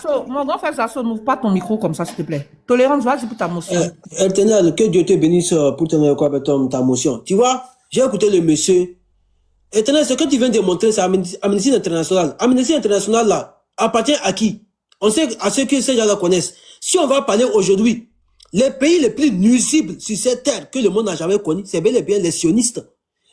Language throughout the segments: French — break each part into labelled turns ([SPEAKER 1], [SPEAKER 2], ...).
[SPEAKER 1] Zasso, mon grand frère Zasso, n'ouvre pas ton micro comme ça, s'il te plaît. Tolérance, vas-y pour ta motion.
[SPEAKER 2] Éternel, que Dieu te bénisse pour ta motion. Tu vois, j'ai écouté le monsieur. Éternel, ce que tu viens de montrer, c'est Amnesty International. Amnesty International, là, appartient à qui? On sait à ceux que ces gens-là connaissent. Si on va parler aujourd'hui, les pays les plus nuisibles sur cette terre que le monde n'a jamais connu, c'est bel et bien les sionistes.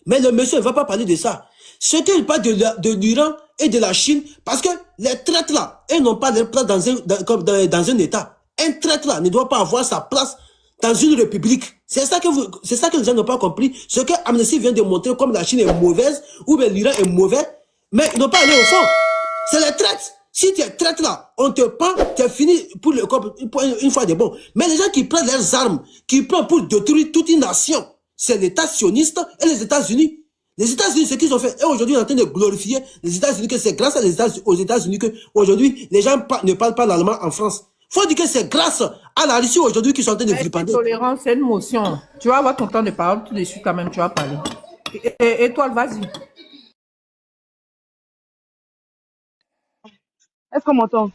[SPEAKER 2] Mais le monsieur ne va pas parler de ça. Ce qu'il parle de l'Iran et de la Chine, parce que les traites là, elles n'ont pas leur place dans un État. Un traître là ne doit pas avoir sa place dans une république. C'est ça que les gens n'ont pas compris. Ce que Amnesty vient de montrer comme la Chine est mauvaise, ou bien l'Iran est mauvais, mais ils n'ont pas allé au fond. C'est les traites. Si tu es traître là, on te prend, tu es fini pour une fois de bon. Mais les gens qui prennent leurs armes, qui prennent pour détruire toute une nation, c'est l'État sioniste et les États-Unis. Les États-Unis, ce qu'ils ont fait, et aujourd'hui, on est en train de glorifier les États-Unis, que c'est grâce aux États-Unis qu'aujourd'hui, les gens ne parlent pas l'allemand en France. Faut dire que c'est grâce à la Russie aujourd'hui qu'ils sont en train de vilipender.
[SPEAKER 1] Tolérance, c'est une motion. Tu vas avoir ton temps de parole tout de suite quand même, tu vas parler. Et toi, vas-y.
[SPEAKER 3] Est-ce qu'on m'entend?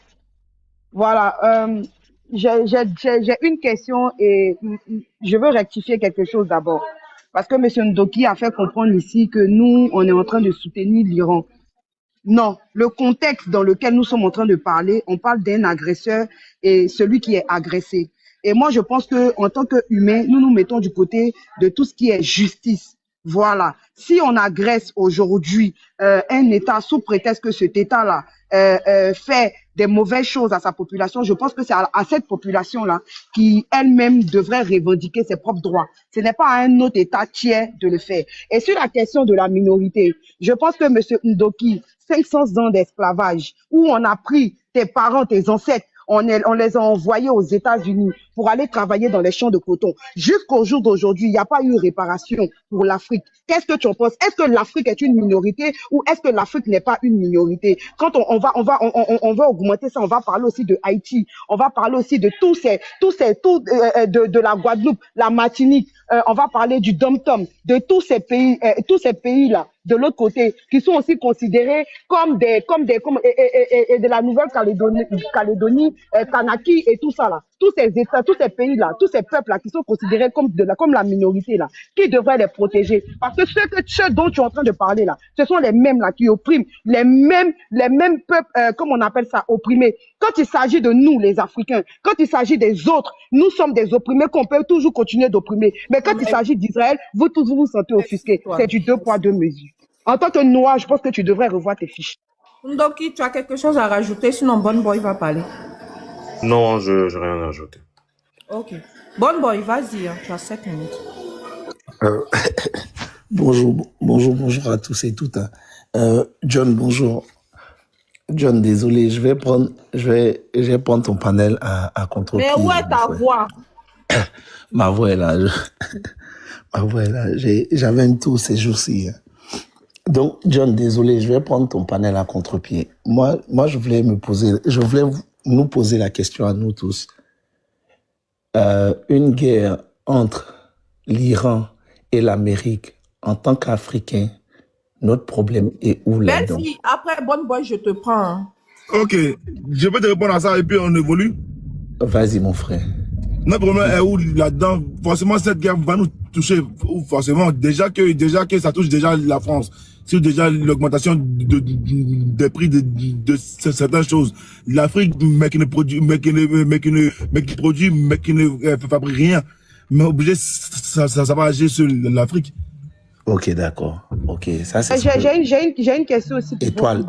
[SPEAKER 3] Voilà. J'ai une question et je veux rectifier quelque chose d'abord. Parce que M. Ndoki a fait comprendre ici que nous, on est en train de soutenir l'Iran. Non, le contexte dans lequel nous sommes en train de parler, on parle d'un agresseur et celui qui est agressé. Et moi, je pense que en tant qu'humains, nous nous mettons du côté de tout ce qui est justice. Voilà. Si on agresse aujourd'hui un État sous prétexte que cet État-là fait des mauvaises choses à sa population, je pense que c'est à cette population-là qui elle-même devrait revendiquer ses propres droits. Ce n'est pas à un autre État tiers de le faire. Et sur la question de la minorité, je pense que M. Ndoki, 500 ans d'esclavage, où on a pris tes parents, tes ancêtres, on les a envoyés aux États-Unis pour aller travailler dans les champs de coton. Jusqu'au jour d'aujourd'hui, il n'y a pas eu réparation pour l'Afrique. Qu'est-ce que tu en penses? Est-ce que l'Afrique est une minorité ou est-ce que l'Afrique n'est pas une minorité? Quand on va augmenter ça, on va parler aussi de Haïti, on va parler aussi de de la Guadeloupe, la Martinique, on va parler du Dom-Tom, de tous ces pays-là, de l'autre côté, qui sont aussi considérés comme et de la Nouvelle-Calédonie, Kanaki et tout ça là. Tous ces États, tous ces pays-là, tous ces peuples-là qui sont considérés comme la minorité là, qui devrait les protéger. Parce que ceux dont tu es en train de parler là, ce sont les mêmes là qui oppriment, les mêmes peuples, comme on appelle ça, opprimés. Quand il s'agit de nous, les Africains, quand il s'agit des autres, nous sommes des opprimés qu'on peut toujours continuer d'opprimer. Mais quand il s'agit d'Israël, vous tous vous sentez offusqués. C'est du 2 poids 2 mesures. En tant que noir, je pense que tu devrais revoir tes fiches.
[SPEAKER 1] Ndoki, tu as quelque chose à rajouter, sinon Bon Boy va parler.
[SPEAKER 4] Non, je n'ai rien à ajouter.
[SPEAKER 1] Ok. Bon Boy, vas-y, hein, tu as 7 minutes.
[SPEAKER 5] Bonjour à tous et toutes. John, bonjour. John, désolé, je vais prendre ton panel à contre-pied.
[SPEAKER 1] Mais où est ta voix?
[SPEAKER 5] Ma voix est là. Ma voix est là. J'avais un tour ces jours-ci. Donc, John, désolé, je vais prendre ton panel à contre-pied. Moi, je voulais nous poser la question à nous tous. Une guerre entre l'Iran et l'Amérique, en tant qu'Africains, notre problème est où là-dedans?
[SPEAKER 1] Merci. Après, Bon Boy, je te prends. Hein.
[SPEAKER 6] Ok, je peux te répondre à ça et puis on évolue.
[SPEAKER 5] Vas-y, mon frère.
[SPEAKER 6] Notre problème est où là-dedans? Forcément, cette guerre va nous toucher, forcément. Déjà que ça touche déjà la France. C'est déjà l'augmentation des prix de certaines choses. L'Afrique, mais qui produit, mais qui ne fabrique rien. Mais obligé, ça va agir sur l'Afrique.
[SPEAKER 5] Ok, d'accord. Ok, ça c'est.
[SPEAKER 3] J'ai une question aussi.
[SPEAKER 5] Étoile.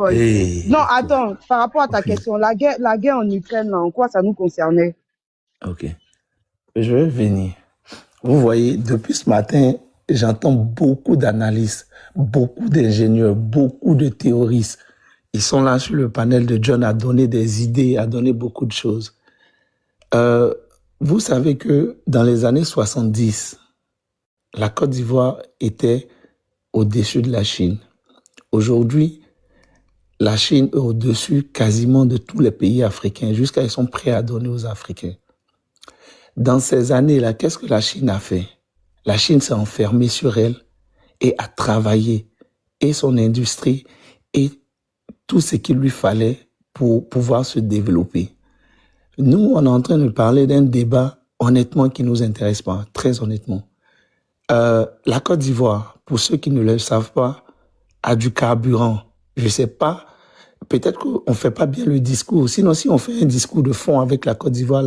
[SPEAKER 3] Non, attends, par rapport à ta question, la guerre en Ukraine, là, en quoi ça nous concernait?
[SPEAKER 5] Ok. Je vais venir. Vous voyez, depuis ce matin, j'entends beaucoup d'analystes, beaucoup d'ingénieurs, beaucoup de théoristes. Ils sont là sur le panel de John à donner des idées, à donner beaucoup de choses. Vous savez que dans les années 70, la Côte d'Ivoire était au-dessus de la Chine. Aujourd'hui, la Chine est au-dessus quasiment de tous les pays africains, jusqu'à ils sont prêts à donner aux Africains. Dans ces années-là, qu'est-ce que la Chine a fait? La Chine s'est enfermée sur elle et a travaillé, et son industrie, et tout ce qu'il lui fallait pour pouvoir se développer. Nous, on est en train de parler d'un débat, honnêtement, qui nous intéresse pas, très honnêtement. La Côte d'Ivoire, pour ceux qui ne le savent pas, a du carburant. Je sais pas, peut-être qu'on fait pas bien le discours. Sinon, si on fait un discours de fond avec la Côte d'Ivoire,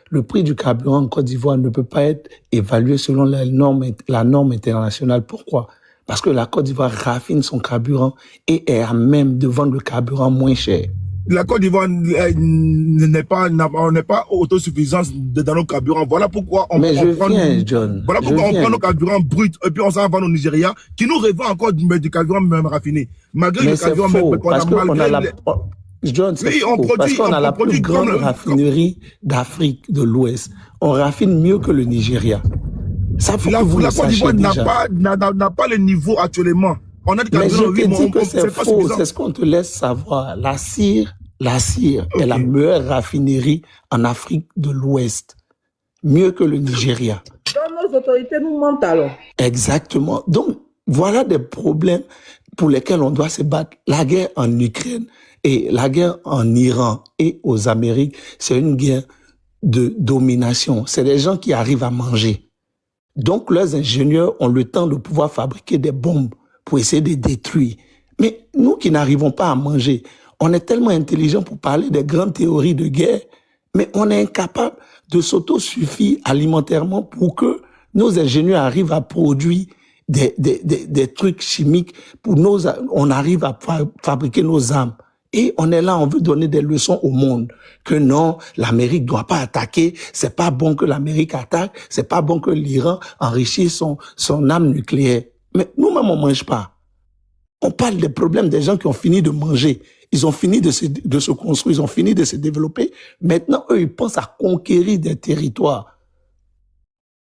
[SPEAKER 5] le prix du carburant en Côte d'Ivoire ne peut pas être évalué selon la norme internationale. Pourquoi? Parce que la Côte d'Ivoire raffine son carburant et est à même de vendre le carburant moins cher.
[SPEAKER 6] La Côte d'Ivoire n'est pas autosuffisante dans nos carburants. Voilà pourquoi on prend nos carburants bruts et puis on s'en va au Nigeria, qui nous revend encore du carburant même raffiné. Malgré
[SPEAKER 5] mais
[SPEAKER 6] le carburant
[SPEAKER 5] faux,
[SPEAKER 6] même
[SPEAKER 5] parce qu'on a la... John, c'est faux, parce qu'on a la plus grande raffinerie d'Afrique de l'Ouest. On raffine mieux que le Nigeria. Ça, faut que vous le sachiez déjà. La Côte
[SPEAKER 6] d'Ivoire n'a pas le niveau actuellement. On a du carburant,
[SPEAKER 5] mais je te dis que c'est faux, c'est ce qu'on te laisse savoir. La CIR est la meilleure raffinerie en Afrique de l'Ouest. Mieux que le Nigeria.
[SPEAKER 1] Donc nos autorités nous mentent alors.
[SPEAKER 5] Exactement. Donc, voilà des problèmes pour lesquels on doit se battre. La guerre en Ukraine et la guerre en Iran et aux Amériques, c'est une guerre de domination. C'est des gens qui arrivent à manger. Donc, leurs ingénieurs ont le temps de pouvoir fabriquer des bombes pour essayer de détruire. Mais nous qui n'arrivons pas à manger, on est tellement intelligents pour parler des grandes théories de guerre, mais on est incapable de s'autosuffire alimentairement pour que nos ingénieurs arrivent à produire des trucs chimiques pour on arrive à fabriquer nos armes. Et on est là, on veut donner des leçons au monde. Que non, l'Amérique doit pas attaquer, c'est pas bon que l'Amérique attaque, c'est pas bon que l'Iran enrichisse son arme nucléaire. Mais nous-mêmes, on mange pas. On parle des problèmes des gens qui ont fini de manger. Ils ont fini de se construire, ils ont fini de se développer. Maintenant, eux, ils pensent à conquérir des territoires.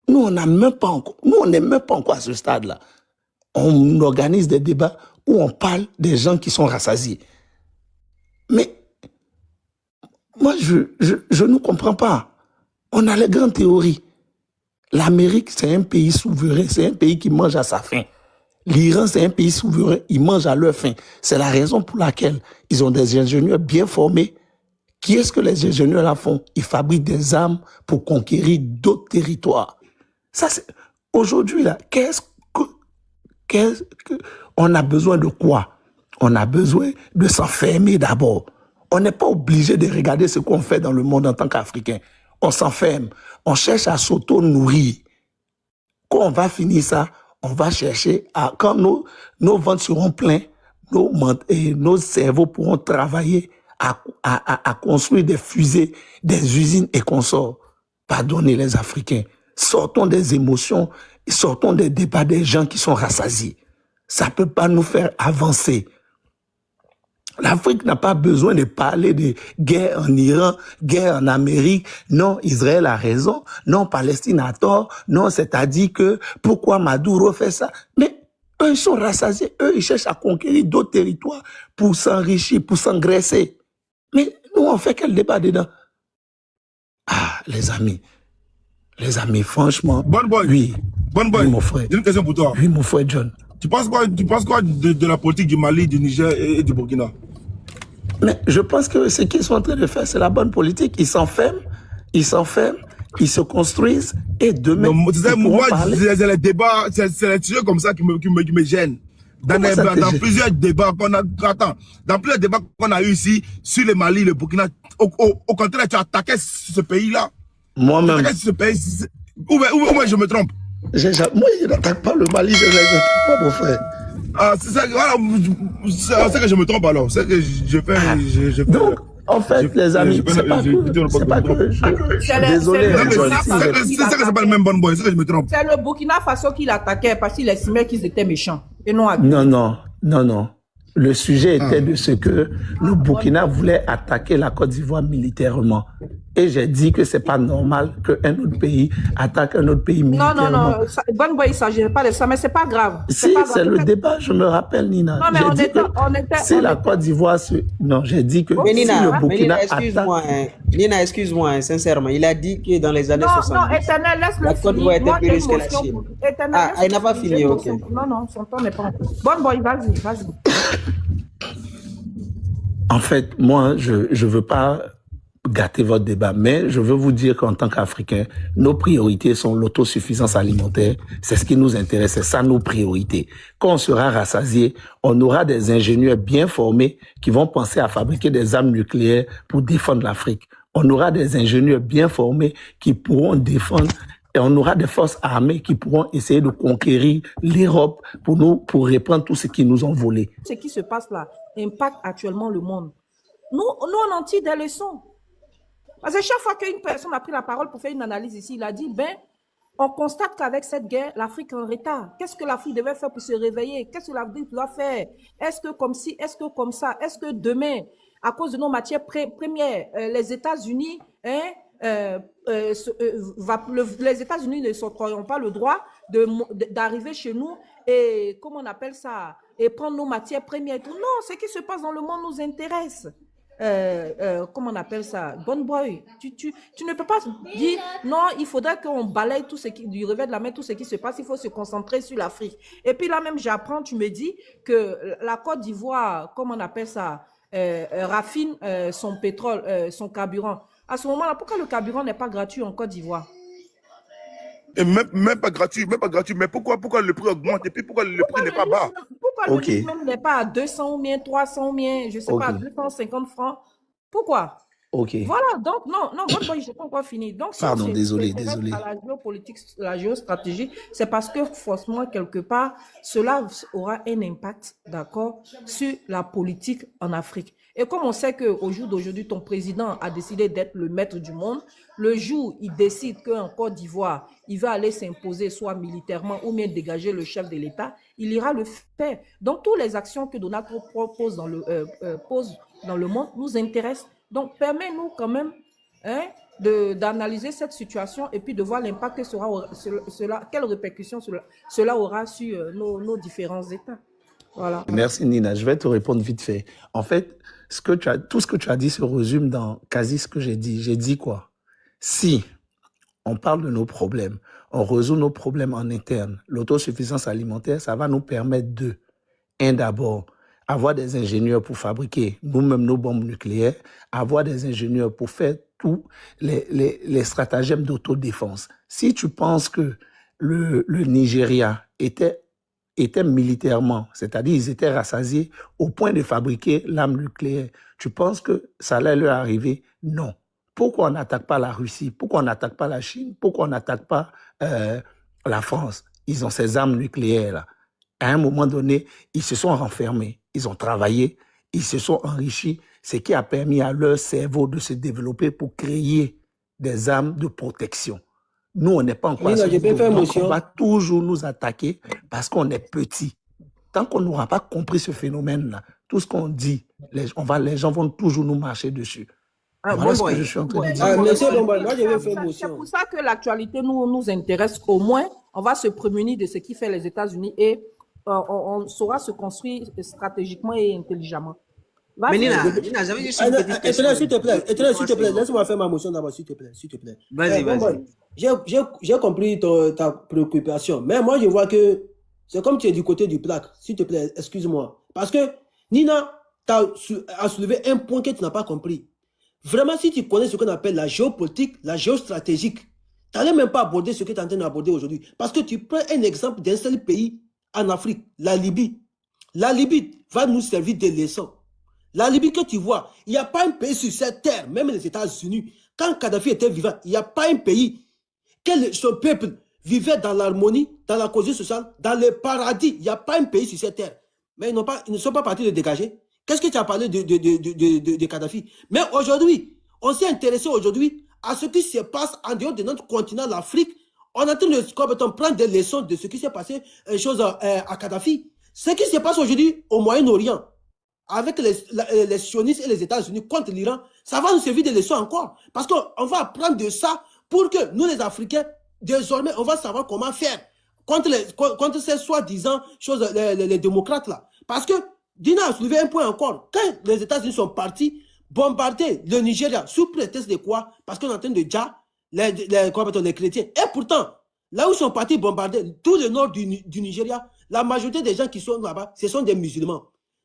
[SPEAKER 5] Nous, on n'est même pas encore à ce stade-là. On organise des débats où on parle des gens qui sont rassasiés. Mais moi, je ne comprends pas. On a les grandes théories. L'Amérique, c'est un pays souverain, c'est un pays qui mange à sa faim. L'Iran, c'est un pays souverain, ils mangent à leur faim. C'est la raison pour laquelle ils ont des ingénieurs bien formés. Qui est-ce que les ingénieurs là font? Ils fabriquent des armes pour conquérir d'autres territoires. Ça, c'est... Aujourd'hui, là, on a besoin de quoi? On a besoin de s'enfermer d'abord. On n'est pas obligé de regarder ce qu'on fait dans le monde en tant qu'Africain. On s'enferme, on cherche à s'auto-nourrir. Quand on va finir ça, on va chercher à, quand nos ventres seront pleins, nos cerveaux pourront travailler à construire des fusées, des usines et consorts. Pardonnez les Africains. Sortons des émotions, sortons des débats des gens qui sont rassasiés. Ça peut pas nous faire avancer. L'Afrique n'a pas besoin de parler de guerre en Iran, guerre en Amérique. Non, Israël a raison. Non, Palestine a tort. Non, c'est-à-dire que pourquoi Maduro fait ça? Mais eux, ils sont rassasiés. Eux, ils cherchent à conquérir d'autres territoires pour s'enrichir, pour s'engraisser. Mais nous, on fait quel débat dedans? Ah, les amis, franchement.
[SPEAKER 6] Bon boy.
[SPEAKER 5] Oui.
[SPEAKER 6] Bon boy.
[SPEAKER 5] Oui, mon frère.
[SPEAKER 6] J'ai une question pour toi.
[SPEAKER 5] Oui, mon frère John.
[SPEAKER 6] Tu penses quoi de la politique du Mali, du Niger et du Burkina?
[SPEAKER 5] Mais je pense que ce qu'ils sont en train de faire, c'est la bonne politique. Ils s'enferment, ils se construisent et demain,
[SPEAKER 6] moi, c'est les débats, c'est les sujets comme ça qui me gênent. Dans plusieurs débats qu'on a, dans plusieurs débats qu'on a eu ici sur le Mali, le Burkina, au contraire, tu attaquais ce pays-là.
[SPEAKER 5] Moi-même.
[SPEAKER 6] Tu attaquais ce pays. Ou je me trompe?
[SPEAKER 5] Moi, je n'attaque pas le Mali, je n'attaque pas mon frère.
[SPEAKER 6] Ah, c'est ça, voilà, c'est que je me trompe alors. C'est que je fais.
[SPEAKER 5] Donc, en fait, les amis, c'est pas que je suis désolé.
[SPEAKER 6] C'est ça que c'est pas le même bon boy, c'est que je me trompe.
[SPEAKER 1] C'est le Burkina Faso qui l'attaquait parce qu'il estimait qu'ils étaient méchants. Et non,
[SPEAKER 5] non. Le sujet était de ce que le Burkina voulait attaquer la Côte d'Ivoire militairement. Et j'ai dit que c'est pas normal qu'un autre pays attaque un autre pays militairement.
[SPEAKER 1] Non. Bonne boy, il ne s'agit pas de ça, mais c'est pas grave.
[SPEAKER 5] Si, c'est le débat, je me rappelle, Nina.
[SPEAKER 1] Non, mais
[SPEAKER 5] la Côte d'Ivoire Non, j'ai dit que
[SPEAKER 7] mais Nina,
[SPEAKER 5] si le Burkina
[SPEAKER 7] Nina, excuse-moi, sincèrement, il a dit que dans les années 60,
[SPEAKER 1] Éternel, laisse-le
[SPEAKER 7] la Côte d'Ivoire était plus riche que la Chine. Il n'a pas fini, ok.
[SPEAKER 1] Non, son temps n'est pas... Bonne boy, vas-y.
[SPEAKER 5] En fait, moi, je ne veux pas gâter votre débat, mais je veux vous dire qu'en tant qu'Africains, nos priorités sont l'autosuffisance alimentaire. C'est ce qui nous intéresse, c'est ça nos priorités. Quand on sera rassasié, on aura des ingénieurs bien formés qui vont penser à fabriquer des armes nucléaires pour défendre l'Afrique. On aura des ingénieurs bien formés qui pourront défendre et on aura des forces armées qui pourront essayer de conquérir l'Europe pour reprendre tout ce qu'ils nous ont volé.
[SPEAKER 1] Ce qui se passe là impacte actuellement le monde. Nous on en tire des leçons. Parce que chaque fois qu'une personne a pris la parole pour faire une analyse ici, il a dit, on constate qu'avec cette guerre, l'Afrique est en retard. Qu'est-ce que l'Afrique devait faire pour se réveiller? Qu'est-ce que l'Afrique doit faire? Est-ce que comme ci, est-ce que comme ça? Est-ce que demain, à cause de nos matières premières, les États-Unis, les États-Unis ne s'octroieront pas le droit d'arriver chez nous et, comment on appelle ça, et prendre nos matières premières et tout. Non, ce qui se passe dans le monde nous intéresse. Comment on appelle ça, bon boy, tu ne peux pas dire non, il faudrait qu'on balaye tout ce qui, du revers de la main, tout ce qui se passe, il faut se concentrer sur l'Afrique. Et puis là même j'apprends, tu me dis que la Côte d'Ivoire, comment on appelle ça, raffine son pétrole, son carburant. À ce moment-là, pourquoi le carburant n'est pas gratuit en Côte d'Ivoire?
[SPEAKER 6] Et même pas gratuit, mais pourquoi le prix augmente et puis pourquoi le prix n'est pas bas?
[SPEAKER 1] Pourquoi le prix même n'est pas à 200 ou bien 300 ou bien, je ne sais pas, à 250 francs? Pourquoi? Voilà, donc, non, bonne boy, je n'ai pas encore fini. Donc,
[SPEAKER 5] pardon, désolé.
[SPEAKER 1] À la géopolitique, la géostratégie, c'est parce que forcément, quelque part, cela aura un impact, d'accord, sur la politique en Afrique. Et comme on sait qu'au jour d'aujourd'hui, ton président a décidé d'être le maître du monde, le jour où il décide qu'en Côte d'Ivoire, il va aller s'imposer soit militairement ou bien dégager le chef de l'État, il ira le faire. Donc, toutes les actions que Donald Trump pose dans le monde nous intéressent. Donc, permets-nous quand même d'analyser cette situation et puis de voir l'impact que quelles répercussions cela aura sur nos différents États. Voilà.
[SPEAKER 5] Merci Nina, je vais te répondre vite fait. En fait, tout ce que tu as dit se résume dans quasi ce que j'ai dit. J'ai dit quoi? Si on parle de nos problèmes, on résout nos problèmes en interne, l'autosuffisance alimentaire, ça va nous permettre d'abord, avoir des ingénieurs pour fabriquer nous-mêmes nos bombes nucléaires, avoir des ingénieurs pour faire tous les stratagèmes d'autodéfense. Si tu penses que le Nigeria était militairement, c'est-à-dire ils étaient rassasiés au point de fabriquer l'arme nucléaire, tu penses que ça allait leur arriver? Non. Pourquoi on n'attaque pas la Russie? Pourquoi on n'attaque pas la Chine? Pourquoi on n'attaque pas la France? Ils ont ces armes nucléaires-là. À un moment donné, ils se sont renfermés, ils ont travaillé, ils se sont enrichis, ce qui a permis à leur cerveau de se développer pour créer des armes de protection. Nous, on n'est pas encore à ce niveau. Donc, on va toujours nous attaquer parce qu'on est petit. Tant qu'on n'aura pas compris ce phénomène-là, tout ce qu'on dit, les gens vont toujours nous marcher dessus. Voilà ce que je suis en train de dire.
[SPEAKER 1] C'est pour ça que l'actualité nous intéresse. Au moins, on va se prémunir de ce qui fait les États-Unis et on saura se construire stratégiquement et intelligemment.
[SPEAKER 7] Mais Nina, j'avais juste une petite question.
[SPEAKER 2] S'il te plaît, laisse-moi faire ma motion d'abord, s'il te plaît.
[SPEAKER 7] Vas-y.
[SPEAKER 2] J'ai compris ta préoccupation, mais moi je vois que c'est comme tu es du côté du plaque. S'il te plaît, excuse-moi. Parce que Nina a soulevé un point que tu n'as pas compris. Vraiment, si tu connais ce qu'on appelle la géopolitique, la géostratégique, tu n'allais même pas aborder ce que tu es en train d'aborder aujourd'hui. Parce que tu prends un exemple d'un seul pays en Afrique, la Libye. La Libye va nous servir de leçon. La Libye que tu vois, il n'y a pas un pays sur cette terre, même les États-Unis, quand Kadhafi était vivant, il n'y a pas un pays que son peuple vivait dans l'harmonie, dans la cohésion sociale, dans le paradis. Il n'y a pas un pays sur cette terre. Mais ils ne sont pas partis de dégager. Qu'est-ce que tu as parlé de Kadhafi? Mais aujourd'hui, on s'est intéressé aujourd'hui à ce qui se passe en dehors de notre continent, l'Afrique. On est en train de prendre des leçons de ce qui s'est passé à Kadhafi. Ce qui se passe aujourd'hui au Moyen-Orient, avec les sionistes et les États-Unis contre l'Iran, ça va nous servir de leçon encore. Parce qu'on va apprendre de ça pour que nous, les Africains, désormais, on va savoir comment faire contre ces soi-disant choses, les démocrates là. Parce que Dina a soulevé un point encore. Quand les États-Unis sont partis bombarder le Nigeria, sous prétexte de quoi? Parce qu'on est en train de déjà les chrétiens. Et pourtant, là où ils sont partis bombarder tout le nord du Nigeria, la majorité des gens qui sont là-bas, ce sont des musulmans.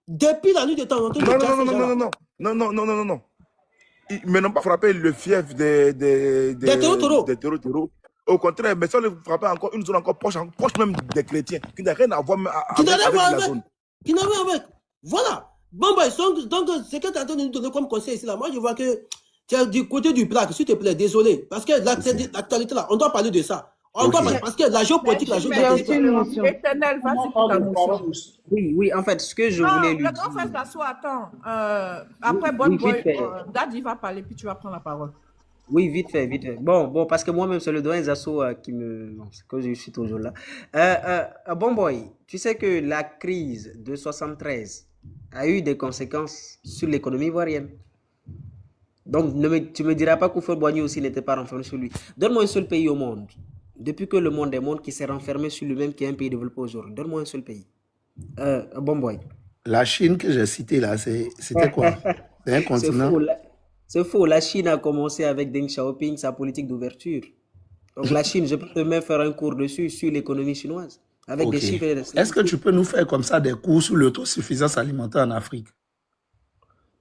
[SPEAKER 2] Depuis la nuit de temps en temps,
[SPEAKER 6] Non, non, non, non, non, non, non, non, non, non, non, non. Mais non pas frapper le fief
[SPEAKER 2] des
[SPEAKER 6] taureaux. Au contraire, mais ça le frapper encore une zone encore proche même des chrétiens, qui n'a rien à voir avec la zone.
[SPEAKER 2] Qui n'a rien avec. Voilà. Bon, bah, donc, ce que tu as de nous donner comme conseil ici, là, moi, je vois que tu es du côté du plat, s'il te plaît, désolé. Parce que l'actualité, là, on doit parler de ça. Parce que la géopolitique, la géopolitique.
[SPEAKER 1] Éternel, vas-y pour ta motion.
[SPEAKER 7] Oui, en fait, ce que je voulais lui
[SPEAKER 1] le grand frère s'assoit, attends. Après, Bonne Boy, Daddy va parler, puis tu vas prendre la parole.
[SPEAKER 7] Oui, vite fait, vite fait. Bon, parce que moi-même, c'est le doyen Zasso qui me... Bon, c'est que je suis toujours là. Bon boy, tu sais que la crise de 73 a eu des conséquences sur l'économie ivoirienne. Donc, tu me diras pas qu'Oufouet-Boigny aussi n'était pas renfermé sur lui. Donne-moi un seul pays au monde, depuis que le monde est monde, qui s'est renfermé sur lui-même, qui est un pays développé aujourd'hui. Donne-moi un seul pays. Bon boy.
[SPEAKER 5] La Chine que j'ai citée là, c'était quoi? C'est un continent?
[SPEAKER 7] C'est faux. La Chine a commencé avec Deng Xiaoping, sa politique d'ouverture. Donc la Chine, je peux te même faire un cours dessus sur l'économie chinoise. Avec des chiffres et des...
[SPEAKER 5] Est-ce que tu peux nous faire comme ça des cours sur l'autosuffisance alimentaire en Afrique?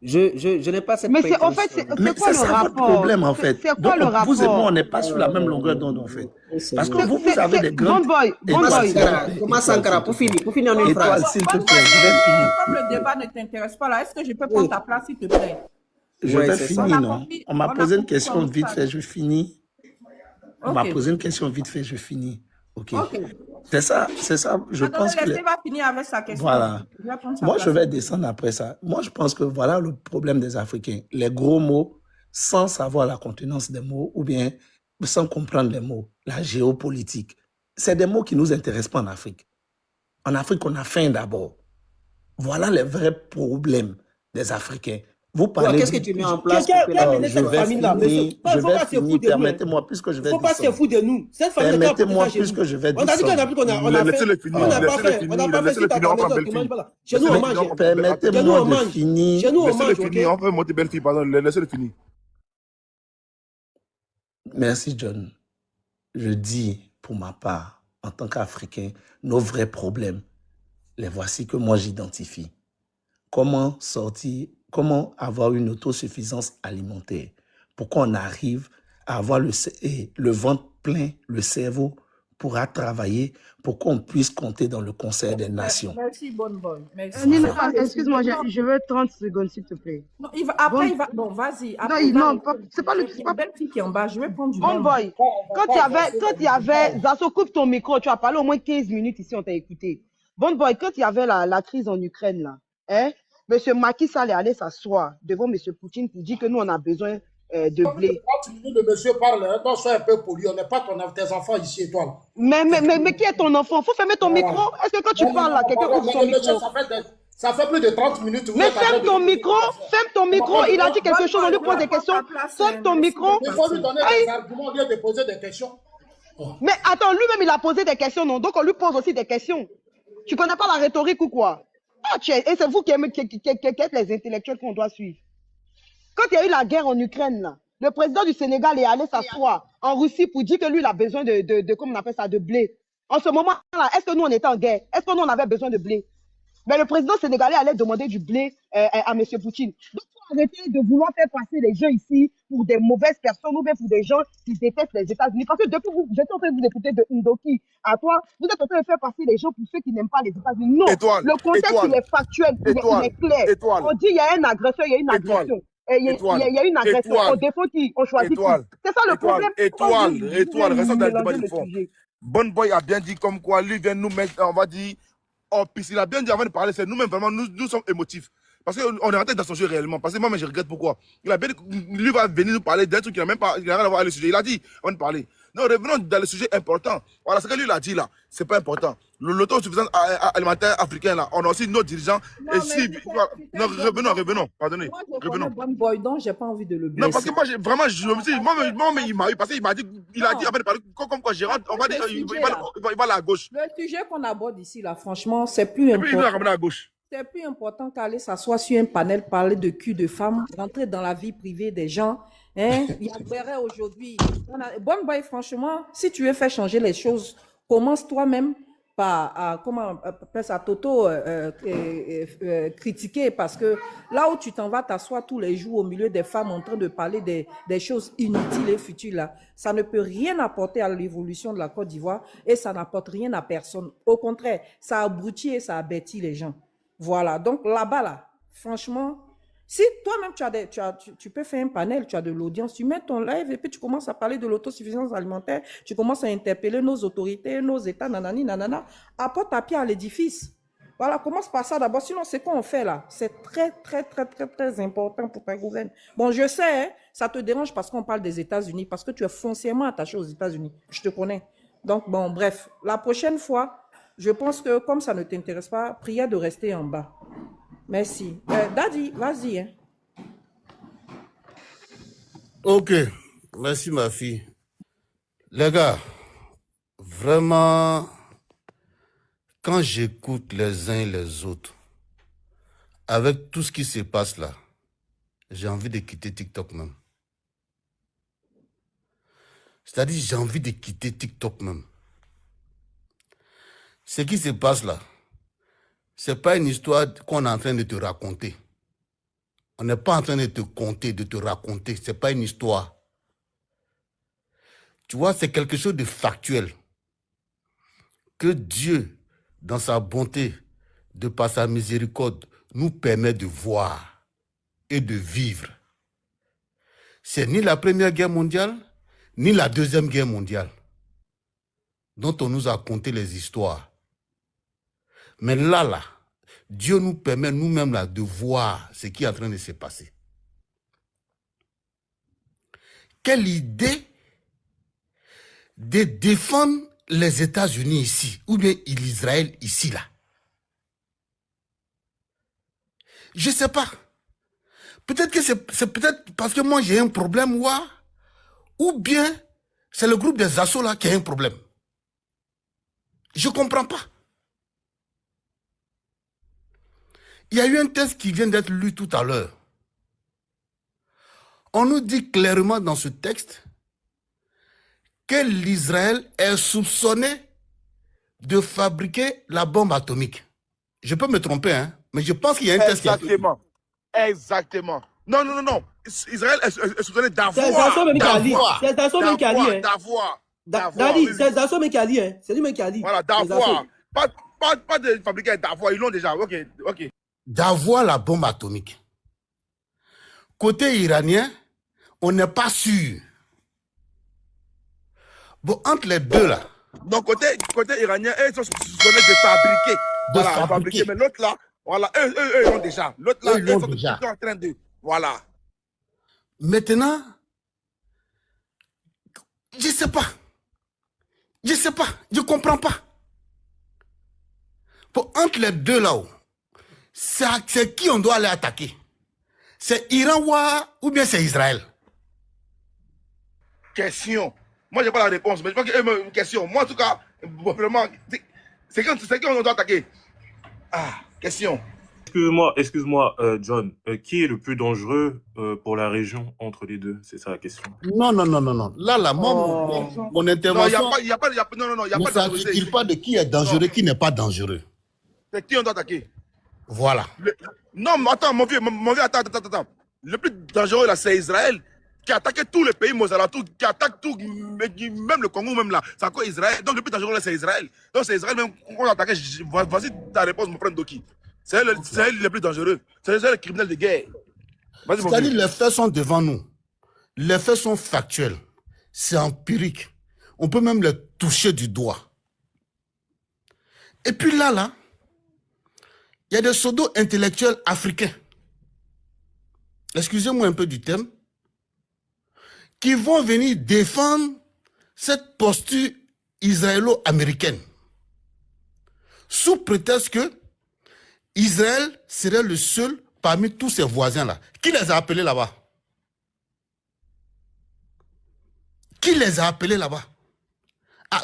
[SPEAKER 7] Je n'ai pas cette
[SPEAKER 3] prétention. Mais en fait, c'est quoi le rapport?
[SPEAKER 5] Votre problème, en fait.
[SPEAKER 3] C'est quoi le rapport?
[SPEAKER 5] Vous et moi, on n'est pas sur la même longueur d'onde, en fait. Parce que vous avez des grands...
[SPEAKER 3] Bon boy.
[SPEAKER 7] Thomas Sankara, pour finir en une phrase.
[SPEAKER 5] S'il te plaît,
[SPEAKER 1] comme le débat ne t'intéresse pas, là, est-ce que je peux prendre ta place, s'il te plaît?
[SPEAKER 5] Je vais finir, non? On m'a posé une question vite fait, je finis. On m'a posé une question vite fait, je finis. Ok. C'est ça, je pense que...
[SPEAKER 1] va finir avec sa question.
[SPEAKER 5] Voilà. Moi, je vais descendre après ça. Moi, je pense que voilà le problème des Africains. Les gros mots, sans savoir la contenance des mots, ou bien sans comprendre les mots. La géopolitique. C'est des mots qui ne nous intéressent pas en Afrique. En Afrique, on a faim d'abord. Voilà les vrais problèmes des Africains. Vous parlez...
[SPEAKER 7] Qu'est-ce que tu mets en place
[SPEAKER 5] je vais finir. Permettez-moi, puisque je vais...
[SPEAKER 2] Il ne faut pas se foutre de nous.
[SPEAKER 5] Permettez-moi, puisque je vais...
[SPEAKER 2] On a dit qu'on a
[SPEAKER 6] Laissez-le finir.
[SPEAKER 2] On n'a pas fait. Chez nous, on mange.
[SPEAKER 5] Permettez-moi de finir.
[SPEAKER 2] Chez nous, on
[SPEAKER 6] Laissez-le
[SPEAKER 2] mange.
[SPEAKER 6] finir. On peut monter belle fille, pardon. Laissez-le finir.
[SPEAKER 5] Merci, John. Je dis, pour ma part, en tant qu'Africain, nos vrais problèmes, les voici que moi j'identifie. Comment avoir une autosuffisance alimentaire? Pourquoi on arrive à avoir le ventre plein, le cerveau pourra travailler pour qu'on puisse compter dans le Conseil des Nations.
[SPEAKER 1] Merci, Bonne Boy.
[SPEAKER 3] Excuse-moi, je veux 30 secondes, s'il te plaît.
[SPEAKER 1] Non, après, il va... Bon, vas-y.
[SPEAKER 3] Non, c'est pas le...
[SPEAKER 1] Il y a une belle fille qui est en bas. Je vais prendre du
[SPEAKER 3] Bon boy, quand il y avait... Zasso, coupe ton micro. Tu as parlé au moins 15 minutes ici, on t'a écouté. Bon boy, quand il y avait la crise en Ukraine, là, hein, Monsieur Macky Sall est allé s'asseoir devant Monsieur Poutine pour dire que nous, on a besoin de blé.
[SPEAKER 8] Quand le monsieur parle, donc sois un peu poli, on n'est pas tes enfants ici et toi.
[SPEAKER 3] Mais qui est ton enfant? Faut fermer ton micro. Est-ce que quand tu parles là, quelqu'un ouvre son micro?
[SPEAKER 8] Ça fait plus de 30 minutes.
[SPEAKER 3] Mais ferme ton micro, il a dit quelque chose, on lui pose des questions. Ferme ton micro.
[SPEAKER 8] Il faut lui donner des arguments au lieu de poser des questions.
[SPEAKER 3] Mais attends, lui-même il a posé des questions, non? Donc on lui pose aussi des questions. Tu connais pas la rhétorique ou quoi? Et c'est vous qui êtes les intellectuels qu'on doit suivre. Quand il y a eu la guerre en Ukraine, là, le président du Sénégal est allé s'asseoir en Russie pour dire que lui, il a besoin de comment on appelle ça, de blé. En ce moment-là, est-ce que nous, on était en guerre? Est-ce que nous, on avait besoin de blé? Mais le président sénégalais allait demander du blé à M. Poutine. Donc, il faut arrêter de vouloir faire passer les gens ici pour des mauvaises personnes ou bien pour des gens qui détestent les États-Unis. Parce que depuis j'étais en train de vous écouter de Ndoki à toi, vous êtes en train de faire passer les gens pour ceux qui n'aiment pas les États-Unis. Non, le contexte, il est factuel, il est clair. On dit il y a un agresseur, il y a une agression. Il y a une agression. On défend qui? On choisit qui? C'est ça le problème.
[SPEAKER 6] Étoile, restons dans le débat du fond. Bonne Boy a bien dit comme quoi, lui vient nous mettre, on va dire, oh, puis il a bien dit avant de parler, c'est nous-mêmes vraiment, nous sommes émotifs. Parce qu'on est rentré dans son jeu réellement. Parce que moi, je regrette pourquoi. Il a bien dit, lui va venir nous parler d'un truc qui n'a même pas, il n'a rien à voir avec le sujet. Il a dit, on va parler. Non, revenons dans le sujet important. Voilà, ce que lui il a dit là, c'est pas important. L'autosuffisance alimentaire africaine là, on a aussi nos dirigeants.
[SPEAKER 1] Non,
[SPEAKER 6] et si, non, revenons, pardonnez.
[SPEAKER 1] Moi, je connais Bonne Boy, donc j'ai pas envie de le blesser.
[SPEAKER 6] Non, parce que moi, vraiment, je me suis dit, moi, il m'a eu, parce qu'il m'a dit, il a dit avant de parler, comme quoi Gérard, on va dire, il va aller à gauche.
[SPEAKER 1] Le sujet qu'on aborde ici là, franchement, c'est plus important.
[SPEAKER 6] Et puis il va ramener à gauche.
[SPEAKER 1] C'est plus important qu'aller s'asseoir sur un panel, parler de cul de femme, rentrer dans la vie privée des gens. Hein? Il y a Béret aujourd'hui. Bonne Boy, franchement, si tu veux faire changer les choses, commence toi-même comment on appelle ça, critiquer parce que là où tu t'en vas t'asseoir tous les jours au milieu des femmes en train de parler des choses inutiles et futiles là, ça ne peut rien apporter à l'évolution de la Côte d'Ivoire et ça n'apporte rien à personne. Au contraire, ça abrutit et ça abêtit les gens. Voilà, donc là-bas là, franchement, si toi-même tu peux faire un panel, tu as de l'audience, tu mets ton live et puis tu commences à parler de l'autosuffisance alimentaire, tu commences à interpeller nos autorités, nos États, nanani, nanana, apporte ta pierre à l'édifice. Voilà, commence par ça d'abord. Sinon, c'est quoi on fait là? C'est très, très, très, très, très important pour ta gouverne. Bon, je sais, hein, ça te dérange parce qu'on parle des États-Unis, parce que tu es foncièrement attaché aux États-Unis. Je te connais. Donc, bon, bref, la prochaine fois, je pense que comme ça ne t'intéresse pas, prière de rester en bas. Merci. Daddy, vas-y. Hein.
[SPEAKER 9] Ok, merci ma fille. Les gars, vraiment, quand j'écoute les uns et les autres, avec tout ce qui se passe là, j'ai envie de quitter TikTok même. C'est-à-dire, j'ai envie de quitter TikTok même. Ce qui se passe là, c'est pas une histoire qu'on est en train de te raconter. On n'est pas en train de te conter, de te raconter. C'est pas une histoire. Tu vois, c'est quelque chose de factuel. Que Dieu, dans sa bonté, de par sa miséricorde, nous permet de voir et de vivre. C'est ni la Première Guerre mondiale, ni la Deuxième Guerre mondiale, dont on nous a conté les histoires. Mais là, Dieu nous permet nous-mêmes là de voir ce qui est en train de se passer. Quelle idée de défendre les États-Unis ici, ou bien l'Israël ici, là. Je ne sais pas. Peut-être que c'est peut-être parce que moi j'ai un problème, ou bien c'est le groupe des assauts là qui a un problème. Je ne comprends pas. Il y a eu un texte qui vient d'être lu tout à l'heure. On nous dit clairement dans ce texte que l'Israël est soupçonné de fabriquer la bombe atomique. Je peux me tromper, hein, mais je pense qu'il y a un texte qui a été lu.
[SPEAKER 6] Exactement. Non. Israël est soupçonné d'avoir.
[SPEAKER 2] C'est Zasson même qui a dit. C'est Zasson même qui a dit.
[SPEAKER 6] D'avoir.
[SPEAKER 2] Daddy, c'est Zasson même qui a dit. C'est lui même qui a dit.
[SPEAKER 6] Voilà, d'avoir. Pas de fabriquer, d'avoir. Ils l'ont déjà. Ok.
[SPEAKER 9] D'avoir la bombe atomique. Côté iranien, on n'est pas sûr. Bon, entre les deux là.
[SPEAKER 6] Donc, côté iranien, eux, ils sont soupçonnés de fabriquer. Mais l'autre là, voilà, eux, ils l'ont déjà. L'autre là, ils sont en train de. Voilà.
[SPEAKER 9] Maintenant, je sais pas. Je comprends pas. Bon, entre les deux là-haut, c'est qui on doit aller attaquer? C'est Iran ou bien c'est Israël?
[SPEAKER 6] Question. Moi, je n'ai pas la réponse, mais je pense qu'il y a une question. Moi, en tout cas, vraiment, c'est qui on doit attaquer? Question.
[SPEAKER 4] Excuse-moi, John. Qui est le plus dangereux pour la région entre les deux? C'est ça la question.
[SPEAKER 9] Non. Là, mon intervention.
[SPEAKER 6] Il n'y a pas
[SPEAKER 9] ne s'articule pas de qui est dangereux, qui n'est pas dangereux.
[SPEAKER 6] C'est qui on doit attaquer?
[SPEAKER 9] Voilà.
[SPEAKER 6] Non, mais attends, mon vieux, attends. Le plus dangereux là, c'est Israël qui a attaqué tous les pays alentours, qui attaque tout, même le Congo, même là. C'est encore Israël. Donc le plus dangereux là, c'est Israël. Donc c'est Israël même qu'on a attaqué. Vas-y, ta réponse, mon frère Doki. C'est le plus dangereux. C'est le criminel de guerre.
[SPEAKER 9] C'est-à-dire, les faits sont devant nous. Les faits sont factuels. C'est empirique. On peut même les toucher du doigt. Et puis là, il y a des pseudo-intellectuels africains, excusez-moi un peu du thème, qui vont venir défendre cette posture israélo-américaine, sous prétexte que Israël serait le seul parmi tous ses voisins-là. Qui les a appelés là-bas? Qui les a appelés là-bas?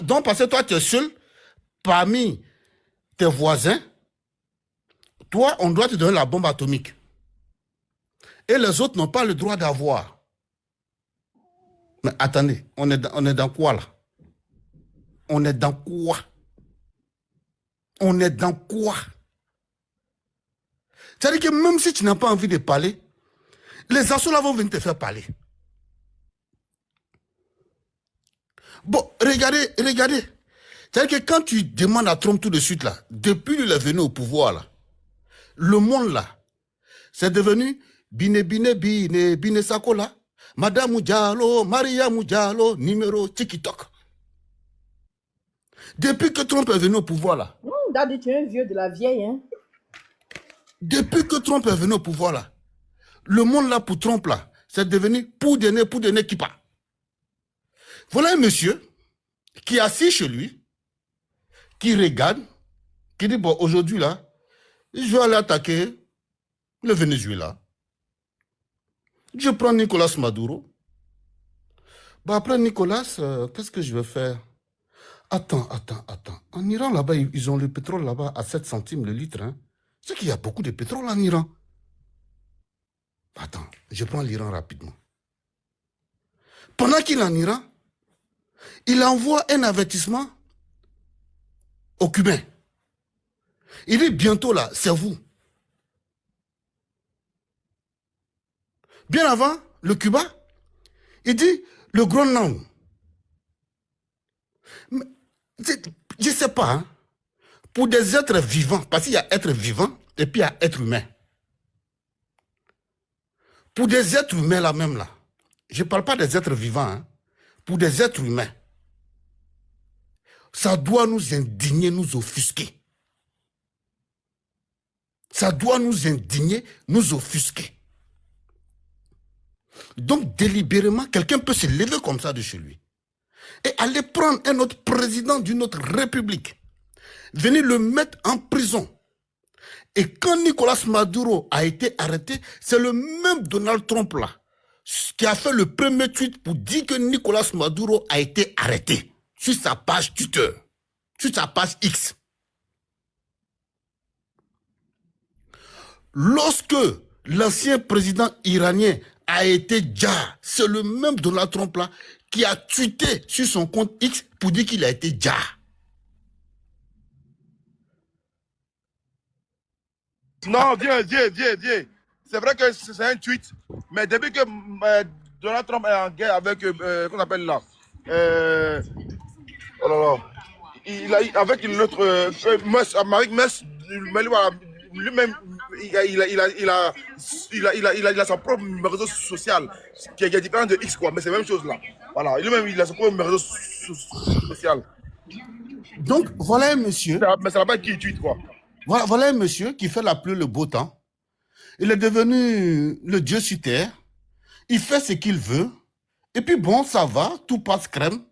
[SPEAKER 9] Donc parce que toi tu es seul parmi tes voisins, toi, on doit te donner la bombe atomique. Et les autres n'ont pas le droit d'avoir. Mais attendez, on est dans quoi là? On est dans quoi? on est dans quoi? C'est-à-dire que même si tu n'as pas envie de parler, les assauts là vont venir te faire parler. Bon, regardez. C'est-à-dire que quand tu demandes à Trump tout de suite là, depuis qu'il est venu au pouvoir là, le monde là, c'est devenu bine sakola, Madame Diallo, Maria Diallo, numéro TikTok. Depuis que Trump est venu au pouvoir là,
[SPEAKER 1] Daddy, tu es un vieux de la vieille, hein.
[SPEAKER 9] depuis que Trump est venu au pouvoir là, le monde là pour Trump là, c'est devenu pour donner qui part. Voilà un monsieur qui est assis chez lui, qui regarde, qui dit, bon, aujourd'hui là, je vais aller attaquer le Venezuela. Je prends Nicolas Maduro. Bah après Nicolas, qu'est-ce que je vais faire? Attends. En Iran, là-bas, ils ont le pétrole là-bas à 7 centimes le litre. Hein. C'est qu'il y a beaucoup de pétrole en Iran. Attends, je prends l'Iran rapidement. Pendant qu'il est en Iran, il envoie un avertissement aux Cubains. Il dit bientôt là, c'est vous. Bien avant, le Cuba, il dit le Groenland. Je ne sais pas, hein, pour des êtres vivants, parce qu'il y a être vivant et puis il y a être humain. Pour des êtres humains là même là, je ne parle pas des êtres vivants, hein, pour des êtres humains, ça doit nous indigner, nous offusquer. Ça doit nous indigner, nous offusquer. Donc, délibérément, quelqu'un peut se lever comme ça de chez lui et aller prendre un autre président d'une autre république, venir le mettre en prison. Et quand Nicolas Maduro a été arrêté, c'est le même Donald Trump là qui a fait le premier tweet pour dire que Nicolas Maduro a été arrêté sur sa page Twitter, sur sa page X. Lorsque l'ancien président iranien a été dja, c'est le même Donald Trump là qui a tweeté sur son compte X pour dire qu'il a été dja.
[SPEAKER 6] Non, viens. C'est vrai que c'est un tweet, mais depuis que Donald Trump est en guerre avec, qu'on appelle là, oh là là, avec une autre, Marie Mess, lui-même, il a son propre réseau social, qui est différent de X, quoi, mais c'est la même chose là. Voilà, lui-même, il a son propre réseau social.
[SPEAKER 9] Donc, voilà un monsieur.
[SPEAKER 6] Mais c'est là-bas qui tweet, quoi.
[SPEAKER 9] Voilà un monsieur qui fait la pluie, le beau temps. Il est devenu le dieu sur terre. Il fait ce qu'il veut. Et puis bon, ça va, tout passe crème.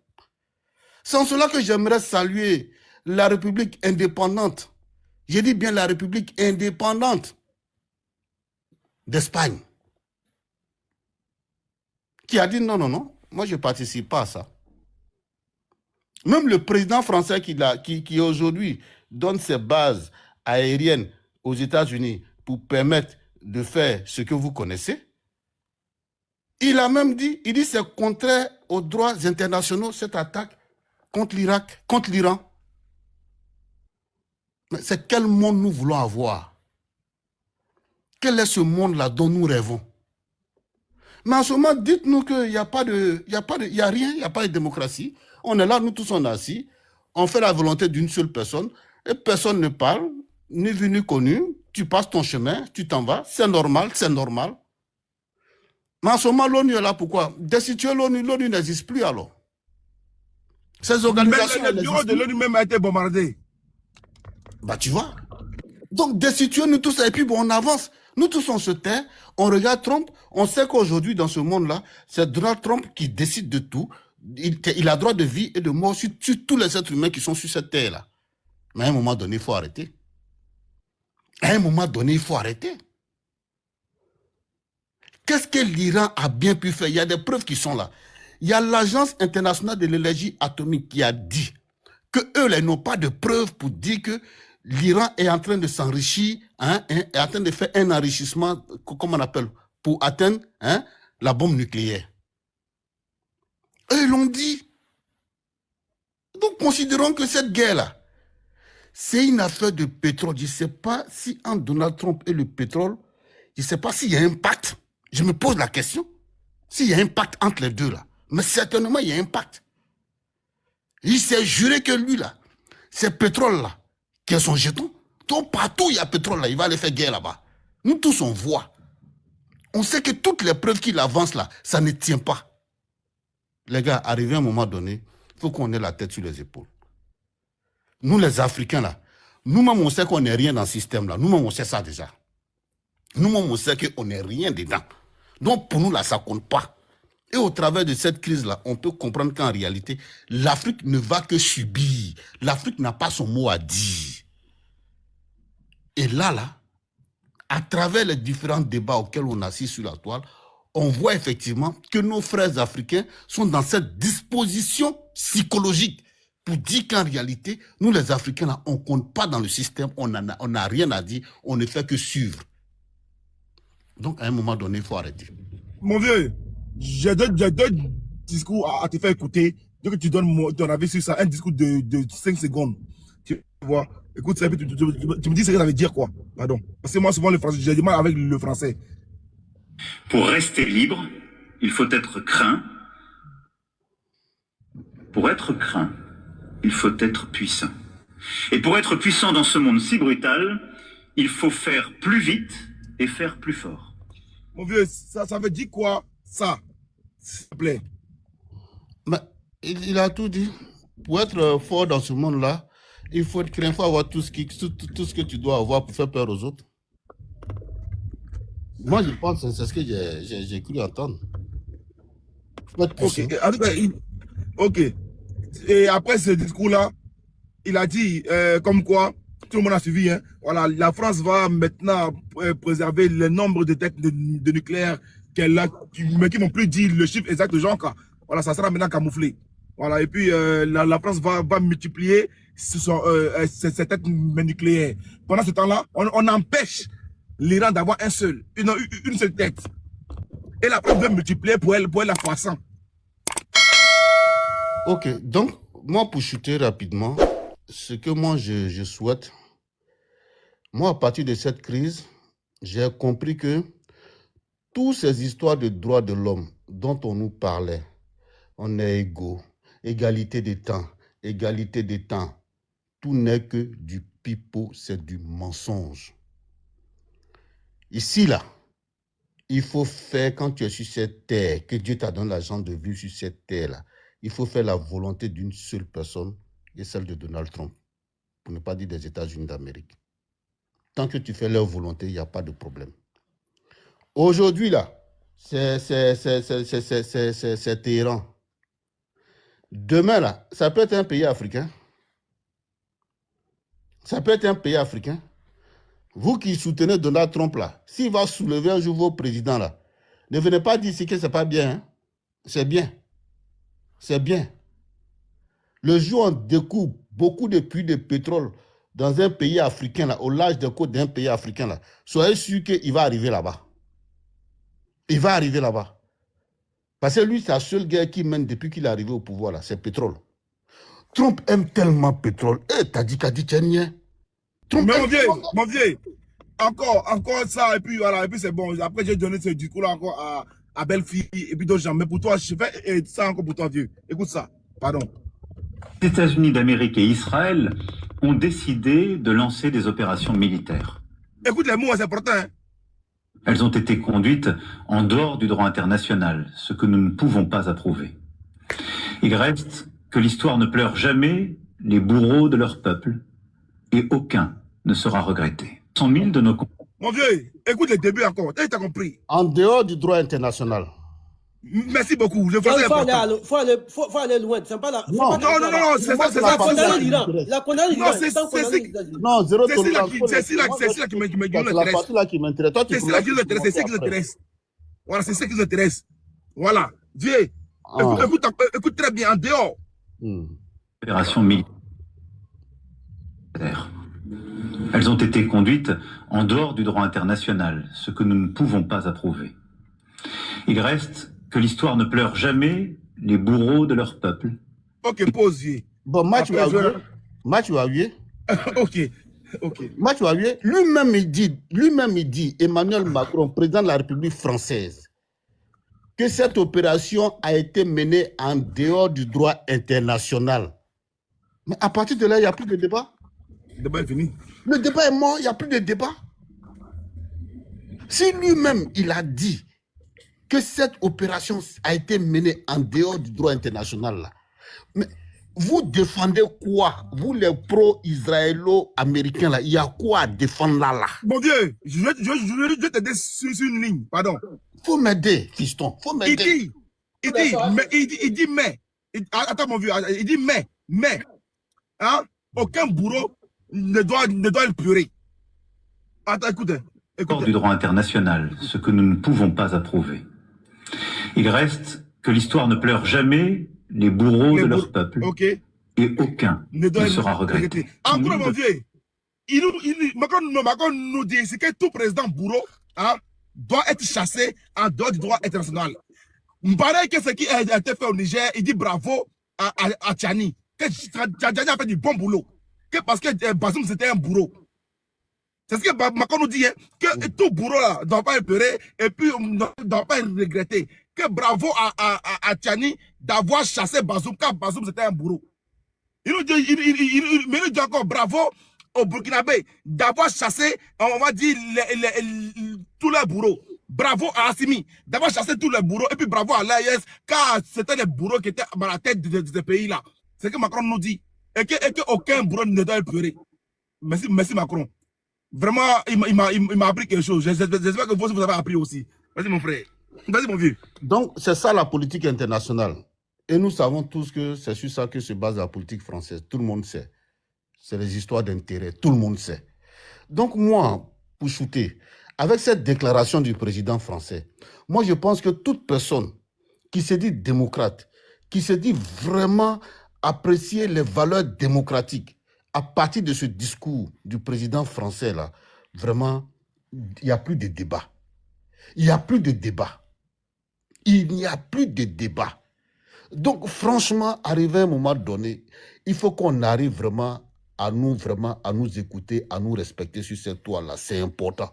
[SPEAKER 9] C'est en cela que j'aimerais saluer la République indépendante. J'ai dit bien la République indépendante d'Espagne. Qui a dit non, moi je ne participe pas à ça. Même le président français qui aujourd'hui donne ses bases aériennes aux États-Unis pour permettre de faire ce que vous connaissez, il a même dit, c'est contraire aux droits internationaux, cette attaque contre l'Irak, contre l'Iran. Mais c'est quel monde nous voulons avoir? Quel est ce monde-là dont nous rêvons? Mais en ce moment, dites-nous qu'il n'y a pas de, il y a rien, il n'y a pas de démocratie. On est là, nous tous on est assis, on fait la volonté d'une seule personne, et personne ne parle, ni vu ni connu, tu passes ton chemin, tu t'en vas, c'est normal. Mais en ce moment, l'ONU est là pourquoi? Destituer l'ONU, l'ONU n'existe plus alors. Ces organisations...
[SPEAKER 6] Mais le bureau de l'ONU même a été bombardé.
[SPEAKER 9] Bah tu vois. Donc destituer nous tous, et puis bon, on avance. Nous tous on se tait, on regarde Trump, on sait qu'aujourd'hui dans ce monde-là, c'est Donald Trump qui décide de tout. Il a droit de vie et de mort sur tous les êtres humains qui sont sur cette terre-là. Mais à un moment donné, il faut arrêter. Qu'est-ce que l'Iran a bien pu faire? Il y a des preuves qui sont là. Il y a l'Agence internationale de l'énergie atomique qui a dit qu'eux, ils n'ont pas de preuves pour dire que l'Iran est en train de s'enrichir, est en train de faire un enrichissement, comme on appelle, pour atteindre la bombe nucléaire. Eux, ils l'ont dit. Donc, considérons que cette guerre-là, C'est une affaire de pétrole. Je ne sais pas si entre Donald Trump et le pétrole, je ne sais pas s'il y a un pacte. Je me pose la question. S'il y a un pacte entre les deux là. Mais certainement, il y a un pacte. Il s'est juré que lui là, c'est pétrole là, qui est son jeton. Donc partout où il y a pétrole là, il va aller faire guerre là-bas. Nous tous on voit. On sait que toutes les preuves qu'il avance là, ça ne tient pas. Les gars, arrivé à un moment donné, il faut qu'on ait la tête sur les épaules. Nous les Africains là, nous-mêmes on sait qu'on n'est rien dans ce système là. Nous-mêmes on sait ça déjà. Nous-mêmes on sait qu'on n'est rien dedans. Donc pour nous là, ça compte pas. Et au travers de cette crise-là, on peut comprendre qu'en réalité, l'Afrique ne va que subir. L'Afrique n'a pas son mot à dire. Et là, à travers les différents débats auxquels on assiste sur la toile, on voit effectivement que nos frères africains sont dans cette disposition psychologique pour dire qu'en réalité, nous les Africains, là, on ne compte pas dans le système, on n'a rien à dire, on ne fait que suivre. Donc à un moment donné, il faut arrêter.
[SPEAKER 6] Mon vieux, j'ai deux discours à te faire écouter. Donc tu donnes ton avis sur ça, un discours de 5 secondes. Tu vois, écoute, tu me dis ce que ça veut dire quoi. Pardon. Parce que moi, souvent, le français, j'ai du mal avec le français.
[SPEAKER 10] Pour rester libre, il faut être craint. Pour être craint, il faut être puissant. Et pour être puissant dans ce monde si brutal, il faut faire plus vite et faire plus fort.
[SPEAKER 6] Mon vieux, ça veut dire quoi, ça? S'il te plaît.
[SPEAKER 9] Mais il a tout dit. Pour être fort dans ce monde-là, il faut être craint, il faut avoir tout ce que tu dois avoir pour faire peur aux autres. Moi, je pense que c'est ce que j'ai cru entendre.
[SPEAKER 6] Ok. Et après ce discours-là, il a dit, comme quoi, tout le monde a suivi, hein, voilà, la France va maintenant préserver le nombre de têtes de nucléaire qu'elle a, mais qui n'ont plus dit le chiffre exact de gens. Voilà, ça sera maintenant camouflé. Voilà, et puis la France va multiplier ses têtes nucléaires. Pendant ce temps-là, on empêche l'Iran d'avoir une seule tête. Et la France veut multiplier pour elle la croissance.
[SPEAKER 9] Ok, donc, moi, pour chuter rapidement, ce que moi je souhaite, moi, à partir de cette crise, j'ai compris que toutes ces histoires de droits de l'homme dont on nous parlait, on est égaux, égalité des temps, tout n'est que du pipeau, c'est du mensonge. Ici, là, il faut faire, quand tu es sur cette terre, que Dieu t'a donné l'argent de vivre sur cette terre-là, il faut faire la volonté d'une seule personne, et celle de Donald Trump, pour ne pas dire des États-Unis d'Amérique. Tant que tu fais leur volonté, il n'y a pas de problème. Aujourd'hui, là, c'est Téhéran. Demain, là, ça peut être un pays africain. Ça peut être un pays africain. Vous qui soutenez Donald Trump, là, s'il va soulever un jour vos présidents, là, ne venez pas dire ici que ce n'est pas bien. Hein? C'est bien. C'est bien. Le jour où on découvre beaucoup de puits de pétrole dans un pays africain, là, au large des côtes d'un pays africain, là, soyez sûr qu'il va arriver là-bas. Il va arriver là-bas. Parce que lui, c'est la seule guerre qu'il mène depuis qu'il est arrivé au pouvoir, là, c'est le pétrole. Trump aime tellement le pétrole. T'as dit tiens.
[SPEAKER 6] Mais mon vieux, encore ça, et puis voilà, et puis c'est bon. Après, j'ai donné ce discours-là encore à Belle-Fille, et puis d'autres gens. Mais pour toi, je fais ça encore pour toi, vieux. Écoute ça, pardon.
[SPEAKER 10] Les États-Unis d'Amérique et Israël ont décidé de lancer des opérations militaires.
[SPEAKER 6] Écoute les mots, c'est important. Hein?
[SPEAKER 10] Elles ont été conduites en dehors du droit international, ce que nous ne pouvons pas approuver. Il reste que l'histoire ne pleure jamais les bourreaux de leur peuple, et aucun ne sera regretté. 100 000 de nos...
[SPEAKER 6] Mon vieux, écoute le début encore, t'as compris.
[SPEAKER 9] En dehors du droit international.
[SPEAKER 6] Merci beaucoup. Le français
[SPEAKER 2] faut aller loin. C'est pas la...
[SPEAKER 6] Non, c'est ça, c'est
[SPEAKER 2] la condamnation de l'Iran. La condamnation de l'Iran.
[SPEAKER 6] Non, zéro tolérance. C'est ça qui m'intéresse.
[SPEAKER 9] C'est là qui m'intéresse.
[SPEAKER 6] C'est ça qui nous intéresse. Voilà, c'est ça qui nous intéresse. Voilà. Vieux, écoute très bien, en dehors.
[SPEAKER 10] Opérations militaires. Elles ont été conduites en dehors du droit international, ce que nous ne pouvons pas approuver. Il reste que l'histoire ne pleure jamais les bourreaux de leur peuple.
[SPEAKER 6] Ok, pause, vieux.
[SPEAKER 9] Bon, match ou à hué?
[SPEAKER 6] Ok, ok.
[SPEAKER 9] Moi, tu vois, lui-même, il dit, Emmanuel Macron, président de la République française, que cette opération a été menée en dehors du droit international. Mais à partir de là, il n'y a plus de débat.
[SPEAKER 6] Le débat est fini.
[SPEAKER 9] Le débat est mort, il n'y a plus de débat. Si lui-même, il a dit que cette opération a été menée en dehors du droit international, là, mais vous défendez quoi? Vous, les pro-israélo-américains, là, il y a quoi à défendre là?
[SPEAKER 6] Mon Dieu, je vais t'aider sur une ligne, pardon.
[SPEAKER 9] Faut m'aider, fiston, faut m'aider.
[SPEAKER 6] Il dit, mais. Attends, mon vieux, il dit, mais. Hein? Aucun bourreau ne doit le pleurer. Attends, écoute.
[SPEAKER 10] Hors du droit international, ce que nous ne pouvons pas approuver. Il reste que l'histoire ne pleure jamais les bourreaux de leur peuple, et aucun ne sera regretté.
[SPEAKER 6] Encore, mon vieux, Macron nous dit que tout président bourreau, hein, doit être chassé en dehors du droit international. Pareil que ce qui a été fait au Niger, il dit bravo à Tchani, que Tchani a fait du bon boulot, que parce que Bazoum c'était un bourreau. C'est ce que Macron nous dit, hein, que tout bourreau là ne doit pas pleurer et puis ne doit pas regretter. Que bravo à Tchani d'avoir chassé Bazoum, car Bazoum c'était un bourreau. Il nous dit encore bravo au Burkinabé d'avoir chassé, on va dire, tous les bourreaux. Bravo à Assimi d'avoir chassé tous les bourreaux. Et puis bravo à l'AIS, car c'était les bourreaux qui étaient à la tête de ce pays-là. C'est ce que Macron nous dit. Et que aucun bourreau ne doit pleurer. Merci Macron. Vraiment, il m'a appris quelque chose. J'espère que vous avez appris aussi. Vas-y mon frère. Vas-y mon vieux.
[SPEAKER 9] Donc, c'est ça la politique internationale. Et nous savons tous que c'est sur ça que se base la politique française. Tout le monde sait. C'est les histoires d'intérêt. Tout le monde sait. Donc moi, pour shooter, avec cette déclaration du président français, moi je pense que toute personne qui se dit démocrate, qui se dit vraiment apprécier les valeurs démocratiques, à partir de ce discours du président français, là, vraiment, il n'y a plus de débat. Il n'y a plus de débat. Il n'y a plus de débat. Donc, franchement, arrivé à un moment donné, il faut qu'on arrive vraiment à nous écouter, à nous respecter sur cette toile-là. C'est important.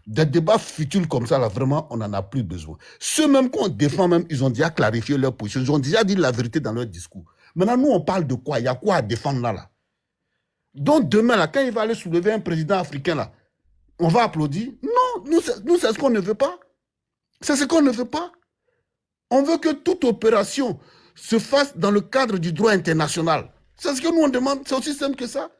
[SPEAKER 9] Des débats futiles comme ça, là, vraiment, on n'en a plus besoin. Ceux même qu'on défend, même, ils ont déjà clarifié leur position. Ils ont déjà dit la vérité dans leur discours. Maintenant, nous, on parle de quoi? Il y a quoi à défendre là? Donc, demain, là, quand il va aller soulever un président africain, là, on va applaudir? Non, nous, c'est ce qu'on ne veut pas. C'est ce qu'on ne veut pas. On veut que toute opération se fasse dans le cadre du droit international. C'est ce que nous, on demande. C'est aussi simple que ça.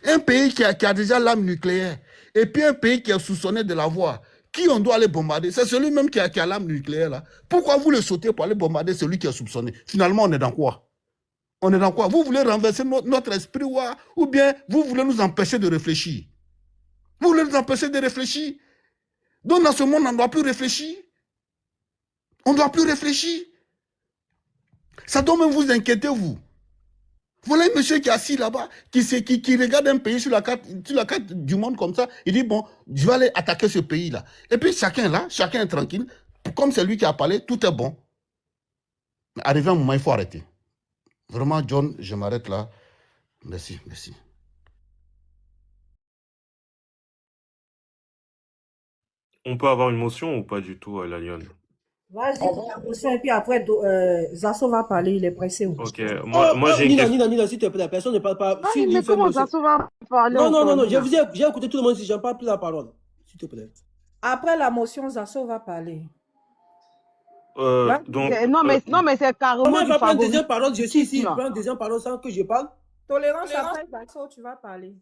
[SPEAKER 9] Un pays qui a déjà l'arme nucléaire, et puis un pays qui est soupçonné de l'avoir, qui on doit aller bombarder? C'est celui-même qui a l'arme nucléaire, là. Pourquoi vous le sautez pour aller bombarder celui qui est soupçonné? Finalement, on est dans quoi? On est dans quoi? Vous voulez renverser notre esprit ou bien vous voulez nous empêcher de réfléchir? Vous voulez nous empêcher de réfléchir? Donc, dans ce monde, on ne doit plus réfléchir. On ne doit plus réfléchir. Ça doit même vous inquiéter, vous. Voilà un monsieur qui est assis là-bas, qui regarde un pays sur la carte du monde comme ça. Il dit, bon, je vais aller attaquer ce pays-là. Et puis, chacun est tranquille. Comme c'est lui qui a parlé, tout est bon. Mais arrivé un moment, il faut arrêter. Vraiment, John, je m'arrête là. Merci, merci.
[SPEAKER 4] On peut avoir une motion ou pas du tout, la Lyon?
[SPEAKER 1] Vas-y, ta motion, et puis après, Zasso va parler, il est pressé.
[SPEAKER 4] Ok, moi j'ai une question.
[SPEAKER 2] Nina, s'il te plaît, personne ne parle pas.
[SPEAKER 3] Mais comment Zasso va parler?
[SPEAKER 2] Non, j'ai écouté tout le monde, si j'en parle plus la parole. S'il te plaît.
[SPEAKER 1] Après la motion, Zasso va parler.
[SPEAKER 4] Donc,
[SPEAKER 3] non, mais c'est carrément.
[SPEAKER 2] Comment il va prendre
[SPEAKER 3] favori.
[SPEAKER 2] deuxième parole? Je suis ici, il prend deuxième parole sans que je parle.
[SPEAKER 1] Tolérance, après Zasso, tu vas parler.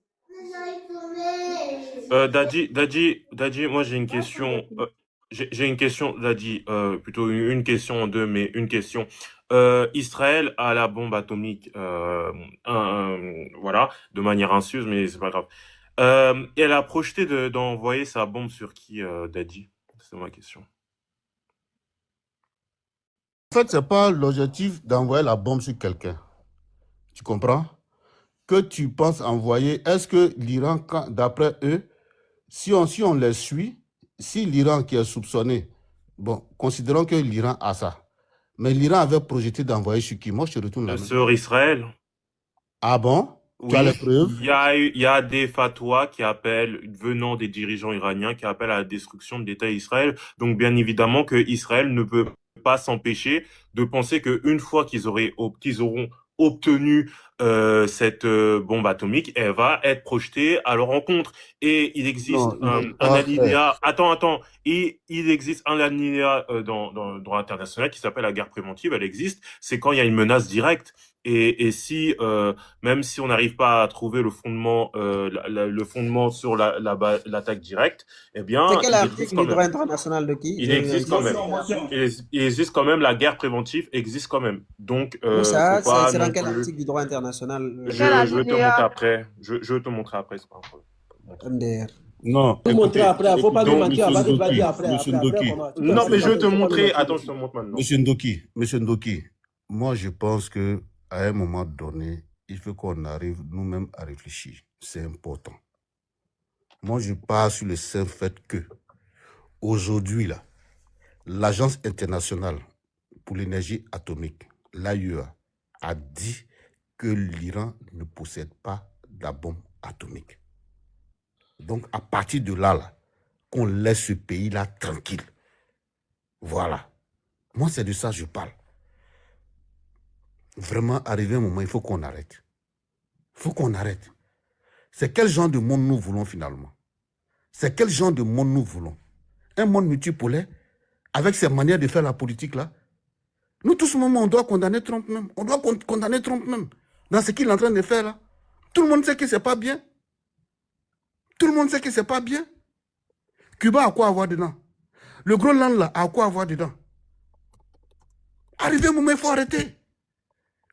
[SPEAKER 4] Daddy, moi j'ai une question. J'ai une question, Daddy, plutôt une question en deux, mais une question. Israël a la bombe atomique, voilà, de manière insulse, mais c'est pas grave. Elle a projeté d'envoyer sa bombe sur qui, Daddy? C'est ma question.
[SPEAKER 9] En fait, ce n'est pas l'objectif d'envoyer la bombe sur quelqu'un. Tu comprends? Que tu penses envoyer, est-ce que l'Iran, d'après eux, si on les suit, si l'Iran qui est soupçonné, bon, considérons que l'Iran a ça, mais l'Iran avait projeté d'envoyer sur qui? Moi, je te retourne la main.
[SPEAKER 4] Sur Israël.
[SPEAKER 9] Ah bon? Tu as les
[SPEAKER 4] Oui,
[SPEAKER 9] preuves?
[SPEAKER 4] il y a des fatwas qui appellent, venant des dirigeants iraniens, qui appellent à la destruction de l'État d'Israël. Donc, bien évidemment que Israël ne peut pas s'empêcher de penser qu'une fois qu'ils auront obtenu cette bombe atomique, elle va être projetée à leur encontre. Et il existe
[SPEAKER 9] Non, ils
[SPEAKER 4] un
[SPEAKER 9] vont pas faire.
[SPEAKER 4] alinéa. Attends. Et il existe un alinéa dans le droit international qui s'appelle la guerre préventive. Elle existe. C'est quand il y a une menace directe. Et si même si on n'arrive pas à trouver le fondement sur l'attaque directe, eh
[SPEAKER 7] C'est
[SPEAKER 4] bien,
[SPEAKER 7] quel
[SPEAKER 4] il
[SPEAKER 7] article
[SPEAKER 4] existe
[SPEAKER 7] du
[SPEAKER 4] quand
[SPEAKER 7] droit
[SPEAKER 4] même.
[SPEAKER 7] international de qui?
[SPEAKER 4] Il existe quand même. Il existe quand même, la guerre préventive existe quand même. Donc,
[SPEAKER 7] Où ça?
[SPEAKER 4] faut pas
[SPEAKER 7] C'est dans
[SPEAKER 4] non
[SPEAKER 7] quel
[SPEAKER 4] plus.
[SPEAKER 7] article du droit international?
[SPEAKER 4] Je vais te montrer après. Je vais te montrer après, c'est pas un problème.
[SPEAKER 7] MDR.
[SPEAKER 9] Non,
[SPEAKER 2] Vous montrer
[SPEAKER 9] écoutez,
[SPEAKER 2] après, faut pas nous
[SPEAKER 4] Donc,
[SPEAKER 2] mentir,
[SPEAKER 9] Monsieur
[SPEAKER 2] on va dire
[SPEAKER 9] Ndoki,
[SPEAKER 2] après,
[SPEAKER 9] Monsieur
[SPEAKER 2] après,
[SPEAKER 9] Ndoki,
[SPEAKER 2] comment.
[SPEAKER 4] non, mais je vais te
[SPEAKER 2] Faut pas nous
[SPEAKER 4] montrer.
[SPEAKER 2] mentir.
[SPEAKER 4] Attends, je te montre maintenant.
[SPEAKER 9] Monsieur Ndoki, moi je pense que à un moment donné, il faut qu'on arrive nous-mêmes à réfléchir. C'est important. Moi, je pars sur le simple fait que aujourd'hui, là, l'Agence internationale pour l'énergie atomique, l'AIEA, a dit que l'Iran ne possède pas de la bombe atomique. Donc, à partir de là, qu'on laisse ce pays-là tranquille. Voilà. Moi, c'est de ça que je parle. Vraiment, arrivé un moment, il faut qu'on arrête. Il faut qu'on arrête. C'est quel genre de monde nous voulons finalement? C'est quel genre de monde nous voulons? Un monde multipolaire, avec ses manières de faire la politique là. Nous, tout ce moment, on doit condamner Trump même. On doit condamner Trump même. Dans ce qu'il est en train de faire là. Tout le monde sait que c'est pas bien. Tout le monde sait que c'est pas bien. Cuba a quoi avoir dedans? Le Groenland là a quoi avoir dedans? Arrivé un moment, il faut arrêter.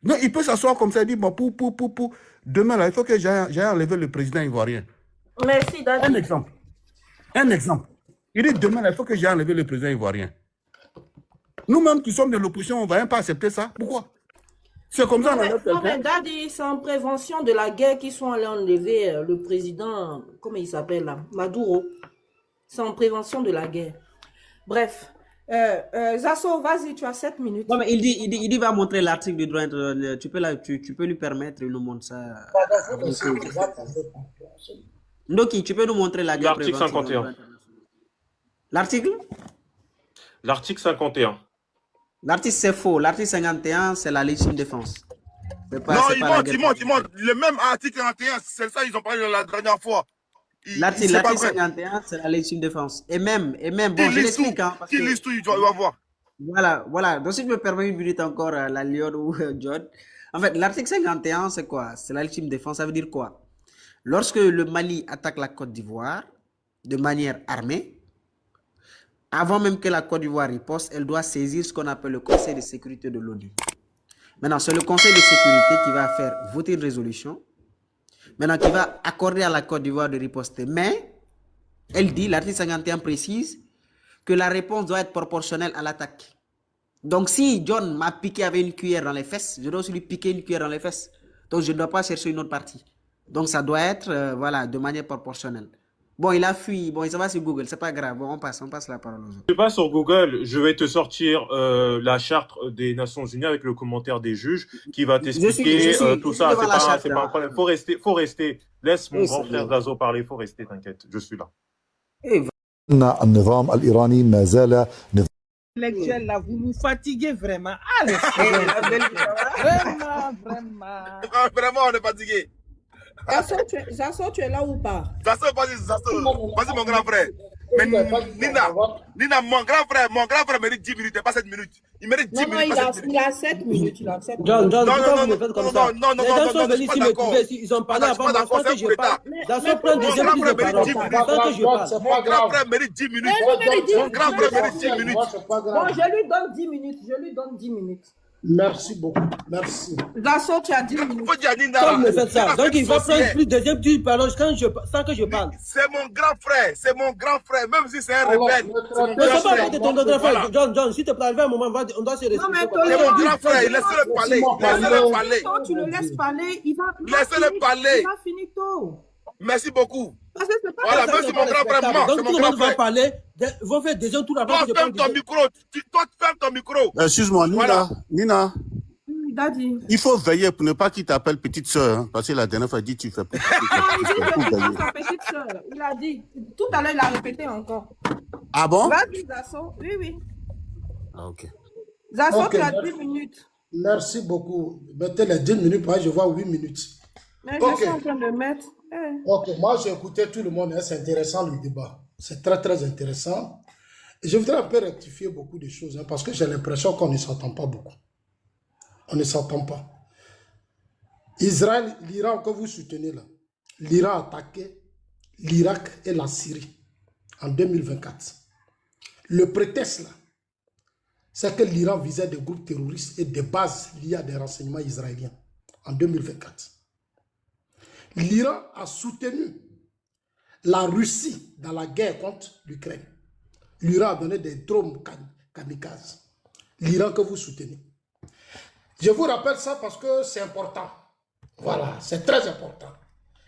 [SPEAKER 9] Non, il peut s'asseoir comme ça et dire, bon, pour. Demain, là, il faut que j'aille enlever le président ivoirien.
[SPEAKER 1] Merci, Daddy.
[SPEAKER 9] Un exemple. Un exemple. Il dit, demain, là, il faut que j'aille enlever le président ivoirien. Nous-mêmes qui sommes de l'opposition, on ne va même pas accepter ça. Pourquoi? C'est comme ça, on enlève
[SPEAKER 1] Non, mais
[SPEAKER 9] quelqu'un.
[SPEAKER 1] Daddy, c'est en prévention de la guerre qu'ils sont allés enlever le président, comment il s'appelle là, Maduro. C'est en prévention de la guerre. Bref. Zasso, vas-y, tu as 7 minutes.
[SPEAKER 7] Non, mais il dit va montrer l'article du droit international. Tu peux lui permettre, il nous montre ça. Ndoki, tu peux nous montrer la guerre
[SPEAKER 4] L'article
[SPEAKER 7] préventive.
[SPEAKER 4] 51.
[SPEAKER 7] L'article?
[SPEAKER 4] L'article 51.
[SPEAKER 7] L'article, c'est faux. L'article 51, c'est la légitime défense.
[SPEAKER 6] Non, ils montent. Le même article 51, c'est ça, ils ont parlé la dernière fois.
[SPEAKER 7] L'article 51, c'est la légitime défense. Et même, bon, je l'explique. Hein,
[SPEAKER 6] qui liste tout, il doit voir.
[SPEAKER 7] Voilà. Donc, si je me permets une minute encore, la Lyon ou John. En fait, l'article 51, c'est quoi? C'est la légitime défense. Ça veut dire quoi? Lorsque le Mali attaque la Côte d'Ivoire de manière armée, avant même que la Côte d'Ivoire riposte, elle doit saisir ce qu'on appelle le Conseil de sécurité de l'ONU. Maintenant, c'est le Conseil de sécurité qui va faire voter une résolution. Maintenant, qui va accorder à la Côte d'Ivoire de riposter. Mais, elle dit, l'article 51 précise que la réponse doit être proportionnelle à l'attaque. Donc, si John m'a piqué avec une cuillère dans les fesses, je dois aussi lui piquer une cuillère dans les fesses. Donc, je ne dois pas chercher une autre partie. Donc, ça doit être, voilà, de manière proportionnelle. Bon, il a fui. Bon, il s'en va sur Google. C'est pas grave. Bon, on passe la parole aux autres.
[SPEAKER 4] Je vais pas sur Google. Je vais te sortir la charte des Nations Unies avec le commentaire des juges qui va t'expliquer tout ça. C'est pas un problème. Faut rester. Laisse mon grand frère Zazo parler. Faut rester, t'inquiète. Je suis là.
[SPEAKER 11] النظام الإيراني ما زال
[SPEAKER 12] Intellectuel là, vous nous fatiguez vraiment. Allez,
[SPEAKER 6] Vraiment, on est fatigué.
[SPEAKER 1] Zasso, tu es là ou pas?
[SPEAKER 6] Zasso, vas-y, mon grand frère. Mais Nina, mon grand frère mérite 10 minutes, pas 7 minutes. Il mérite 10 minutes.
[SPEAKER 1] Il a 7 minutes.
[SPEAKER 2] John, pourquoi vous me faites comme ça?
[SPEAKER 6] Non,
[SPEAKER 2] les gens sont venus ici me trouver, ils ont parlé avant moi, sans que je parle. Zasso prend deuxième prise de parole, sans que je parle.
[SPEAKER 6] Mon grand frère mérite 10 minutes. Mon grand frère mérite 10 minutes.
[SPEAKER 1] Bon, je lui donne 10 minutes.
[SPEAKER 8] Merci beaucoup. Merci.
[SPEAKER 1] Zasso, tu as 10 minutes.
[SPEAKER 2] Comme me fait ça. Donc il va prendre plus deuxième prise de parole sans que je parle.
[SPEAKER 6] C'est mon grand frère, même si c'est un rebelle.
[SPEAKER 2] Ne sois pas avec ton grand frère. John, s'il te plaît, arrive un moment, on doit se respecter.
[SPEAKER 6] C'est mon grand frère, laissez-le parler.
[SPEAKER 1] Quand tu le laisses parler, il va finir tôt.
[SPEAKER 6] Merci beaucoup.
[SPEAKER 2] Voilà, même si mon grand frère ment, donc tout le monde va parler, vont faire des gens tout là-bas.
[SPEAKER 6] Toi, ferme ton micro. Excuse-moi, Nina.
[SPEAKER 1] Daddy.
[SPEAKER 9] Il faut veiller pour ne pas qu'il t'appelle petite sœur, hein, parce que la dernière fois, il dit tu fais plus.
[SPEAKER 1] Sa petite soeur, il a dit. Tout à l'heure, il a répété encore.
[SPEAKER 9] Ah bon?
[SPEAKER 1] Vas-y, Zasso. Oui, oui.
[SPEAKER 9] Ah, ok.
[SPEAKER 1] Zasso,
[SPEAKER 8] Ok,
[SPEAKER 1] tu as 10 minutes.
[SPEAKER 8] Merci beaucoup. Mettez les 10 minutes, parce que je vois 8 minutes.
[SPEAKER 1] Mais
[SPEAKER 8] Ok.
[SPEAKER 1] je suis en train de mettre.
[SPEAKER 8] Ok, moi j'ai écouté tout le monde, hein, c'est intéressant le débat. C'est très très intéressant. Et je voudrais un peu rectifier beaucoup de choses, hein, parce que j'ai l'impression qu'on ne s'entend pas beaucoup. On ne s'entend pas. Israël, l'Iran que vous soutenez là, l'Iran a attaqué l'Irak et la Syrie en 2024. Le prétexte là, c'est que l'Iran visait des groupes terroristes et des bases liées à des renseignements israéliens en 2024. L'Iran a soutenu la Russie dans la guerre contre l'Ukraine. L'Iran a donné des drones kamikazes. L'Iran que vous soutenez. Je vous rappelle ça parce que c'est important. Voilà, c'est très important.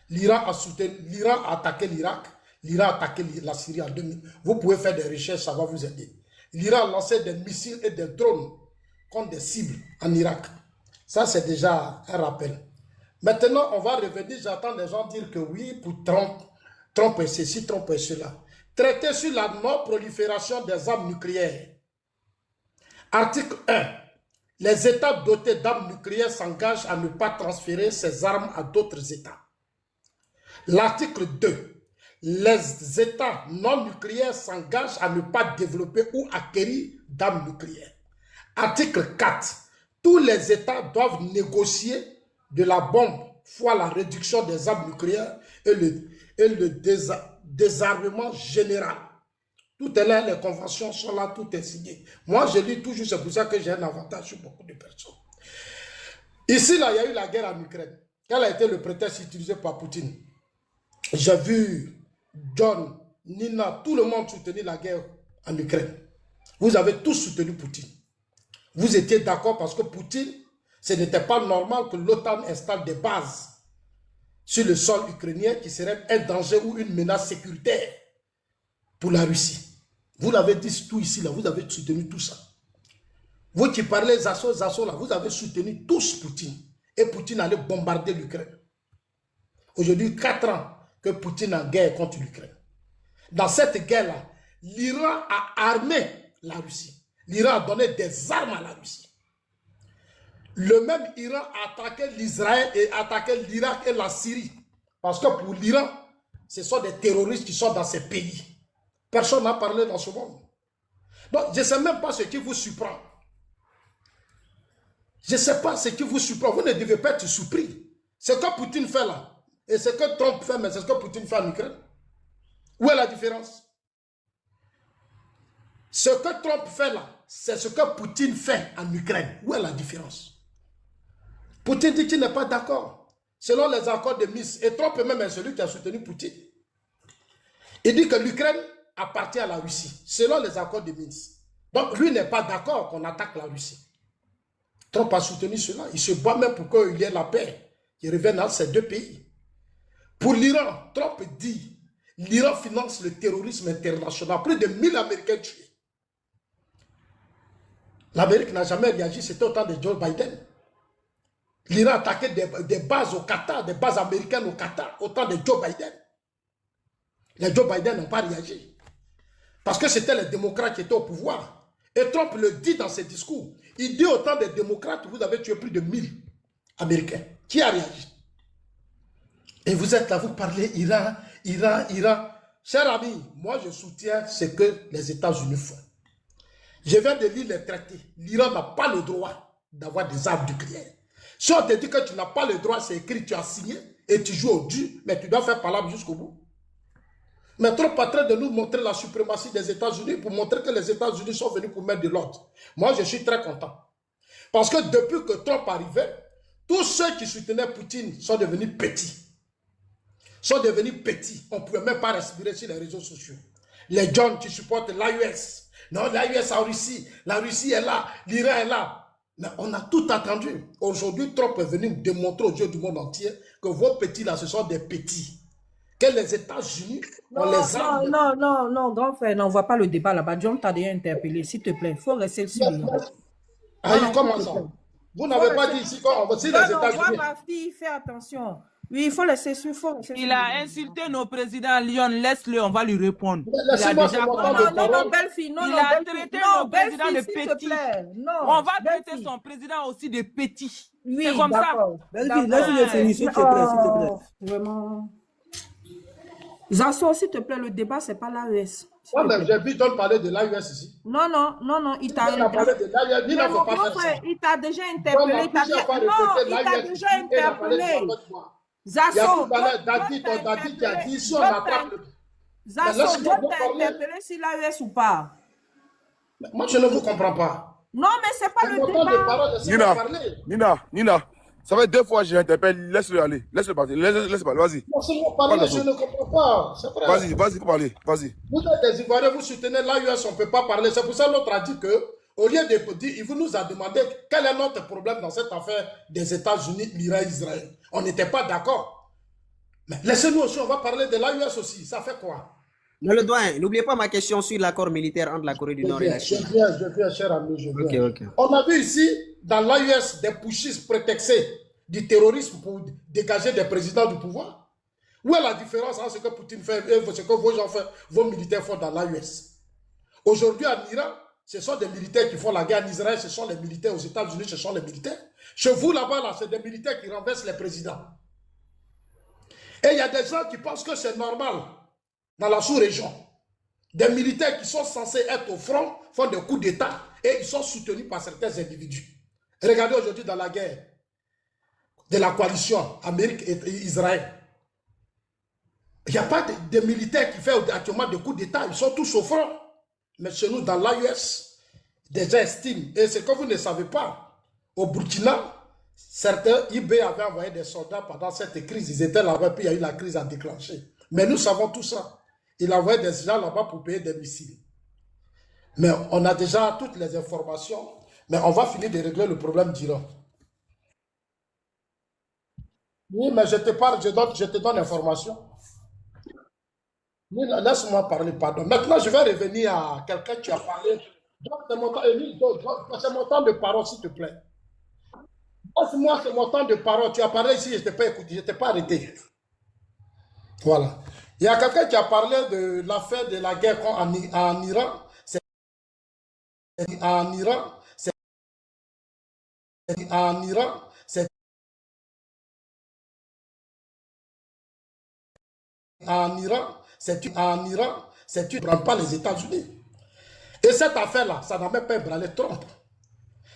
[SPEAKER 8] L'Iran a soutenu, l'Iran a attaqué l'Irak, l'Iran a attaqué la Syrie en 2000. Vous pouvez faire des recherches, ça va vous aider. L'Iran a lancé des missiles et des drones contre des cibles en Irak. Ça, c'est déjà un rappel. Maintenant, on va revenir, j'entends des gens dire que oui, pour Trump et ceci, Trump et cela. Traité sur la non-prolifération des armes nucléaires. Article 1. Les États dotés d'armes nucléaires s'engagent à ne pas transférer ces armes à d'autres États. L'article 2. Les États non nucléaires s'engagent à ne pas développer ou acquérir d'armes nucléaires. Article 4. Tous les États doivent négocier de la bombe, fois la réduction des armes nucléaires et le désarmement général. Tout est là, les conventions sont là, tout est signé. Moi, je lis toujours, c'est pour ça que j'ai un avantage sur beaucoup de personnes. Ici, là, il y a eu la guerre en Ukraine. Quel a été le prétexte utilisé par Poutine? J'ai vu John, Nina, tout le monde soutenir la guerre en Ukraine. Vous avez tous soutenu Poutine. Vous étiez d'accord parce que Poutine, ce n'était pas normal que l'OTAN installe des bases sur le sol ukrainien qui serait un danger ou une menace sécuritaire pour la Russie. Vous l'avez dit tout ici, là, vous avez soutenu tout ça. Vous qui parlez Zasso, là, vous avez soutenu tous Poutine. Et Poutine allait bombarder l'Ukraine. Aujourd'hui, 4 ans que Poutine est en guerre contre l'Ukraine. Dans cette guerre-là, l'Iran a armé la Russie. L'Iran a donné des armes à la Russie. Le même Iran a attaqué l'Israël et a attaqué l'Irak et la Syrie. Parce que pour l'Iran, ce sont des terroristes qui sont dans ces pays. Personne n'a parlé dans ce monde. Donc, je ne sais même pas ce qui vous surprend. Je ne sais pas ce qui vous surprend. Vous ne devez pas être surpris. Ce que Poutine fait là, et ce que Trump fait, mais c'est ce que Poutine fait en Ukraine. Où est la différence? Ce que Trump fait là, c'est ce que Poutine fait en Ukraine. Où est la différence? Poutine dit qu'il n'est pas d'accord. Selon les accords de Minsk, et Trump même est celui qui a soutenu Poutine. Il dit que l'Ukraine appartient à la Russie, selon les accords de Minsk. Donc lui n'est pas d'accord qu'on attaque la Russie. Trump a soutenu cela. Il se bat même pour qu'il y ait la paix qui revienne dans ces deux pays. Pour l'Iran, Trump dit l'Iran finance le terrorisme international. Plus de 1000 Américains tués. L'Amérique n'a jamais réagi, c'était au temps de Joe Biden. L'Iran a attaqué des bases au Qatar, des bases américaines au Qatar, au temps de Joe Biden. Les Joe Biden n'ont pas réagi. Parce que c'était les démocrates qui étaient au pouvoir. Et Trump le dit dans ses discours. Il dit au temps des démocrates, vous avez tué plus de 1000 Américains. Qui a réagi? Et vous êtes là, vous parlez Iran, Iran, Iran. Cher ami, moi je soutiens ce que les États-Unis font. Je viens de lire les traités. L'Iran n'a pas le droit d'avoir des armes nucléaires. Si on te dit que tu n'as pas le droit, c'est écrit, tu as signé et tu joues au dur, mais tu dois faire parler jusqu'au bout. Mais Trump est en train de nous montrer la suprématie des États-Unis pour montrer que les États-Unis sont venus pour mettre de l'ordre. Moi, je suis très content. Parce que depuis que Trump arrivait, tous ceux qui soutenaient Poutine sont devenus petits. Sont devenus petits. On ne pouvait même pas respirer sur les réseaux sociaux. Les gens qui supportent l'AUS. Non, l'AUS en Russie. La Russie est là. l'Iran est là. Mais on a tout attendu. Aujourd'hui, Trump est venu démontrer aux yeux du monde entier que vos petits là, ce sont des petits. Que les États-Unis, on les a...
[SPEAKER 1] Non, grand frère, n'envoie pas le débat là-bas. John t'a déjà interpellé, s'il te plaît. Il faut rester sur le...
[SPEAKER 8] Ah, comment ça? Vous n'avez pas dit ici qu'on va aussi les États-Unis.
[SPEAKER 1] Fais attention. Oui, il faut laisser sur fond.
[SPEAKER 12] Il a insulté nos présidents à Lyon. Laisse-le, on va lui répondre.
[SPEAKER 8] Laissez-moi ce moment de parole.
[SPEAKER 1] Non, belle-fille.
[SPEAKER 12] Il a traité nos présidents de petits. On va traiter son président aussi de petits.
[SPEAKER 1] Oui,
[SPEAKER 12] c'est comme ça.
[SPEAKER 2] Belle-fille, laisse-le finir, s'il te plaît, s'il te plaît.
[SPEAKER 1] Vraiment. Zasso, s'il te plaît, le débat, c'est pas l'AES.
[SPEAKER 8] Ouais, mais j'ai vu Don parler de l'AES ici.
[SPEAKER 1] Non, il t'a
[SPEAKER 8] parlé de l'AES. Il ne faut pas faire ça.
[SPEAKER 1] Il t'a déjà interpellé. Il t'a déjà interpellé. Zasso,
[SPEAKER 8] Dadi qui a dit si on attrape le...
[SPEAKER 1] Zasso, tu t'as interpellé sur l'AES ou pas?
[SPEAKER 8] Moi, je ne vous comprends pas.
[SPEAKER 1] Non, mais c'est pas le
[SPEAKER 6] débat. Nina, ça fait 2 fois que je l'interpelle, laisse-le aller. Laisse-le partir, laisse-le parler, vas-y.
[SPEAKER 8] Non, si vous parlez, je ne comprends pas.
[SPEAKER 6] Vas-y, faut parler, vas-y.
[SPEAKER 8] Vous êtes des Ivoiriens, vous soutenez l'AES, on ne peut pas parler. C'est pour ça que l'autre a dit que, au lieu de dire, il nous a demandé quel est notre problème dans cette affaire des États-Unis, l'Iran, Israël. On n'était pas d'accord. Mais laissez-nous aussi, on va parler de l'AES aussi. Ça fait quoi?
[SPEAKER 7] Mais le doyen, n'oubliez pas ma question sur l'accord militaire entre la Corée du Nord et la Chine.
[SPEAKER 8] Je viens, cher ami, je viens. Okay. On a vu ici, dans l'AES, des putschistes prétextés du terrorisme pour dégager des présidents du pouvoir. Où est la différence entre ce que Poutine fait et ce que vos gens font, vos militaires font dans l'AES? Aujourd'hui, en Iran, ce sont des militaires qui font la guerre. En Israël, ce sont les militaires. Aux États-Unis, ce sont les militaires. Chez vous, là-bas, là, c'est des militaires qui renversent les présidents. Et il y a des gens qui pensent que c'est normal dans la sous-région. Des militaires qui sont censés être au front font des coups d'État et ils sont soutenus par certains individus. Regardez aujourd'hui dans la guerre de la coalition Amérique et Israël. Il n'y a pas de militaires qui font actuellement des coups d'État. Ils sont tous au front. Mais chez nous, dans l'AES, des gens estiment, et c'est que vous ne savez pas, au Burkina, certains IB avaient envoyé des soldats pendant cette crise. Ils étaient là-bas, puis il y a eu la crise à déclencher. Mais nous savons tout ça. Il envoyait des gens là-bas pour payer des missiles. Mais on a déjà toutes les informations. Mais on va finir de régler le problème d'Iran. Oui, mais je te donne l'information. Laisse-moi parler, pardon. Maintenant, je vais revenir à quelqu'un qui a parlé. C'est mon temps de parole, s'il te plaît. Moi, c'est mon temps de parole. Tu as parlé ici, je ne t'ai pas écouté, je ne t'ai pas arrêté. Voilà. Il y a quelqu'un qui a parlé de l'affaire de la guerre en Iran. En Iran, tu ne prends pas les États-Unis. Et cette affaire-là, ça n'a même pas ébranlé Trump.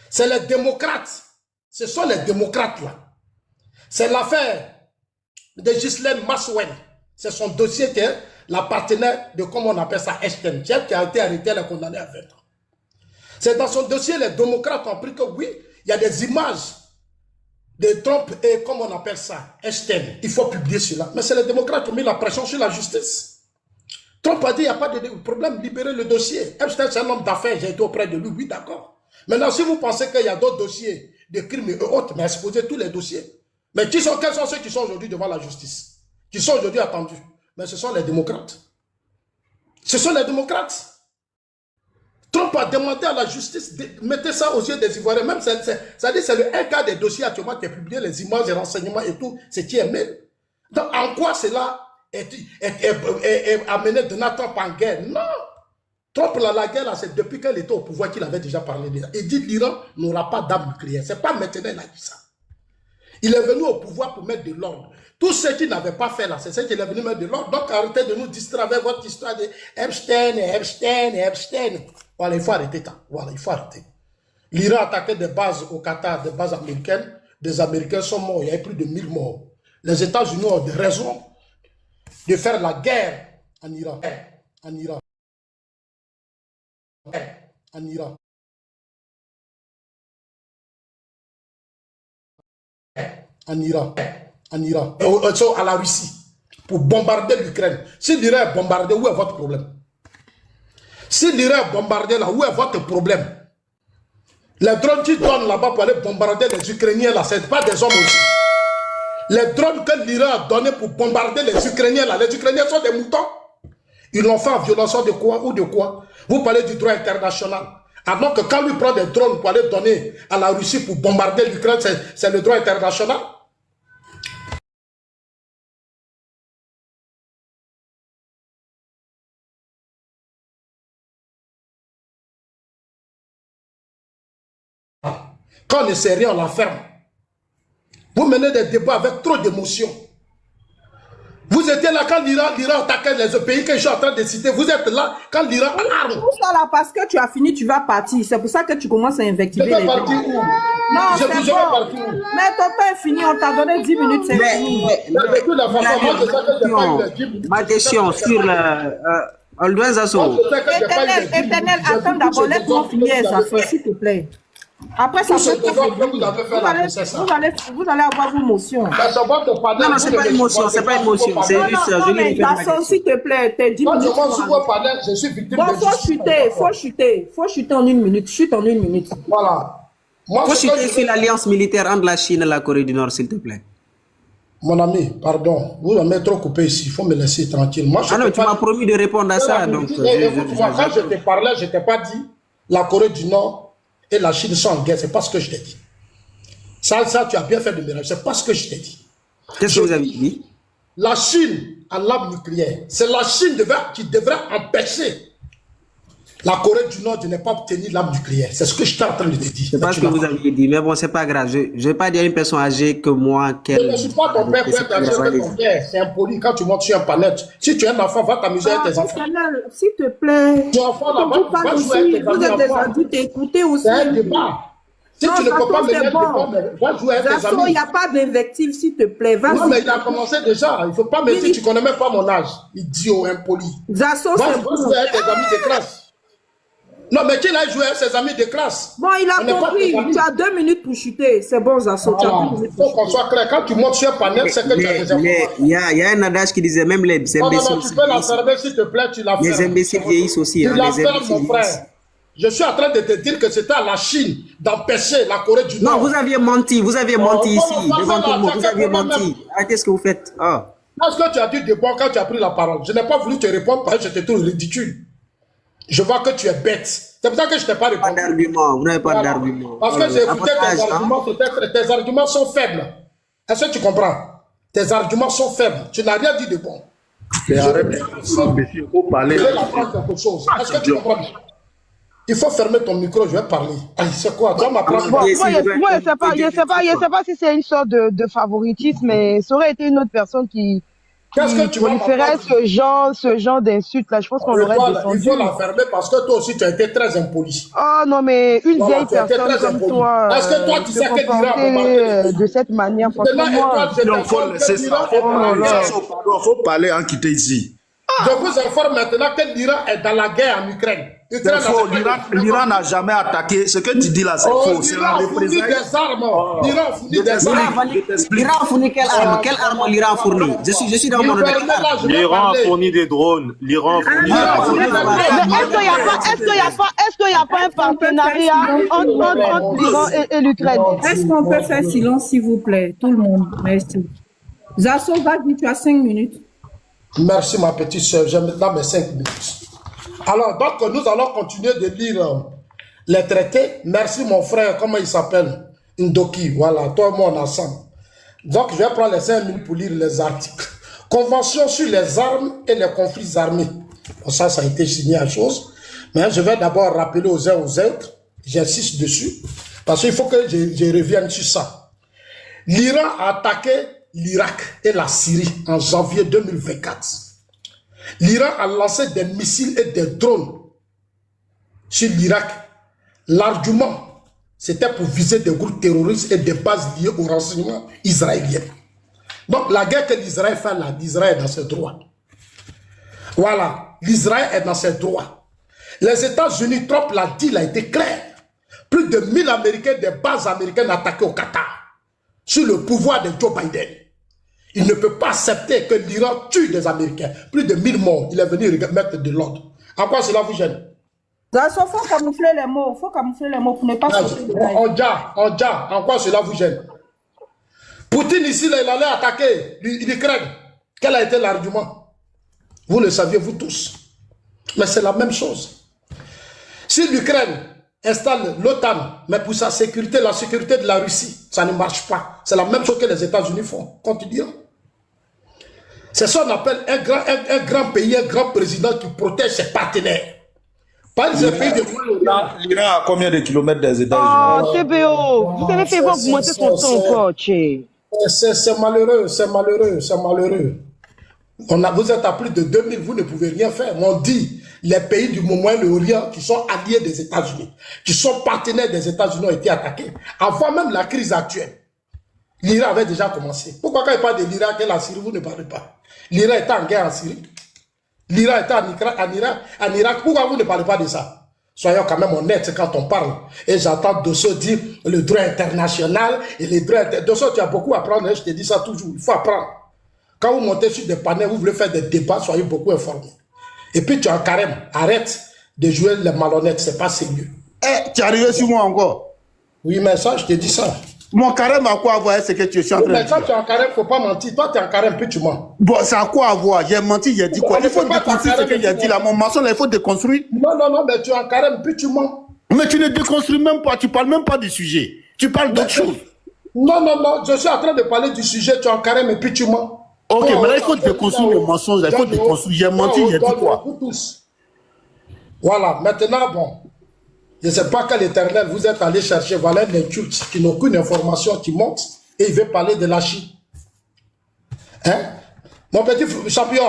[SPEAKER 8] C'est les démocrates. Ce sont les démocrates là. C'est l'affaire de Ghislaine Maxwell. C'est son dossier qui est la partenaire de, comment on appelle ça, Epstein, qui a été arrêtée, elle est condamnée à 20 ans. C'est dans son dossier, les démocrates ont pris que oui, il y a des images de Trump et, comment on appelle ça, Epstein. Il faut publier cela. Mais c'est les démocrates qui ont mis la pression sur la justice. Trump a dit, il n'y a pas de problème, libérez le dossier. Epstein, c'est un homme d'affaires, j'ai été auprès de lui, oui, d'accord. Maintenant, si vous pensez qu'il y a d'autres dossiers de crimes et autres, mais exposez tous les dossiers. Mais quels sont ceux qui sont aujourd'hui devant la justice? Qui sont aujourd'hui attendus? Mais ce sont les démocrates. Ce sont les démocrates. Trump a demandé à la justice de mettre ça aux yeux des Ivoiriens. Même, c'est-à-dire c'est le 1 quart des dossiers actuellement qui est publié, les images, les renseignements et tout, c'est qui est mail. Donc, en quoi cela est amené de Trump en guerre? Non. Trump, la guerre, c'est depuis qu'il était au pouvoir qu'il avait déjà parlé de ça. Il dit l'Iran n'aura pas d'armes nucléaires. Ce n'est pas maintenant qu'il a dit ça. Il est venu au pouvoir pour mettre de l'ordre. Tous ceux qui n'avaient pas fait là, c'est ceux qui est venu mettre de l'ordre. Donc arrêtez de nous distraire avec votre histoire de Epstein. Voilà, il faut arrêter ça. Voilà, il faut arrêter. L'Iran a attaqué des bases au Qatar, des bases américaines. Des Américains sont morts. Il y a eu plus de 1000 morts. Les États-Unis ont des raisons de faire la guerre en Iran. En Iran. En Iran. En Iran. En Iran, à la Russie, pour bombarder l'Ukraine. Si l'Iran est bombardé, où est votre problème? Si l'Iran est bombardé là, où est votre problème? Les drones qui donnent là-bas pour aller bombarder les Ukrainiens là, ce n'est pas des hommes aussi. Les drones que l'Iran a donnés pour bombarder les Ukrainiens là, les Ukrainiens sont des moutons. Ils l'ont fait en violation de quoi ou de quoi? Vous parlez du droit international. Alors que quand lui prend des drones pour aller donner à la Russie pour bombarder l'Ukraine, c'est le droit international. Quand on ne sait rien, on l'enferme. Vous menez des débats avec trop d'émotions. Vous étiez là quand l'Iran attaquait les pays que je suis en train de citer. Vous êtes là quand l'Iran arme.
[SPEAKER 1] Tout ça là, parce que tu as fini, tu vas partir. C'est pour ça que tu commences à invectiver.
[SPEAKER 8] Je vais partir où?
[SPEAKER 1] Non, c'est bon. Mais ton temps est fini, on t'a donné 10 minutes, c'est fini.
[SPEAKER 7] Ma question sur Aldouin Zasso.
[SPEAKER 1] Éternel, attends d'abord, laisse-moi finir ça, s'il te plaît. Après, ça vous allez avoir vos motions.
[SPEAKER 7] Non, c'est pas une motion, c'est pas une motion. C'est juste,
[SPEAKER 1] s'il te plaît, t'es 10 minutes.
[SPEAKER 8] Je suis victime
[SPEAKER 1] bon, faut chuter en 1 minute. Chute en 1 minute.
[SPEAKER 8] Voilà.
[SPEAKER 7] Faut chuter sur l'alliance militaire entre la Chine et la Corée du Nord, s'il te plaît.
[SPEAKER 8] Mon ami, pardon, vous m'avez trop coupé ici, il faut me laisser tranquille. Moi,
[SPEAKER 7] non, tu m'as promis de répondre à ça. Donc,
[SPEAKER 8] écoute-moi, quand je te parlais, je ne t'ai pas dit la Corée du Nord et la Chine sont en guerre, c'est pas ce que je t'ai dit. Ça, tu as bien fait de me répondre, c'est pas ce que je t'ai dit.
[SPEAKER 7] Qu'est-ce que vous avez dit?
[SPEAKER 8] La Chine a l'arme nucléaire. C'est la Chine qui devrait empêcher la Corée du Nord de ne pas obtenir l'arme nucléaire. C'est ce que je suis en train de te dire.
[SPEAKER 7] C'est pas ce que vous avez dit, mais bon, c'est pas grave. Je ne vais pas dire à une personne âgée que moi,
[SPEAKER 8] Je ne suis pas ton père pour être âgé que ton père. C'est impoli quand tu montes sur un panel. Si tu es un enfant, va t'amuser avec tes enfants.
[SPEAKER 1] S'il te plaît.
[SPEAKER 8] Tu es enfant là-bas, va jouer avec tes
[SPEAKER 1] vous êtes des adultes, écoutez aussi.
[SPEAKER 8] C'est un débat. Si tu ne peux pas me mettre dedans, va jouer avec tes amis.
[SPEAKER 1] Il n'y a pas d'invective, s'il te plaît.
[SPEAKER 8] Non, mais il a commencé déjà. Il ne faut pas me dire, tu ne connais même pas mon âge. Idiot, impoli.
[SPEAKER 1] Zasso,
[SPEAKER 8] va jouer avec tes amis de classe. Non, mais qu'il a joué avec ses amis de classe.
[SPEAKER 1] Bon, il a compris. Tu as 2 minutes pour chuter. C'est bon, Zasso.
[SPEAKER 8] Il faut qu'on soit clair. Quand tu montes sur un panel, c'est que tu as des informations.
[SPEAKER 7] Mais il y a un adage qui disait même les imbéciles.
[SPEAKER 8] Non, tu peux la fermer, s'il te plaît, tu la fermes.
[SPEAKER 7] Les imbéciles vieillissent aussi.
[SPEAKER 8] Tu la fermes, mon frère. Je suis en train de te dire que c'était à la Chine d'empêcher la Corée du Nord.
[SPEAKER 7] Non, vous aviez menti. Vous aviez menti ici. Devant tout le monde, vous aviez menti. Arrêtez ce que vous faites.
[SPEAKER 8] Est-ce que tu as dit de bon quand tu as pris la parole? Je n'ai pas voulu te répondre parce que je te trouve ridicule. Je vois que tu es bête. C'est pour ça que je ne t'ai pas répondu.
[SPEAKER 7] Pas d'argument, vous n'avez pas d'argument.
[SPEAKER 8] Parce que j'ai écouté tes arguments, peut-être tes arguments sont faibles. Est-ce que tu comprends? Tes arguments sont faibles. Tu n'as rien dit de bon.
[SPEAKER 6] Arrête, il faut parler.
[SPEAKER 8] Je vais apprendre quelque chose. Est-ce que tu comprends? Il faut fermer ton micro, je vais parler. C'est quoi? Tu vas m'apprendre.
[SPEAKER 3] Moi, je ne sais pas si c'est une sorte de favoritisme, mais ça aurait été une autre personne qui proliférait ce genre d'insultes là. Je pense qu'on l'aurait défendu.
[SPEAKER 8] Il faut la fermer parce que toi aussi tu as été très impoli.
[SPEAKER 3] Oh non, mais une vieille personne comme toi.
[SPEAKER 8] Est-ce que toi tu sais que l'Iran
[SPEAKER 3] de cette manière, franchement.
[SPEAKER 6] Il faut laisser ça. Il faut parler en quitter ici.
[SPEAKER 8] Je vous informe maintenant que l'Iran est dans la guerre en Ukraine.
[SPEAKER 6] C'est faux. L'Iran n'a jamais attaqué. Ce que tu dis là, c'est faux. C'est la représailles.
[SPEAKER 8] L'Iran fournit des armes.
[SPEAKER 7] L'Iran fournit quelle arme? Quelle arme l'Iran fournit? Je suis dans mon
[SPEAKER 4] L'Iran a fourni des drones. L'Iran fournit
[SPEAKER 3] Est-ce qu'il n'y a pas un partenariat entre l'Iran et l'Ukraine?
[SPEAKER 1] Est-ce qu'on peut faire silence, s'il vous plaît? Tout le monde. Merci. Zasso, vas-y, tu as 5 minutes.
[SPEAKER 8] Merci, ma petite soeur. J'ai maintenant mes 5 minutes. Alors, donc, nous allons continuer de lire les traités. Merci, mon frère. Comment il s'appelle? Ndoki. Voilà, toi et moi, on est ensemble. Donc, je vais prendre les 5 minutes pour lire les articles. Convention sur les armes et les conflits armés. Bon, ça a été signé à chose. Mais je vais d'abord rappeler aux uns aux autres. J'insiste dessus. Parce qu'il faut que je revienne sur ça. L'Iran a attaqué l'Irak et la Syrie en janvier 2024. L'Iran a lancé des missiles et des drones sur l'Irak. L'argument, c'était pour viser des groupes terroristes et des bases liées au renseignement israélien. Donc la guerre que l'Israël fait là, l'Israël est dans ses droits. Voilà, l'Israël est dans ses droits. Les États-Unis, Trump l'a dit, il a été clair. Plus de 1000 Américains, des bases américaines attaquées au Qatar, sur le pouvoir de Joe Biden. Il ne peut pas accepter que l'Iran tue des Américains. Plus de 1000 morts. Il est venu mettre de l'ordre. En quoi cela vous gêne?
[SPEAKER 1] Il faut camoufler les mots. Il faut camoufler les mots pour ne pas...
[SPEAKER 8] En quoi cela vous gêne? Poutine ici, là, il allait attaquer l'Ukraine. Quel a été l'argument? Vous le saviez, vous tous. Mais c'est la même chose. Si l'Ukraine installe l'OTAN, mais pour sa sécurité, la sécurité de la Russie, ça ne marche pas. C'est la même chose que les États-Unis font, continuons. C'est ça qu'on appelle un grand pays, un grand président qui protège ses partenaires. Pas des pays de
[SPEAKER 11] l'Iran a combien de kilomètres des États-Unis?
[SPEAKER 3] Oh, TBO, vous avez fait augmenter ton temps encore, Tché.
[SPEAKER 8] C'est malheureux, c'est malheureux, c'est malheureux. Vous êtes à plus de 2000, vous ne pouvez rien faire. On dit les pays du Moyen-Orient qui sont alliés des États-Unis, qui sont partenaires des États-Unis ont été attaqués. Avant même la crise actuelle, l'Iran avait déjà commencé. Pourquoi quand il parle de l'Irak et la Syrie, vous ne parlez pas? L'Iran était en guerre en Syrie. L'Iran était en Irak. Pourquoi vous ne parlez pas de ça? Soyons quand même honnêtes quand on parle. Et j'entends Dosso dire le droit international et les droits internationaux. Dosso, tu as beaucoup à apprendre, je te dis ça toujours. Il faut apprendre. Quand vous montez sur des panels, vous voulez faire des débats, soyez beaucoup informés. Et puis tu es en carême. Arrête de jouer les malhonnêtes, c'est pas sérieux.
[SPEAKER 9] Eh, tu es arrivé sur moi encore.
[SPEAKER 8] Oui, mais ça, je te dis ça.
[SPEAKER 9] Mon carême a quoi à voir avec ce que tu es en train de dire?
[SPEAKER 8] Mais quand tu es en carême, il ne faut pas mentir. Toi, tu es en carême, puis tu mens.
[SPEAKER 9] Bon, ça a quoi à voir? J'ai menti, j'ai dit quoi? Il faut déconstruire ce que j'ai dit là. Mon mensonge, il faut déconstruire.
[SPEAKER 8] Non, mais tu es en carême, puis tu mens.
[SPEAKER 9] Mais tu ne déconstruis même pas, tu parles même pas du sujet. Tu parles d'autre chose.
[SPEAKER 8] Non, je suis en train de parler du sujet, tu es en carême, et puis tu mens.
[SPEAKER 9] Ok, mais là, il faut déconstruire le mensonge, il faut déconstruire. J'ai menti, j'ai dit quoi?
[SPEAKER 8] Voilà, maintenant, bon. Je ne sais pas quel éternel vous êtes allé chercher. Voilà un inculte qui n'a aucune information qui monte et il veut parler de la Chine. Hein? Mon petit champion,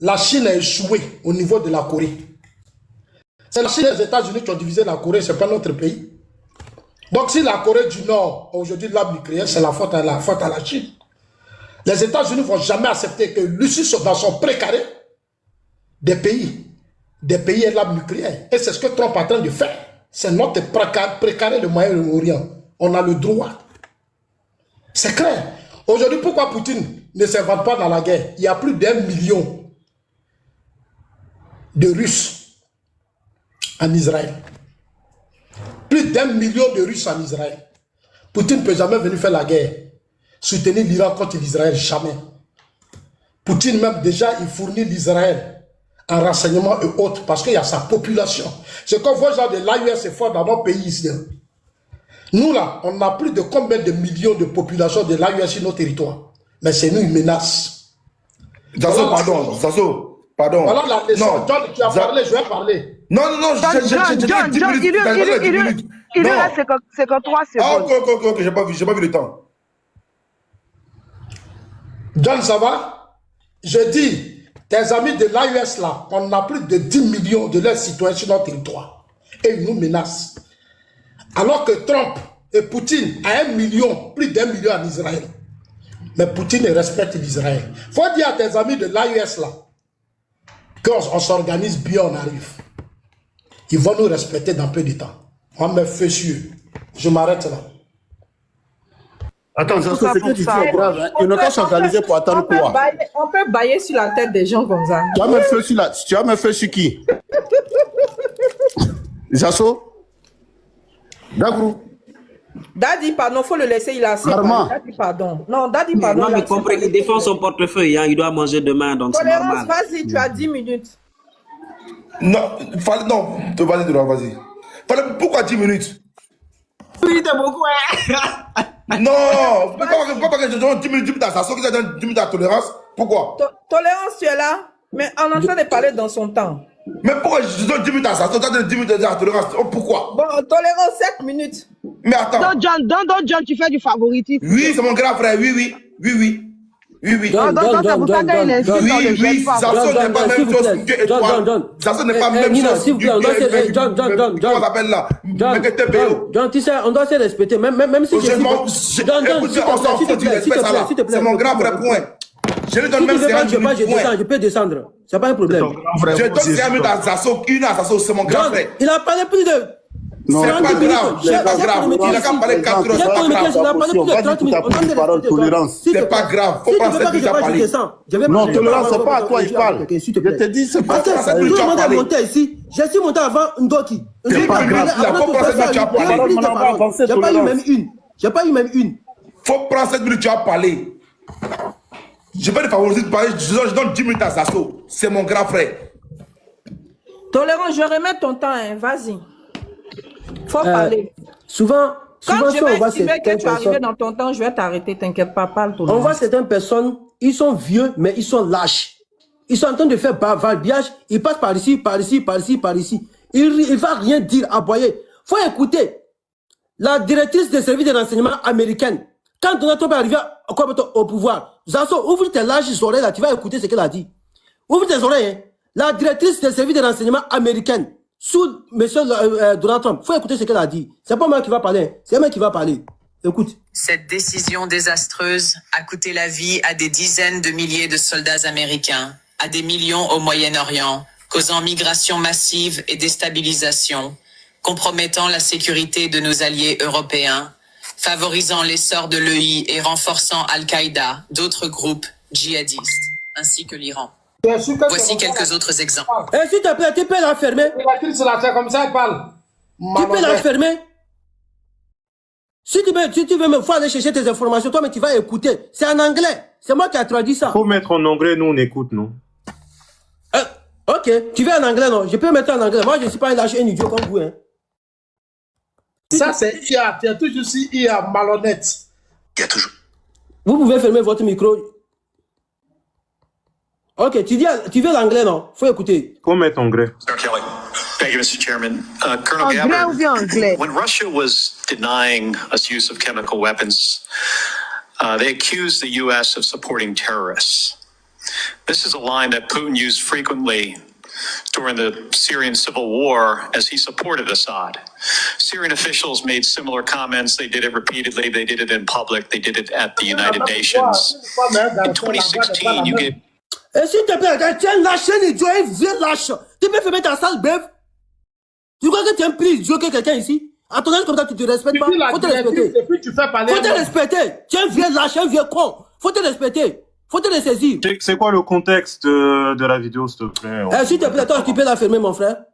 [SPEAKER 8] la Chine a échoué au niveau de la Corée. C'est la Chine et les États-Unis qui ont divisé la Corée, ce n'est pas notre pays. Donc si la Corée du Nord, aujourd'hui, l'arme nucléaire, c'est la faute à la Chine. Les États-Unis ne vont jamais accepter que Russie soit dans son précaré des pays et l'arme nucléaire. Et c'est ce que Trump est en train de faire. C'est notre précaré le Moyen-Orient. On a le droit. C'est clair. Aujourd'hui, pourquoi Poutine ne s'invente pas dans la guerre? Il y a plus d'1 million de Russes en Israël. Plus d'1 million de Russes en Israël. Poutine ne peut jamais venir faire la guerre. Soutenir l'Iran contre l'Israël, jamais. Poutine même déjà, il fournit l'Israël en renseignement et autres, parce qu'il y a sa population. C'est qu'on voit genre de l'AUS est fort dans nos pays ici. Nous là, on a plus de combien de millions de populations de l'AUS sur nos territoires. Mais c'est nous une menace.
[SPEAKER 11] Zazo, pardon.
[SPEAKER 8] Voilà la leçon. John, tu as parlé, je vais parler.
[SPEAKER 11] Non,
[SPEAKER 3] il est là, c'est que 3 secondes.
[SPEAKER 11] Ah, ok, j'ai pas vu le temps.
[SPEAKER 8] John, ça va? Je dis, tes amis de l'AUS là, on a plus de 10 millions de leurs citoyens sur notre territoire. Et ils nous menacent. Alors que Trump et Poutine a 1 million, plus d'1 million en Israël. Mais Poutine respecte l'Israël. Il faut dire à tes amis de l'AUS là, qu'on s'organise bien, on arrive. Ils vont nous respecter dans peu de temps. On me fait sûr. Je m'arrête là.
[SPEAKER 9] Attends, c'est ce que tu dis est grave. Hein. Ils n'ont qu'à s'organiser pour attendre quoi?
[SPEAKER 1] On peut bailler sur la tête des gens comme ça.
[SPEAKER 9] Tu as me fait sur qui? Zasso? D'accord.
[SPEAKER 1] Daddy, pardon, il faut le laisser, il a assez parlé. Daddy, pardon. Non, Daddy, pardon.
[SPEAKER 7] Non, mais compris, il défend son portefeuille, hein, il doit manger demain, donc c'est normal.
[SPEAKER 1] Vas-y, tu as 10 minutes.
[SPEAKER 11] Non, vas-y. Pourquoi 10 minutes?
[SPEAKER 7] Oui, t'es beaucoup, hein.
[SPEAKER 11] Non, pourquoi que je donne 10 minutes à ça, sauf que je donne 10 minutes à tolérance? Pourquoi?
[SPEAKER 1] Tolérance, tu es là, mais on est en train de parler dans son temps.
[SPEAKER 11] Mais pourquoi je donne 10 minutes à ça, sauf que je donne 10 minutes à tolérance? Pourquoi?
[SPEAKER 1] Bon, tolérance 7 minutes.
[SPEAKER 11] Mais attends.
[SPEAKER 3] Donc, John, tu fais du favoritisme.
[SPEAKER 11] Oui, c'est mon grand frère, oui.
[SPEAKER 3] Donc, c'est pour ça qu'il est
[SPEAKER 11] Oui, ça n'est pas même chose que Dieu et toi. Ça n'est pas même chose. Comment on l'appelle là?
[SPEAKER 2] John, tu sais, on doit se respecter, même si
[SPEAKER 11] on s'en fout du respect, ça va. C'est mon grand frère, point. Je lui donne même 50 minutes, point.
[SPEAKER 2] je peux descendre. C'est pas un problème.
[SPEAKER 11] Je donne 50 minutes à Zasso, une à Zasso, c'est mon grand frère.
[SPEAKER 2] Il a parlé plus de...
[SPEAKER 11] C'est pas grave, c'est pas grave. Il a qu'à parler 4 heures, c'est pas grave. C'est pas grave, faut prendre cette minute à parler.
[SPEAKER 9] Non, tolérance, c'est pas à toi, il parle. Je te dis, c'est pas ça.
[SPEAKER 2] Tout le monde est monté ici. Je suis monté avant Ndoki.
[SPEAKER 11] C'est pas grave, il faut prendre cette minute à parler.
[SPEAKER 2] J'ai pas eu même une.
[SPEAKER 11] Faut prendre cette minute à parler. Je vais te favoriser de parler, je donne 10 minutes à Zasso. C'est mon grand frère.
[SPEAKER 1] Tolérance, je remets ton temps, hein. Vas-y. Faut parler.
[SPEAKER 2] Souvent,
[SPEAKER 1] Quand je
[SPEAKER 2] on
[SPEAKER 1] vais
[SPEAKER 2] voit
[SPEAKER 1] estimer que
[SPEAKER 2] certaines
[SPEAKER 1] tu es arrivé
[SPEAKER 2] personnes,
[SPEAKER 1] dans ton temps, je vais t'arrêter, t'inquiète pas, parle ton
[SPEAKER 2] on
[SPEAKER 1] nom.
[SPEAKER 2] voit certaines personnes, ils sont vieux, mais ils sont lâches. Ils sont en train de faire bavardage, ils passent par ici, par ici, par ici, par ici. Il va rien dire, aboyer. Faut écouter la directrice des services de renseignement américaine. Quand Donald Trump est arrivé au pouvoir, Zasso, ouvre tes larges oreilles là, tu vas écouter ce qu'elle a dit. Ouvre tes oreilles, hein. La directrice des services de renseignement américaine, sous M. Donald Trump, faut écouter ce qu'elle a dit. C'est pas moi qui va parler, c'est elle qui va parler. Écoute.
[SPEAKER 13] Cette décision désastreuse a coûté la vie à des dizaines de milliers de soldats américains, à des millions au Moyen-Orient, causant migration massive et déstabilisation, compromettant la sécurité de nos alliés européens, favorisant l'essor de l'EI et renforçant Al-Qaïda, d'autres groupes djihadistes, ainsi que l'Iran. Voici quelques autres exemples.
[SPEAKER 2] S'il te plaît, tu peux la fermer.
[SPEAKER 8] Comme ça, elle parle.
[SPEAKER 2] Tu peux la fermer. Si tu veux me faire aller chercher tes informations, toi, mais tu vas écouter. C'est en anglais. C'est moi qui ai traduit ça.
[SPEAKER 4] Faut mettre en anglais, nous on écoute, non?
[SPEAKER 2] Ok, tu veux en anglais, non? Je peux mettre en anglais. Moi, je ne suis pas un lâche, un idiot comme vous. Hein.
[SPEAKER 8] Ça, c'est IA. Tu as toujours su IA, malhonnête.
[SPEAKER 2] Il y a toujours. Vous pouvez fermer votre micro. Ok, tu veux l'anglais, non? Faut écouter.
[SPEAKER 4] Faut mettre anglais.
[SPEAKER 14] Thank you, Mr. Chairman. Colonel Gabbard, when Russia was denying us use of chemical weapons, they accused the U.S. of supporting terrorists. This is a line that Putin used frequently during the Syrian civil war as he supported Assad. Syrian officials made similar comments. They did it repeatedly. They did it in public. They did it at the United Nations. In 2016, you gave...
[SPEAKER 2] Et s'il te plaît, tiens, lâche un idiot, un vieux lâche. Tu peux fermer ta salle, bref. Tu crois que tu es un plus idiot que quelqu'un ici? À ton âge comme ça, tu te respectes pas. Faut te respecter. Faut te respecter. Tu es un vieux lâche, un vieux con. Faut te respecter. Faut te ressaisir.
[SPEAKER 4] C'est quoi le contexte de la vidéo, s'il te plaît?
[SPEAKER 2] S'il te plaît, toi, tu peux la fermer, mon frère.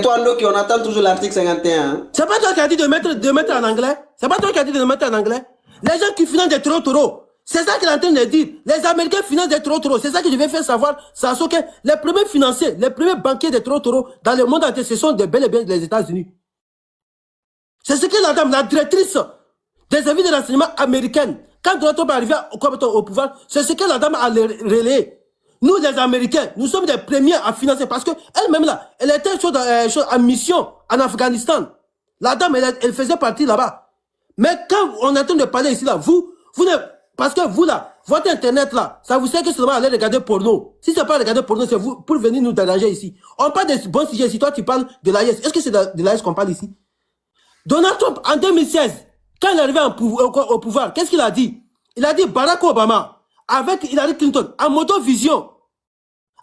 [SPEAKER 7] Toi, Noki, on attend toujours l'article 51. Hein?
[SPEAKER 2] C'est pas toi qui as dit de mettre en anglais. C'est pas toi qui as dit de mettre en anglais. Les gens qui financent des taureaux. C'est ça qu'il est en train de dire. Les Américains financent des taureaux. C'est ça que je vais faire savoir. Ça, que les premiers financiers, les premiers banquiers des taureaux dans le monde entier, ce sont bel et bien les États-Unis. C'est ce que la dame, la directrice des services de renseignement américaines, quand Donald Trump est arrivé au pouvoir, c'est ce que la dame a relayé. Nous, les Américains, nous sommes les premiers à financer parce que elle-même là, elle était en mission en Afghanistan. La dame, elle faisait partie là-bas. Mais quand on est en train de parler ici là, vous ne... Parce que vous là, votre internet là, ça vous sert que seulement aller regarder porno. Si c'est pas regarder porno, c'est vous pour venir nous déranger ici. On parle de bons sujets. Si toi tu parles de l'AIS, est-ce que c'est de l'AIS qu'on parle ici? Donald Trump en 2016, quand il est arrivé au pouvoir, qu'est-ce qu'il a dit? Il a dit Barack Obama avec Hillary Clinton en motovision.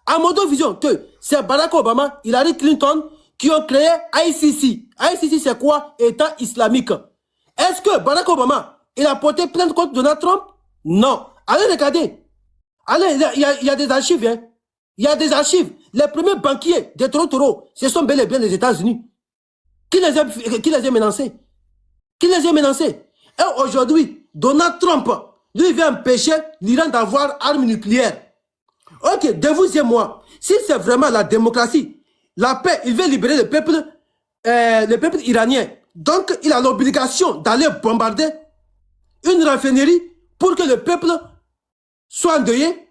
[SPEAKER 2] En motovision que c'est Barack Obama, Hillary Clinton qui ont créé ICC. ICC c'est quoi? État islamique. Est-ce que Barack Obama il a porté plainte contre Donald Trump? Non. Allez regarder. Allez, il y a des archives. Hein. Il y a des archives. Les premiers banquiers des taureaux, ce sont bel et bien les États-Unis. Qui les a menacés? Qui les a menacés? Et aujourd'hui, Donald Trump, lui, il veut empêcher l'Iran d'avoir armes nucléaires. Ok, de vous et moi, si c'est vraiment la démocratie, la paix, il veut libérer le peuple iranien. Donc, il a l'obligation d'aller bombarder une raffinerie pour que le peuple soit endeuillé.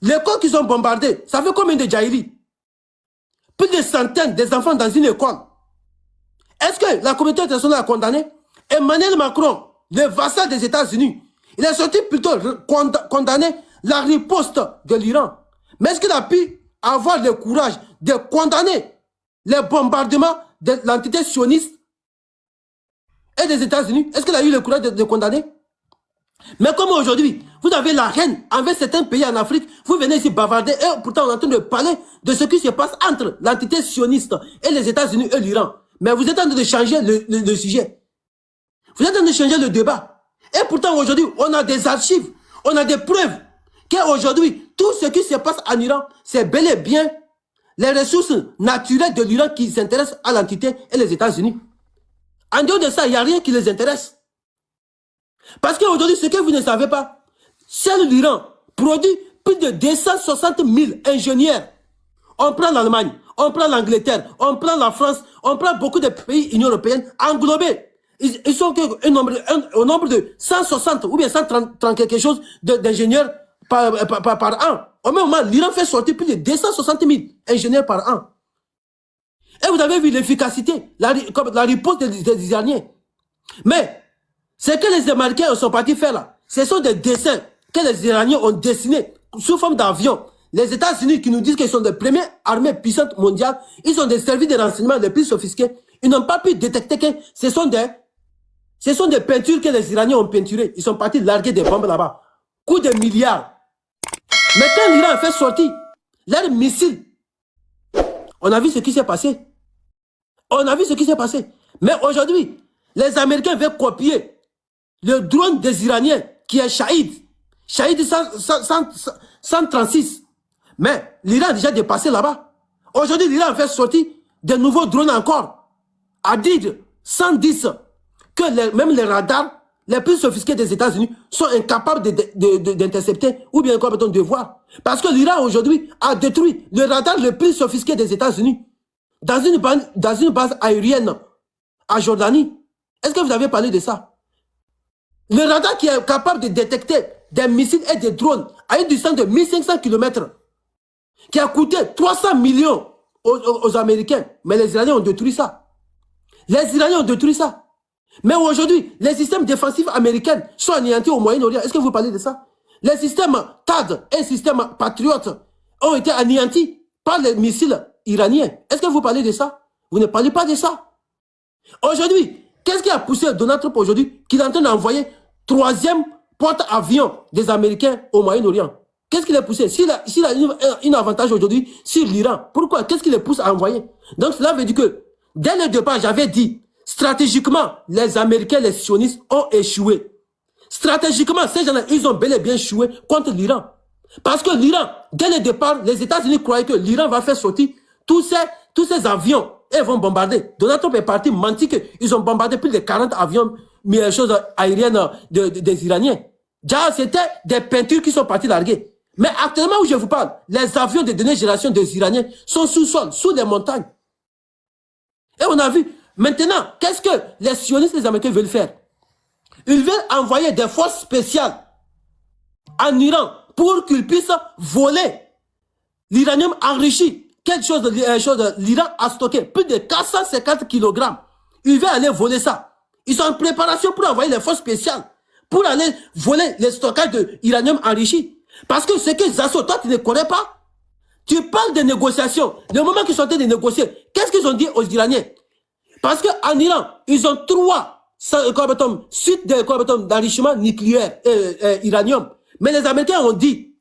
[SPEAKER 2] Les corps qu'ils ont bombardés, ça fait combien de Djaïli? Plus de centaines des enfants dans une école. Est-ce que la communauté internationale a condamné? Emmanuel Macron, le vassal des États-Unis, il est sorti plutôt condamner la riposte de l'Iran. Mais est-ce qu'il a pu avoir le courage de condamner les bombardements de l'entité sioniste et des États-Unis? Est-ce qu'il a eu le courage de condamner? Mais comme aujourd'hui, vous avez la haine envers certains pays en Afrique, vous venez ici bavarder et pourtant on est en train de parler de ce qui se passe entre l'entité sioniste et les États-Unis et l'Iran. Mais vous êtes en train de changer le sujet. Vous êtes en train de changer le débat. Et pourtant aujourd'hui, on a des archives, on a des preuves qu'aujourd'hui, tout ce qui se passe en Iran, c'est bel et bien les ressources naturelles de l'Iran qui s'intéressent à l'entité et les États-Unis. En dehors de ça, il n'y a rien qui les intéresse. Parce qu'aujourd'hui, ce que vous ne savez pas, seul l'Iran produit plus de 260 000 ingénieurs. On prend l'Allemagne, on prend l'Angleterre, on prend la France, on prend beaucoup de pays Union européenne englobés. Ils sont au nombre de 160 ou bien 130 quelque chose d'ingénieurs par an. Au même moment, l'Iran fait sortir plus de 260 000 ingénieurs par an. Et vous avez vu l'efficacité, la riposte des Iraniens. Mais, ce que les Américains sont partis faire là, ce sont des dessins que les Iraniens ont dessinés sous forme d'avions. Les États-Unis qui nous disent qu'ils sont les premières armées puissantes mondiales, ils ont des services de renseignement les plus sophistiqués. Ils n'ont pas pu détecter que ce sont des peintures que les Iraniens ont peinturées. Ils sont partis larguer des bombes là-bas. Coût de milliards. Mais quand l'Iran a fait sortir leurs missiles, on a vu ce qui s'est passé. On a vu ce qui s'est passé. Mais aujourd'hui, les Américains veulent copier le drone des Iraniens qui est Shahid. Shahid 136. Mais l'Iran a déjà dépassé là-bas. Aujourd'hui, l'Iran a fait sortir de nouveaux drones encore. À dire 110 que même les radars les plus sophistiqués des États-Unis sont incapables d'intercepter ou bien encore de voir. Parce que l'Iran aujourd'hui a détruit le radar le plus sophistiqué des États-Unis dans une base aérienne à Jordanie. Est-ce que vous avez parlé de ça? Le radar qui est capable de détecter des missiles et des drones à une distance de 1500 km, qui a coûté 300 millions aux Américains. Mais les Iraniens ont détruit ça. Les Iraniens ont détruit ça. Mais aujourd'hui, les systèmes défensifs américains sont anéantis au Moyen-Orient. Est-ce que vous parlez de ça? Les systèmes THAAD et les systèmes Patriot ont été anéantis par les missiles iraniens. Est-ce que vous parlez de ça? Vous ne parlez pas de ça. Aujourd'hui, qu'est-ce qui a poussé Donald Trump aujourd'hui qu'il est en train d'envoyer troisième porte-avions des Américains au Moyen-Orient? Qu'est-ce qui les poussé? S'il a un avantage aujourd'hui sur l'Iran, pourquoi? Qu'est-ce qui les pousse à envoyer? Donc cela veut dire que, dès le départ, j'avais dit, stratégiquement, les Américains, les sionistes ont échoué. Stratégiquement, ces gens-là, ils ont bel et bien échoué contre l'Iran. Parce que l'Iran, dès le départ, les États-Unis croyaient que l'Iran va faire sortir tous ces avions et vont bombarder. Donald Trump est parti mentir qu'ils ont bombardé plus de 40 avions, choses aériennes des Iraniens. Déjà, c'était des peintures qui sont partis larguer. Mais actuellement où je vous parle, les avions de dernière génération des Iraniens sont sous sol, sous les montagnes. Et on a vu, maintenant, qu'est-ce que les sionistes, les Américains veulent faire? Ils veulent envoyer des forces spéciales en Iran pour qu'ils puissent voler l'uranium enrichi. Quelque chose l'Iran a stocké, plus de 450 kg. Ils veulent aller voler ça. Ils sont en préparation pour envoyer les forces spéciales, pour aller voler les stockages d'uranium enrichi. Parce que ce que Zasso, toi tu ne connais pas, tu parles de négociations. Le moment qu'ils sont en train de négocier, qu'est-ce qu'ils ont dit aux Iraniens? Parce qu'en Iran, ils ont 3 suites d'enrichissement nucléaire uranium. Mais les Américains ont dit,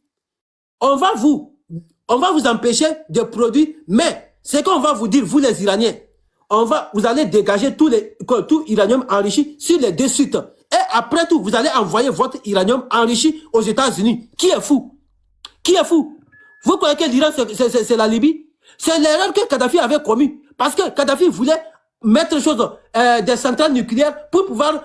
[SPEAKER 2] on va vous empêcher de produire, mais ce qu'on va vous dire, vous les Iraniens, vous allez dégager tout uranium enrichi sur les 2 suites. Et après tout, vous allez envoyer votre uranium enrichi aux États-Unis. Qui est fou? Qui est fou? Vous croyez que l'Iran, c'est la Libye? C'est l'erreur que Kadhafi avait commis. Parce que Kadhafi voulait mettre des centrales nucléaires pour pouvoir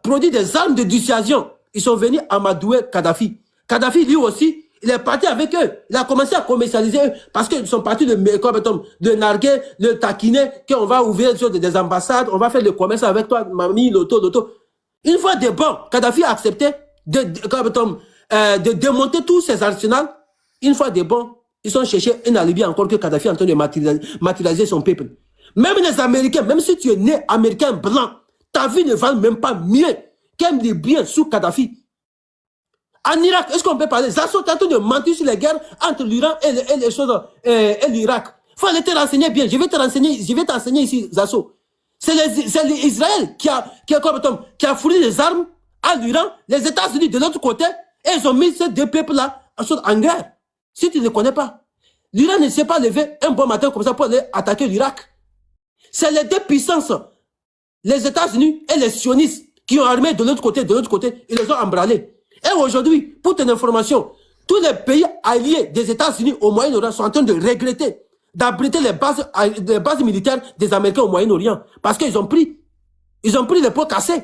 [SPEAKER 2] produire des armes de dissuasion. Ils sont venus amadouer Kadhafi. Kadhafi, lui aussi, il est parti avec eux. Il a commencé à commercialiser eux parce qu'ils sont partis de narguer, de taquiner, qu'on va ouvrir des ambassades, on va faire le commerce avec toi, mamie, loto. Une fois de bon, Kadhafi a accepté de démonter tous ces arsenals. Une fois de bon, ils sont cherchés un alibi encore que Kadhafi est en train de matérialiser son peuple. Même les Américains, même si tu es né américain blanc, ta vie ne va même pas mieux qu'un Libyen sous Kadhafi. En Irak, est-ce qu'on peut parler? Zasso est en train de mentir sur les guerres entre l'Iran et l'Irak. Il faut aller te renseigner bien. Je vais t'enseigner ici, Zasso. C'est l'Israël qui a fourni les armes à l'Iran, les États-Unis de l'autre côté, et ils ont mis ces 2 peuples-là en guerre. Si tu ne connais pas, l'Iran ne s'est pas levé un bon matin comme ça pour aller attaquer l'Irak. C'est les 2 puissances, les États-Unis et les sionistes, qui ont armé de l'autre côté, ils les ont embralés. Et aujourd'hui, pour ton information, tous les pays alliés des États-Unis au Moyen-Orient sont en train de regretter d'abriter les bases militaires des Américains au Moyen-Orient. Parce qu'ils ont pris les pots cassés.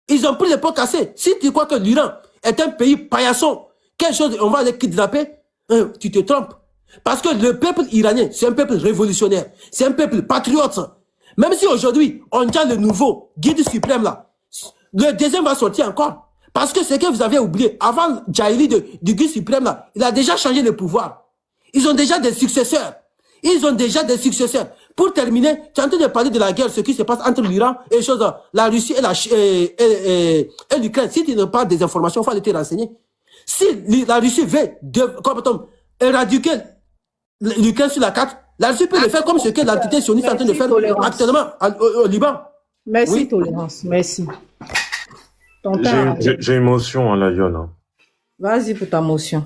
[SPEAKER 2] Ils ont pris les pots cassés. Si tu crois que l'Iran est un pays paillasson, quelque chose, on va les kidnapper, tu te trompes. Parce que le peuple iranien, c'est un peuple révolutionnaire. C'est un peuple patriote. Même si aujourd'hui, on a le nouveau guide suprême là, le deuxième va sortir encore. Parce que ce que vous avez oublié, avant Jaili du guide suprême là, il a déjà changé le pouvoir. Ils ont déjà des successeurs. Pour terminer, tu es en train de parler de la guerre, ce qui se passe entre l'Iran et la Russie et l'Ukraine. Si tu n'as pas des informations, il faut aller te renseigner. Si la Russie veut éradiquer l'Ukraine sur la carte, la Russie peut le faire comme ce que l'entité sioniste est en train de faire actuellement au Liban.
[SPEAKER 1] Merci,
[SPEAKER 2] oui.
[SPEAKER 1] Tolérance. Merci.
[SPEAKER 4] J'ai une motion, la Lyon. Hein.
[SPEAKER 1] Vas-y pour ta motion.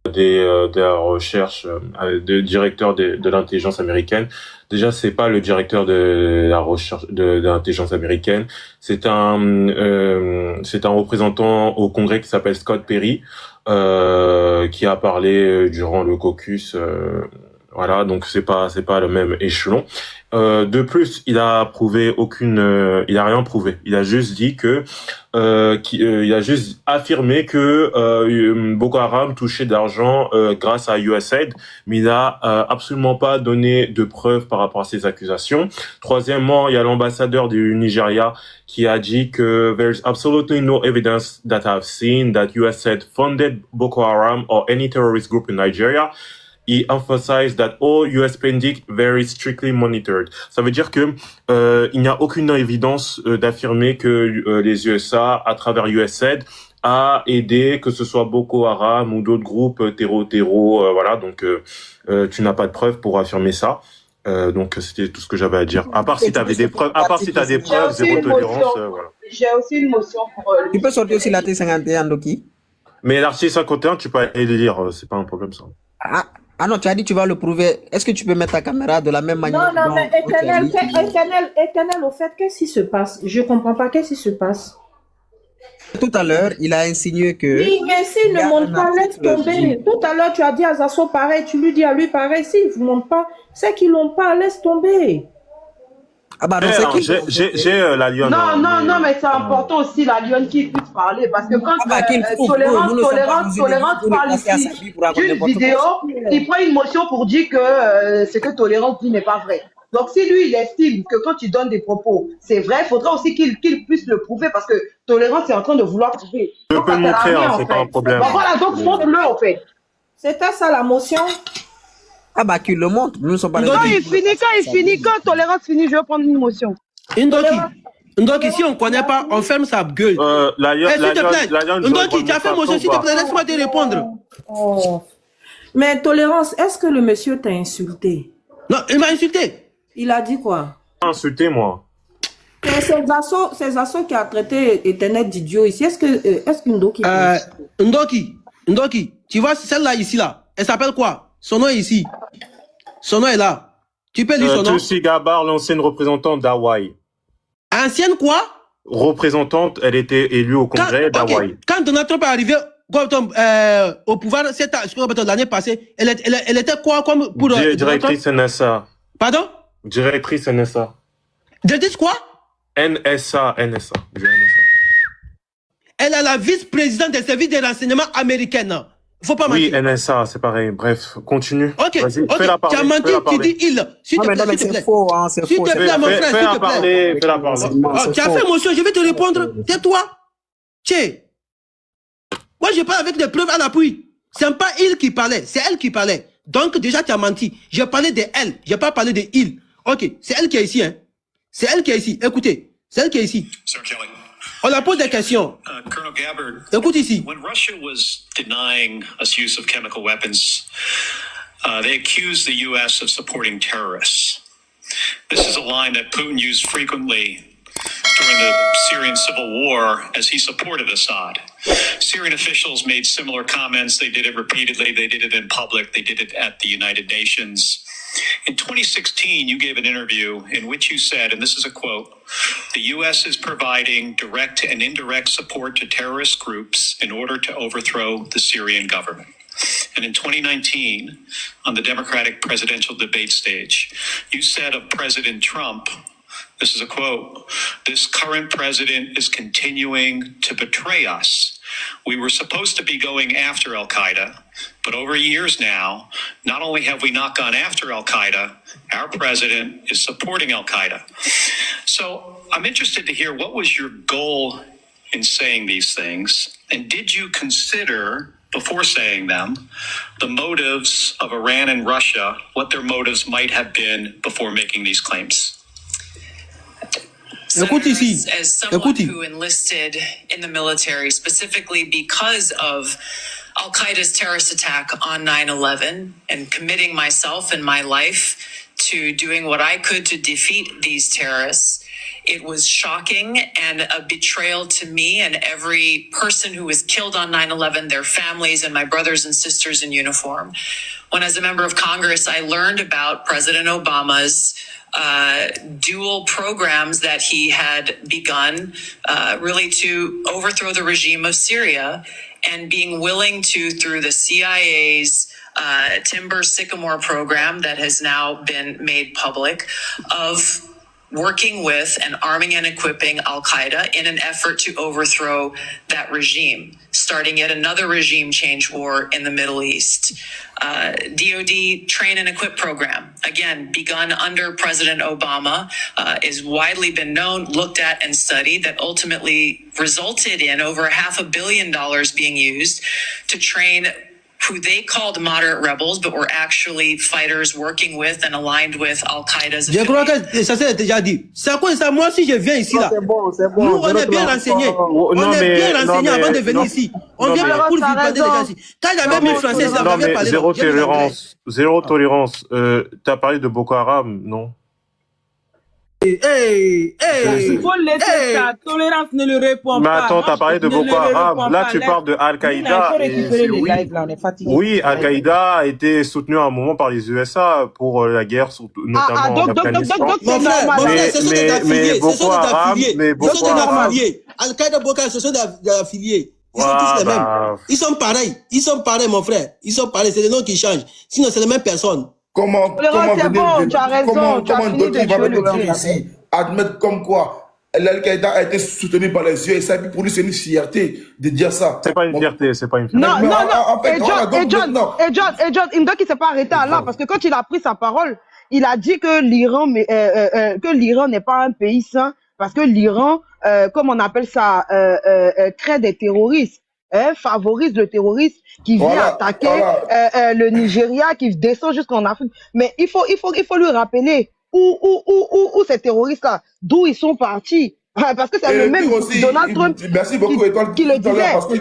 [SPEAKER 4] De la recherche, de directeur de l'intelligence américaine. Déjà, c'est pas le directeur de la recherche de l'intelligence américaine. C'est un représentant au Congrès qui s'appelle Scott Perry, qui a parlé durant le caucus. Voilà, donc c'est pas le même échelon. De plus, il a rien prouvé. Il a juste dit il a juste affirmé que Boko Haram touchait d'argent grâce à USAID, mais il a absolument pas donné de preuves par rapport à ces accusations. Troisièmement, il y a l'ambassadeur du Nigeria qui a dit que there's absolutely no evidence that I've seen that USAID funded Boko Haram or any terrorist group in Nigeria. He emphasized that all US spending very strictly monitored. Ça veut dire que il n'y a aucune évidence d'affirmer que les USA, à travers USAID, a aidé, que ce soit Boko Haram ou d'autres groupes voilà. Donc tu n'as pas de preuves pour affirmer ça. Donc c'était tout ce que j'avais à dire. À part si tu avais des preuves, zéro tolérance. Voilà.
[SPEAKER 3] J'ai aussi une motion pour.
[SPEAKER 7] Tu peux sortir aussi l'article 51, Doki.
[SPEAKER 4] Mais l'article 51, tu peux aller le lire. C'est pas un problème ça.
[SPEAKER 7] Ah non, tu as dit tu vas le prouver. Est-ce que tu peux mettre ta caméra de la même manière?
[SPEAKER 1] Non, mais Éternel, au fait, qu'est-ce qui se passe? Je comprends pas, qu'est-ce qui se passe?
[SPEAKER 7] Tout à l'heure, il a insinué que...
[SPEAKER 1] Oui, mais s'il ne monte pas, laisse tomber. Tout à l'heure, tu as dit à Zasso pareil, tu lui dis à lui pareil. S'il ne monte pas, c'est qu'ils l'ont pas, laisse tomber.
[SPEAKER 7] Ah bah non, c'est qui?
[SPEAKER 4] J'ai la Lyon.
[SPEAKER 3] Non, mais c'est important aussi la Lyon qui puisse parler parce que quand Tolérance parle ici d'une vidéo, il prend une motion pour dire que ce que Tolérance dit n'est pas vrai. Donc si lui il estime que quand tu donnes des propos c'est vrai, il faudra aussi qu'il puisse le prouver parce que Tolérance est en train de vouloir prouver.
[SPEAKER 4] Je peux le montrer, c'est pas un problème.
[SPEAKER 3] Bon, voilà, donc montre-le en fait.
[SPEAKER 1] C'était ça la motion.
[SPEAKER 7] Ah bah qu'il le montre, nous ne sommes pas
[SPEAKER 3] les... Quand il finit, quand Tolérance finit, je vais prendre une motion.
[SPEAKER 2] Ndoki, si on ne connaît pas, on ferme sa gueule. S'il te plaît, Ndoki, tu as fait motion, s'il te plaît, laisse-moi te répondre.
[SPEAKER 1] Mais Tolérance, est-ce que le monsieur t'a insulté?
[SPEAKER 2] Non, il m'a insulté.
[SPEAKER 1] Il a dit quoi?
[SPEAKER 4] Insulté, moi.
[SPEAKER 1] Ces assauts qui a traité Éternel d'idiot ici, est-ce que
[SPEAKER 2] Ndoki, tu vois celle-là ici, là, elle s'appelle quoi? Son nom est ici. Son nom est là. Tu peux lire son nom?
[SPEAKER 4] Tulsi Gabbard, l'ancienne représentante d'Hawaï.
[SPEAKER 2] Ancienne quoi?
[SPEAKER 4] Représentante, elle était élue au Congrès d'Hawaï.
[SPEAKER 2] Okay. Quand Donald Trump est arrivé au pouvoir l'année passée, elle était quoi comme pour...
[SPEAKER 4] Directrice NSA.
[SPEAKER 2] Pardon?
[SPEAKER 4] Directrice NSA.
[SPEAKER 2] Directrice quoi?
[SPEAKER 4] NSA.
[SPEAKER 2] Elle est la vice-présidente des services de renseignement américains. Faut pas mentir.
[SPEAKER 4] Oui, NSA, c'est pareil. Bref, continue.
[SPEAKER 2] Ok, fais la parler. Tu as menti, tu dis il. S'il te plaît,
[SPEAKER 7] c'est faux, hein, c'est faux.
[SPEAKER 2] S'il te plaît, mon frère, s'il te plaît.
[SPEAKER 4] Fais la parler.
[SPEAKER 2] Tu as fait motion, je vais te répondre. Tais-toi. Tiens. Moi, je parle avec des preuves à l'appui. C'est pas il qui parlait, c'est elle qui parlait. Donc, déjà, tu as menti. Je parlais de elle, je n'ai pas parlé de il. Ok, c'est elle qui est ici, hein. C'est elle qui est ici. Écoutez, c'est elle qui est ici. On la pose des questions.
[SPEAKER 14] Colonel Gabbard,
[SPEAKER 2] écoute ici.
[SPEAKER 14] When Russia was denying us use of chemical weapons, they accused the U.S. of supporting terrorists. This is a line that Putin used frequently during the Syrian civil war as he supported Assad. Syrian officials made similar comments. They did it repeatedly. They did it in public. They did it at the United Nations. In 2016, you gave an interview in which you said, and this is a quote, "The U.S. is providing direct and indirect support to terrorist groups in order to overthrow the Syrian government." And in 2019, on the Democratic presidential debate stage, you said of President Trump, this is a quote, "This current president is continuing to betray us We were supposed to be going after Al-Qaeda, but over years now, not only have we not gone after Al-Qaeda, our president is supporting Al-Qaeda. So I'm interested to hear, what was your goal in saying these things? And did you consider, before saying them, the motives of Iran and Russia, what their motives might have been before making these claims?
[SPEAKER 2] Écoute ici.
[SPEAKER 13] As someone who enlisted in the military specifically because of Al-Qaeda's terrorist attack on 9/11 and committing myself and my life to doing what I could to defeat these terrorists, it was shocking and a betrayal to me and every person who was killed on 9/11, their families and my brothers and sisters in uniform. When as a member of Congress, I learned about President Obama's dual programs that he had begun really to overthrow the regime of Syria, and being willing to, through the CIA's Timber Sycamore program that has now been made public, of working with and arming and equipping Al-Qaeda in an effort to overthrow that regime, starting yet another regime change war in the Middle East. DoD Train and Equip program, again, begun under President Obama, is widely been known, looked at, and studied, that ultimately resulted in over $500 million being used to train who they called moderate rebels, but were actually fighters working with and aligned with Al-Qaeda's.
[SPEAKER 2] Je crois que ça s'est déjà dit. C'est quoi ça? Moi, si je viens ici, là, nous, on est bien renseignés. On est bien renseignés avant de venir ici. On vient pour parler des gens ici. Quand j'avais mis français, ça m'avait parlé.
[SPEAKER 4] Zéro tolérance. T'as parlé de Boko Haram, non?
[SPEAKER 12] Il faut laisser sa tolérance, ne le répond
[SPEAKER 4] mais
[SPEAKER 12] pas.
[SPEAKER 4] Mais attends, t'as parlé de Boko Haram. Là, tu parles de Al-Qaïda. Oui, Al-Qaïda a été soutenu à un moment par les USA pour la guerre, notamment en Afghanistan. Mais Boko Haram,
[SPEAKER 2] Al-Qaïda, Boko Haram, ce sont des affiliés. Ils sont tous les mêmes. Ils sont pareils. Ils sont pareils, mon frère. Ils sont pareils. C'est les noms qui changent. Sinon, c'est les mêmes personnes.
[SPEAKER 3] Comment c'est bon, tu as raison, tu as fini de tuer le dire
[SPEAKER 11] ici, admettre comme quoi l'Al-Qaïda a été soutenu par les USA, pour lui c'est une fierté de dire ça.
[SPEAKER 4] C'est pas une fierté, c'est pas une fierté.
[SPEAKER 3] Non, et John, il me dit qu'il s'est pas arrêté là, parce que quand il a pris sa parole, il a dit que l'Iran n'est pas un pays sain, parce que l'Iran, comme on appelle ça, crée des terroristes. Favorise le terrorisme qui vient attaquer le Nigeria, qui descend jusqu'en Afrique. Mais il faut lui rappeler où ces terroristes-là, d'où ils sont partis. Parce que c'est le même aussi, Donald Trump
[SPEAKER 11] merci beaucoup,
[SPEAKER 3] qui le disait.
[SPEAKER 11] Parce que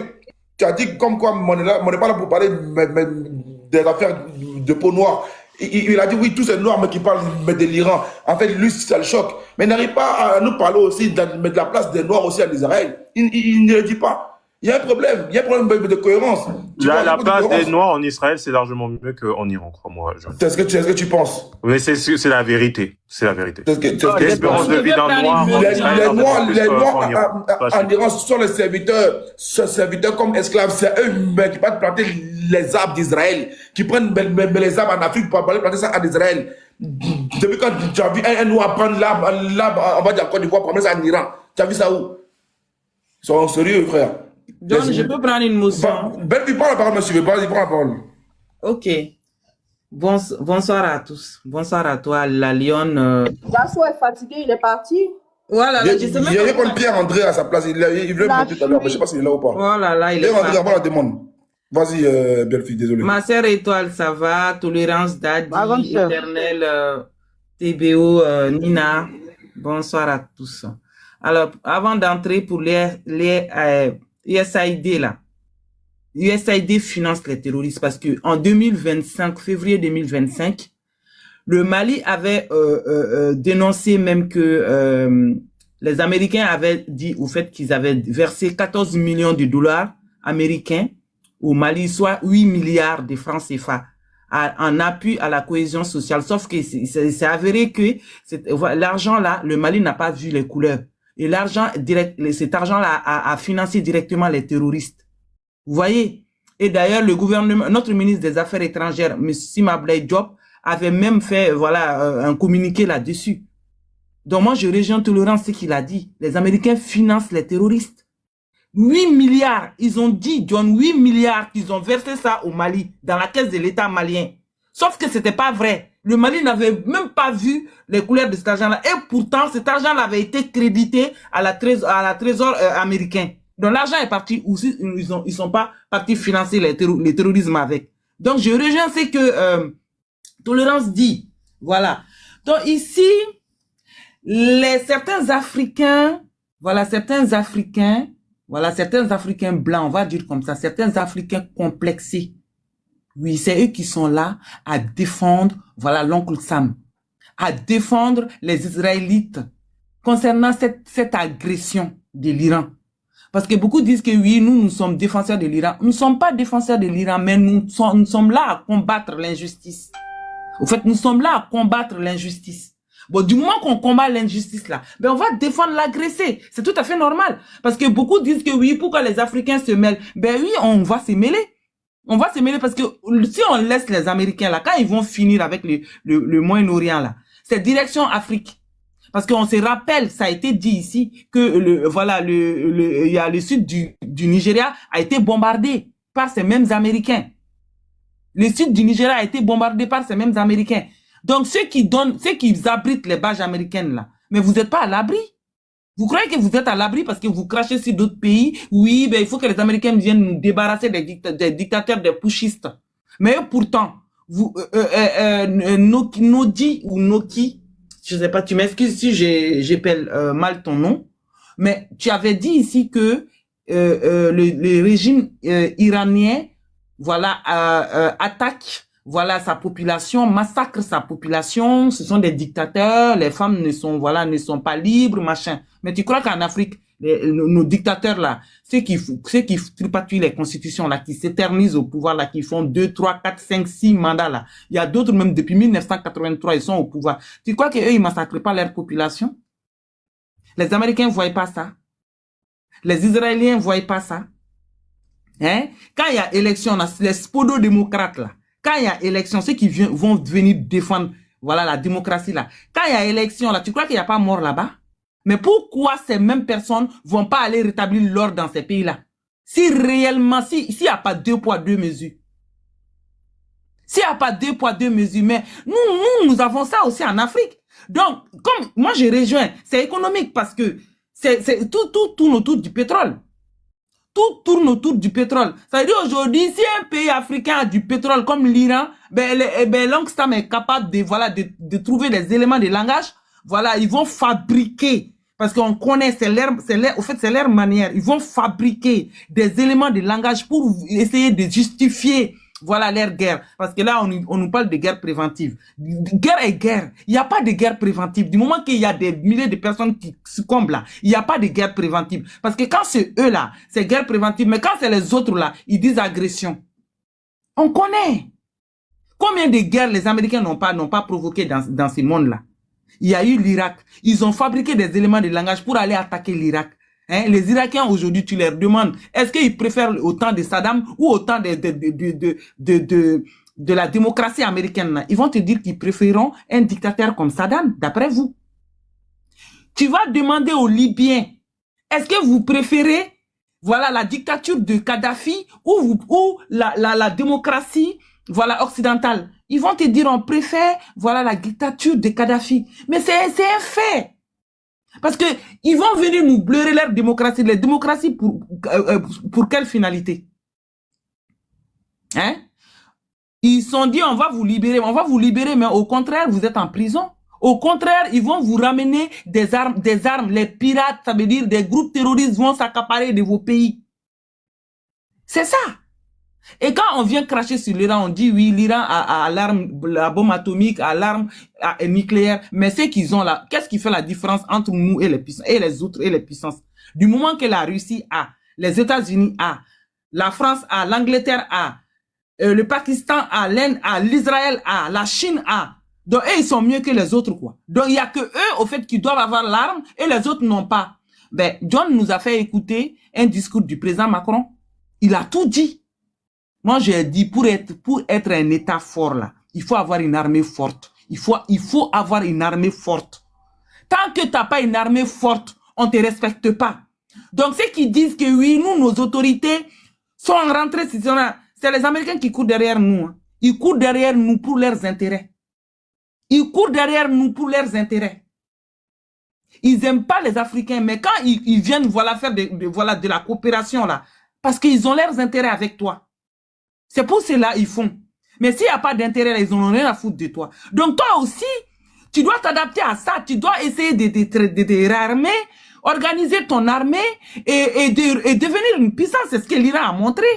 [SPEAKER 11] tu as dit comme quoi on n'est pas là pour parler des affaires de peau noire. Il a dit oui, tous ces noirs mais qui parlent de l'Iran. En fait, lui, ça le choque. Mais il n'arrive pas à nous parler aussi de la place des noirs aussi en Israël. Il ne le dit pas. Il y a un problème de cohérence.
[SPEAKER 4] La place des Noirs en Israël, c'est largement mieux qu'en Iran, crois-moi.
[SPEAKER 11] Est-ce que tu penses?
[SPEAKER 4] Mais c'est la vérité. C'est la vérité.
[SPEAKER 11] L'espérance
[SPEAKER 4] de vie d'un Noir en Israël,
[SPEAKER 11] les Noirs en Iran sont les serviteurs comme esclaves. C'est eux qui partent planter les arbres d'Israël, qui prennent les arbres en Afrique pour aller planter ça en Israël. Depuis quand tu as vu un Noir prendre l'arbre, on va dire en Côte d'Ivoire, pour amener ça en Iran? Tu as vu ça où? Ils sont sérieux, frère.
[SPEAKER 12] John, je peux prendre une motion.
[SPEAKER 11] Prends la parole, monsieur. Vas-y, prends la parole.
[SPEAKER 12] Ok. Bonsoir à tous. Bonsoir à toi, la lionne.
[SPEAKER 1] Jasso est fatigué, il est parti.
[SPEAKER 12] Voilà, là, je sais même
[SPEAKER 11] pas. Il y a comme Pierre-André à sa place. Il voulait monter tout à l'heure, mais je ne sais pas s'il est là ou pas.
[SPEAKER 12] Voilà, là, il est
[SPEAKER 11] Pierre-André, avant la demande. Vas-y, belle-fille, désolé.
[SPEAKER 12] Ma sœur Étoile, ça va? Tolérance Daddy, Éternel, TBO, Nina. Bonsoir à tous. Alors, avant d'entrer pour les USAID là, USAID finance les terroristes parce que en 2025, février 2025, le Mali avait dénoncé même que les Américains avaient dit au fait qu'ils avaient versé 14 millions de dollars américains au Mali, soit 8 milliards de francs CFA. En appui à la cohésion sociale, sauf que c'est avéré que l'argent là, le Mali n'a pas vu les couleurs. Et l'argent direct, cet argent-là a financé directement les terroristes. Vous voyez? Et d'ailleurs, le gouvernement, notre ministre des Affaires étrangères, M. Sima Blay Diop, avait même fait, un communiqué là-dessus. Donc moi, je rejoins Tolérance ce qu'il a dit. Les Américains financent les terroristes. 8 milliards, ils ont dit, John, 8 milliards qu'ils ont versé ça au Mali, dans la caisse de l'État malien. Sauf que c'était pas vrai. Le Mali n'avait même pas vu les couleurs de cet argent-là. Et pourtant, cet argent avait été crédité à la trésor américain. Donc l'argent est parti aussi, ils sont pas partis financer les terrorismes avec. Donc je rejoins ce que Tolérance dit. Voilà. Donc ici, certains Africains blancs, on va dire comme ça, certains Africains complexés. Oui, c'est eux qui sont là à défendre, voilà, l'oncle Sam, à défendre les Israélites concernant cette agression de l'Iran. Parce que beaucoup disent que oui, nous sommes défenseurs de l'Iran. Nous ne sommes pas défenseurs de l'Iran, mais nous sommes là à combattre l'injustice. Au fait, nous sommes là à combattre l'injustice. Bon, du moment qu'on combat l'injustice là, ben on va défendre l'agressé. C'est tout à fait normal. Parce que beaucoup disent que oui, pourquoi les Africains se mêlent? Ben oui, on va se mêler. On va se mêler parce que si on laisse les Américains là, quand ils vont finir avec le Moyen-Orient là, c'est direction Afrique. Parce qu'on se rappelle, ça a été dit ici, que le sud du Nigeria a été bombardé par ces mêmes Américains. Le sud du Nigeria a été bombardé par ces mêmes Américains. Donc, ceux qui abritent les bases américaines là, mais vous n'êtes pas à l'abri. Vous croyez que vous êtes à l'abri parce que vous crachez sur d'autres pays? Oui, ben il faut que les Américains viennent nous débarrasser des dictateurs, des pushistes. Mais pourtant, Nodi ou Noki, je sais pas, tu m'excuses si j'appelle mal ton nom, mais tu avais dit ici que le régime iranien, voilà, attaque, voilà, sa population, massacre sa population, ce sont des dictateurs, les femmes ne sont pas libres, machin. Mais tu crois qu'en Afrique, nos dictateurs là, ceux qui tripatouillent les constitutions là, qui s'éternisent au pouvoir là, qui font 2, 3, 4, 5, 6 mandats là, il y a d'autres même depuis 1983, ils sont au pouvoir. Tu crois qu'eux, ils massacrent pas leur population? Les Américains voient pas ça. Les Israéliens voient pas ça. Hein? Quand il y a élection, là, les spodo-démocrates là, quand il y a élection, ceux qui vont venir défendre, voilà, la démocratie là. Quand il y a élection là, tu crois qu'il n'y a pas mort là-bas? Mais pourquoi ces mêmes personnes vont pas aller rétablir l'ordre dans ces pays-là? Si réellement, s'il n'y a pas 2 poids, 2 mesures. S'il n'y a pas 2 poids, 2 mesures, mais nous avons ça aussi en Afrique. Donc, comme moi je rejoins, c'est économique parce que tout tourne autour du pétrole. Tout tourne autour du pétrole. Ça veut dire aujourd'hui, si un pays africain a du pétrole comme l'Iran, l'oncle Sam est capable de trouver des éléments de langage. Voilà, ils vont fabriquer, parce qu'on connaît, c'est leur manière. Ils vont fabriquer des éléments de langage pour essayer de justifier, voilà, leur guerre. Parce que là, on nous parle de guerre préventive. Guerre est guerre. Il n'y a pas de guerre préventive. Du moment qu'il y a des milliers de personnes qui succombent là, il n'y a pas de guerre préventive. Parce que quand c'est eux là, c'est guerre préventive. Mais quand c'est les autres là, ils disent agression. On connaît. Combien de guerres les Américains n'ont pas provoqué dans ce monde-là? Il y a eu l'Irak. Ils ont fabriqué des éléments de langage pour aller attaquer l'Irak. Hein? Les Irakiens aujourd'hui, tu leur demandes, est-ce qu'ils préfèrent au temps de Saddam ou au temps de la démocratie américaine là? Ils vont te dire qu'ils préféreront un dictateur comme Saddam, d'après vous. Tu vas demander aux Libyens, est-ce que vous préférez, voilà, la dictature de Kadhafi ou la démocratie, voilà, occidentale? Ils vont te dire, on préfère, voilà, la dictature de Kadhafi. Mais c'est un fait. Parce que ils vont venir nous bleurer leur démocratie. Les démocraties pour quelle finalité? Hein? Ils se sont dit, on va vous libérer, mais au contraire, vous êtes en prison. Au contraire, ils vont vous ramener des armes. Les pirates, ça veut dire des groupes terroristes vont s'accaparer de vos pays. C'est ça. Et quand on vient cracher sur l'Iran, on dit oui, l'Iran a l'arme, la bombe atomique, a l'arme nucléaire, mais c'est qu'ils ont là. Qu'est-ce qui fait la différence entre nous et les puissances, et les autres et les puissances? Du moment que la Russie a, les États-Unis a, la France a, l'Angleterre a, le Pakistan a, l'Inde a, l'Israël a, la Chine a. Donc eux, ils sont mieux que les autres, quoi. Donc il y a que eux, au fait, qui doivent avoir l'arme et les autres n'ont pas. Ben, John nous a fait écouter un discours du président Macron. Il a tout dit. Moi, j'ai dit, pour être un État fort, là, il faut avoir une armée forte. Il faut avoir une armée forte. Tant que tu n'as pas une armée forte, on ne te respecte pas. Donc, ceux qui disent que oui, nous, nos autorités sont rentrées, c'est les Américains qui courent derrière nous. Hein. Ils courent derrière nous pour leurs intérêts. Ils courent derrière nous pour leurs intérêts. Ils n'aiment pas les Africains, mais quand ils viennent faire de la coopération, là, parce qu'ils ont leurs intérêts avec toi. C'est pour cela qu'ils font. Mais s'il n'y a pas d'intérêt, ils n'ont rien à foutre de toi. Donc toi aussi, tu dois t'adapter à ça. Tu dois essayer de réarmer, organiser ton armée et devenir une puissance. C'est ce que l'Iran a montré.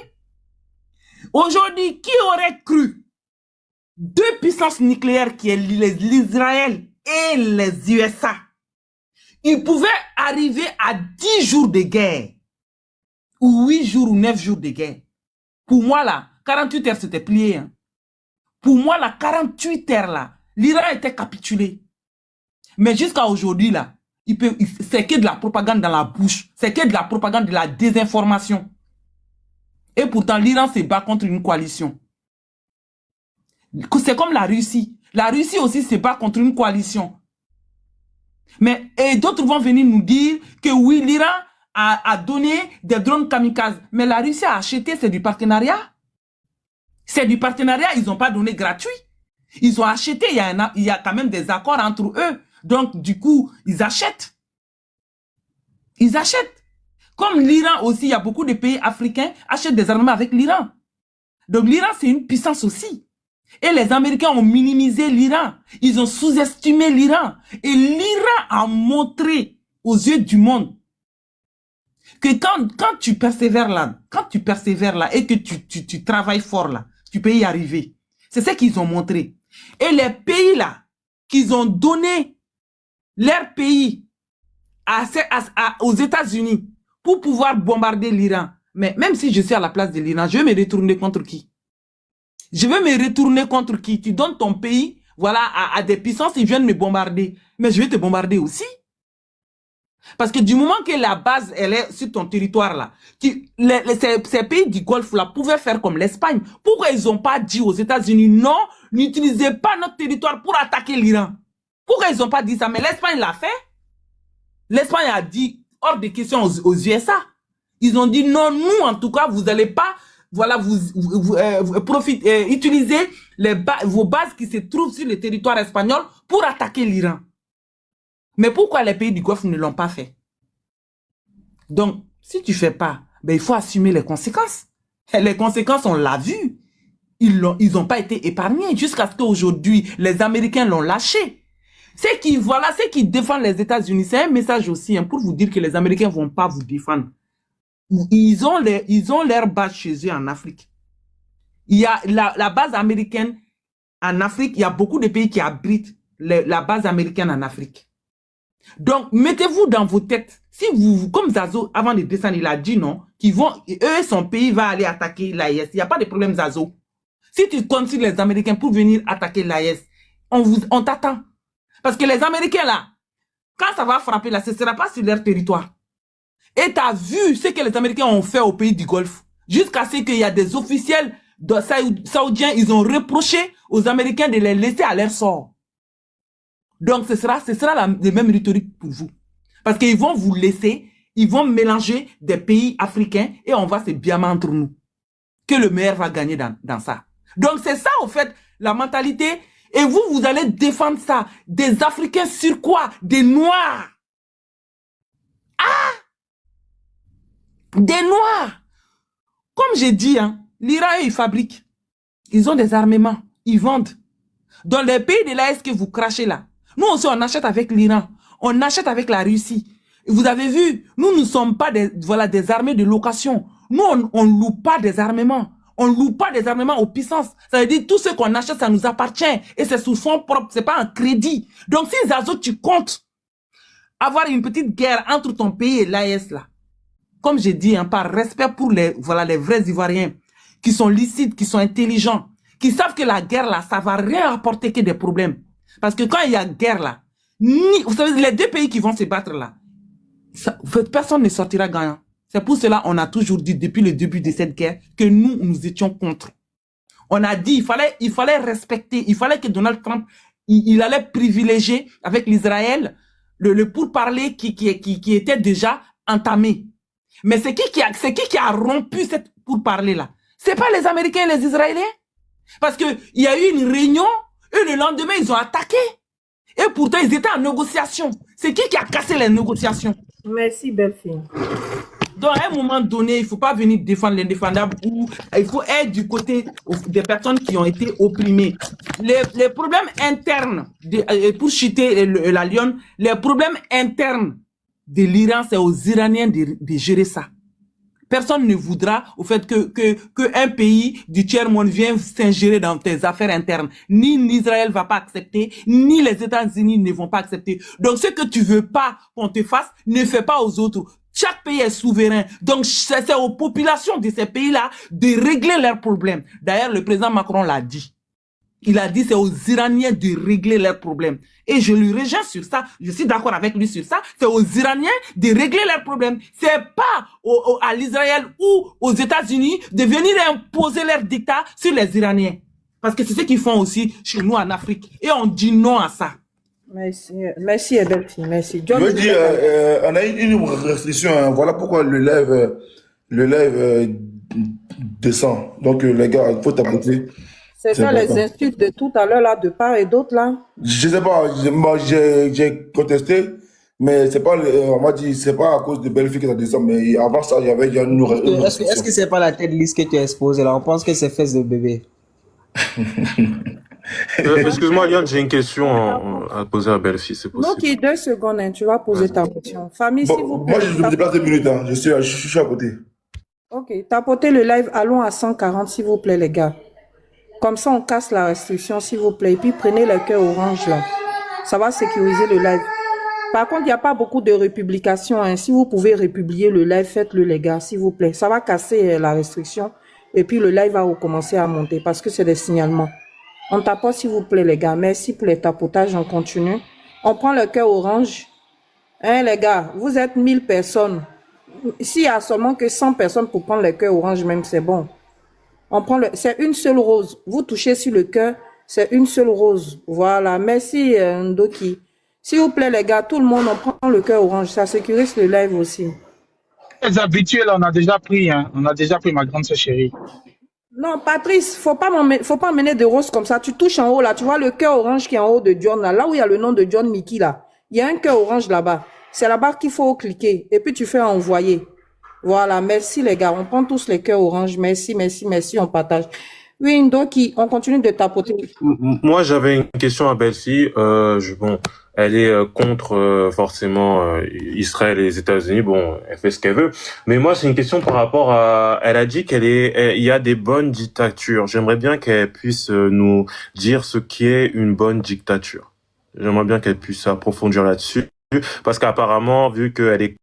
[SPEAKER 12] Aujourd'hui, qui aurait cru 2 puissances nucléaires qui est l'Israël et les USA, ils pouvaient arriver à 10 jours de guerre, ou 8 jours ou 9 jours de guerre. Pour moi, là, 48 heures, c'était plié. Hein. Pour moi, là, 48 heures, là, l'Iran était capitulé. Mais jusqu'à aujourd'hui, là, c'est que de la propagande dans la bouche. C'est que de la propagande, de la désinformation. Et pourtant, l'Iran se bat contre une coalition. C'est comme la Russie. La Russie aussi se bat contre une coalition. Mais d'autres vont venir nous dire que oui, l'Iran a donné des drones kamikazes. Mais la Russie a acheté, c'est du partenariat. C'est du partenariat, ils n'ont pas donné gratuit. Ils ont acheté, il y a quand même des accords entre eux. Donc, du coup, ils achètent. Ils achètent. Comme l'Iran aussi, il y a beaucoup de pays africains qui achètent des armements avec l'Iran. Donc, l'Iran, c'est une puissance aussi. Et les Américains ont minimisé l'Iran. Ils ont sous-estimé l'Iran. Et l'Iran a montré aux yeux du monde que quand tu persévères là, et que tu travailles fort là, tu peux y arriver. C'est ce qu'ils ont montré. Et les pays là, qu'ils ont donné leur pays aux États-Unis pour pouvoir bombarder l'Iran. Mais même si je suis à la place de l'Iran, je vais me retourner contre qui? Je vais me retourner contre qui? Tu donnes ton pays, voilà, à des puissances, ils viennent me bombarder. Mais je vais te bombarder aussi. Parce que du moment que la base, elle est sur ton territoire là, ces pays du Golfe là pouvaient faire comme l'Espagne. Pourquoi ils n'ont pas dit aux États-Unis, non, n'utilisez pas notre territoire pour attaquer l'Iran? Pourquoi ils n'ont pas dit ça? Mais l'Espagne l'a fait. L'Espagne a dit, hors de question aux USA. Ils ont dit, non, nous en tout cas, vous n'allez pas, voilà, utiliser vos bases qui se trouvent sur le territoire espagnol pour attaquer l'Iran. Mais pourquoi les pays du Golfe ne l'ont pas fait? Donc, si tu ne fais pas, ben, il faut assumer les conséquences. Et les conséquences, on l'a vu. Ils n'ont pas été épargnés jusqu'à ce qu'aujourd'hui, les Américains l'ont lâché. Ceux qui défendent les États-Unis, c'est un message aussi hein, pour vous dire que les Américains ne vont pas vous défendre. Ils ont leur base chez eux en Afrique. Il y a la base américaine en Afrique, il y a beaucoup de pays qui abritent la base américaine en Afrique. Donc, mettez-vous dans vos têtes, si vous, comme Zazo, avant de descendre, il a dit non, son pays va aller attaquer l'AIS. Il n'y a pas de problème, Zazo. Si tu comptes sur les Américains pour venir attaquer l'AIS, on t'attend. Parce que les Américains, là, quand ça va frapper, là, ce ne sera pas sur leur territoire. Et tu as vu ce que les Américains ont fait au pays du Golfe. Jusqu'à ce qu'il y a des officiels saoudiens, ils ont reproché aux Américains de les laisser à leur sort. Donc, ce sera la même rhétorique pour vous. Parce qu'ils vont vous laisser, ils vont mélanger des pays africains et on va se biamer entre nous. Que le meilleur va gagner dans ça. Donc, c'est ça, au fait, la mentalité. Et vous allez défendre ça. Des Africains sur quoi? Des Noirs. Ah! Des Noirs. Comme j'ai dit, hein, l'Iran, ils fabriquent. Ils ont des armements. Ils vendent. Dans les pays de l'Est que vous crachez là, nous aussi, on achète avec l'Iran. On achète avec la Russie. Vous avez vu, nous ne sommes pas des armées de location. Nous, on ne loue pas des armements. On ne loue pas des armements aux puissances. Ça veut dire tout ce qu'on achète, ça nous appartient. Et c'est sous fonds propres, c'est pas un crédit. Donc, si Zazo, tu comptes avoir une petite guerre entre ton pays et l'AES là, comme j'ai dit, hein, par respect pour les vrais Ivoiriens, qui sont lucides, qui sont intelligents, qui savent que la guerre là, ça va rien apporter que des problèmes. Parce que quand il y a guerre là, vous savez, les deux pays qui vont se battre là, personne ne sortira gagnant. C'est pour cela qu'on a toujours dit depuis le début de cette guerre que nous étions contre. On a dit il fallait respecter, il fallait que Donald Trump, il allait privilégier avec l'Israël le pourparler qui était déjà entamé. Mais c'est qui qui a rompu cette pourparlers-là? C'est pas les Américains et les Israéliens? Parce que il y a eu une réunion et le lendemain, ils ont attaqué. Et pourtant, ils étaient en négociation. C'est qui a cassé les négociations?
[SPEAKER 1] Merci, belle fille.
[SPEAKER 12] Donc, à un moment donné, il faut pas venir défendre l'indéfendable ou il faut être du côté des personnes qui ont été opprimées. Les problèmes internes, pour citer la Lyon, les problèmes internes de l'Iran, c'est aux Iraniens de gérer ça. Personne ne voudra au fait que un pays du tiers-monde vienne s'ingérer dans tes affaires internes. Ni l'Israël va pas accepter, ni les États-Unis ne vont pas accepter. Donc, ce que tu veux pas qu'on te fasse, ne fais pas aux autres. Chaque pays est souverain. Donc, c'est aux populations de ces pays-là de régler leurs problèmes. D'ailleurs, le président Macron l'a dit. Il a dit c'est aux Iraniens de régler leurs problèmes. Et je lui rejoins sur ça. Je suis d'accord avec lui sur ça. C'est aux Iraniens de régler leurs problèmes. C'est pas à l'Israël ou aux États-Unis de venir imposer leur dictat sur les Iraniens. Parce que c'est ce qu'ils font aussi chez nous en Afrique. Et on dit non à ça.
[SPEAKER 1] Merci, merci Edelfi, merci.
[SPEAKER 11] Je veux dire, on a une restriction. Hein. Voilà pourquoi le live descend. Donc les gars, il faut tapoter.
[SPEAKER 1] C'est ça les insultes de tout à l'heure là, de part et d'autre là.
[SPEAKER 11] Je sais pas, moi j'ai contesté, mais c'est pas, on m'a dit, c'est pas à cause de Belfi que ça descend, mais avant ça, il y avait une restriction.
[SPEAKER 7] Est-ce que c'est pas la tête lisse que tu as exposée là? On pense que c'est fesses de bébé.
[SPEAKER 4] Excuse-moi, Yann, j'ai une question à poser à Belfi, c'est possible.
[SPEAKER 1] Donc, 2 secondes, hein, tu vas poser ta question. Famille,
[SPEAKER 11] Bon,
[SPEAKER 1] s'il vous plaît.
[SPEAKER 11] moi, je me déplace 2 minutes, hein. je suis à côté.
[SPEAKER 1] Ok, tapotez le live, allons à 140, s'il vous plaît, les gars. Comme ça, on casse la restriction, s'il vous plaît. Et puis, prenez le cœur orange, là. Ça va sécuriser le live. Par contre, il n'y a pas beaucoup de républication. Hein. Si vous pouvez républier le live, faites-le, les gars, s'il vous plaît. Ça va casser la restriction. Et puis, le live va recommencer à monter parce que c'est des signalements. On tapote, s'il vous plaît, les gars. Merci pour les tapotages. On continue. On prend le cœur orange. Hein, les gars, vous êtes 1000 personnes. S'il y a seulement que 100 personnes pour prendre le cœur orange, même, c'est bon. On prend c'est une seule rose. Vous touchez sur le cœur, c'est une seule rose. Voilà. Merci, Ndoki. S'il vous plaît, les gars, tout le monde, on prend le cœur orange. Ça sécurise le live aussi.
[SPEAKER 15] Les habitués, là, on a déjà pris, hein. On a déjà pris ma grande sœur chérie.
[SPEAKER 1] Non, Patrice, faut pas emmener de roses comme ça. Tu touches en haut, là. Tu vois le cœur orange qui est en haut de John, là où il y a le nom de John Mickey, là. Il y a un cœur orange là-bas. C'est là-bas qu'il faut cliquer. Et puis, tu fais envoyer. Voilà, merci les gars. On prend tous les cœurs orange. Merci, merci, merci. On partage. Oui, Ndoki, on continue de tapoter.
[SPEAKER 4] Moi, j'avais une question à Belfi. Bon, elle est contre forcément Israël et les États-Unis. Bon, elle fait ce qu'elle veut. Mais moi, c'est une question par rapport à. Elle a dit il y a des bonnes dictatures. J'aimerais bien qu'elle puisse nous dire ce qui est une bonne dictature. J'aimerais bien qu'elle puisse approfondir là-dessus. Parce qu'apparemment, vu qu'elle est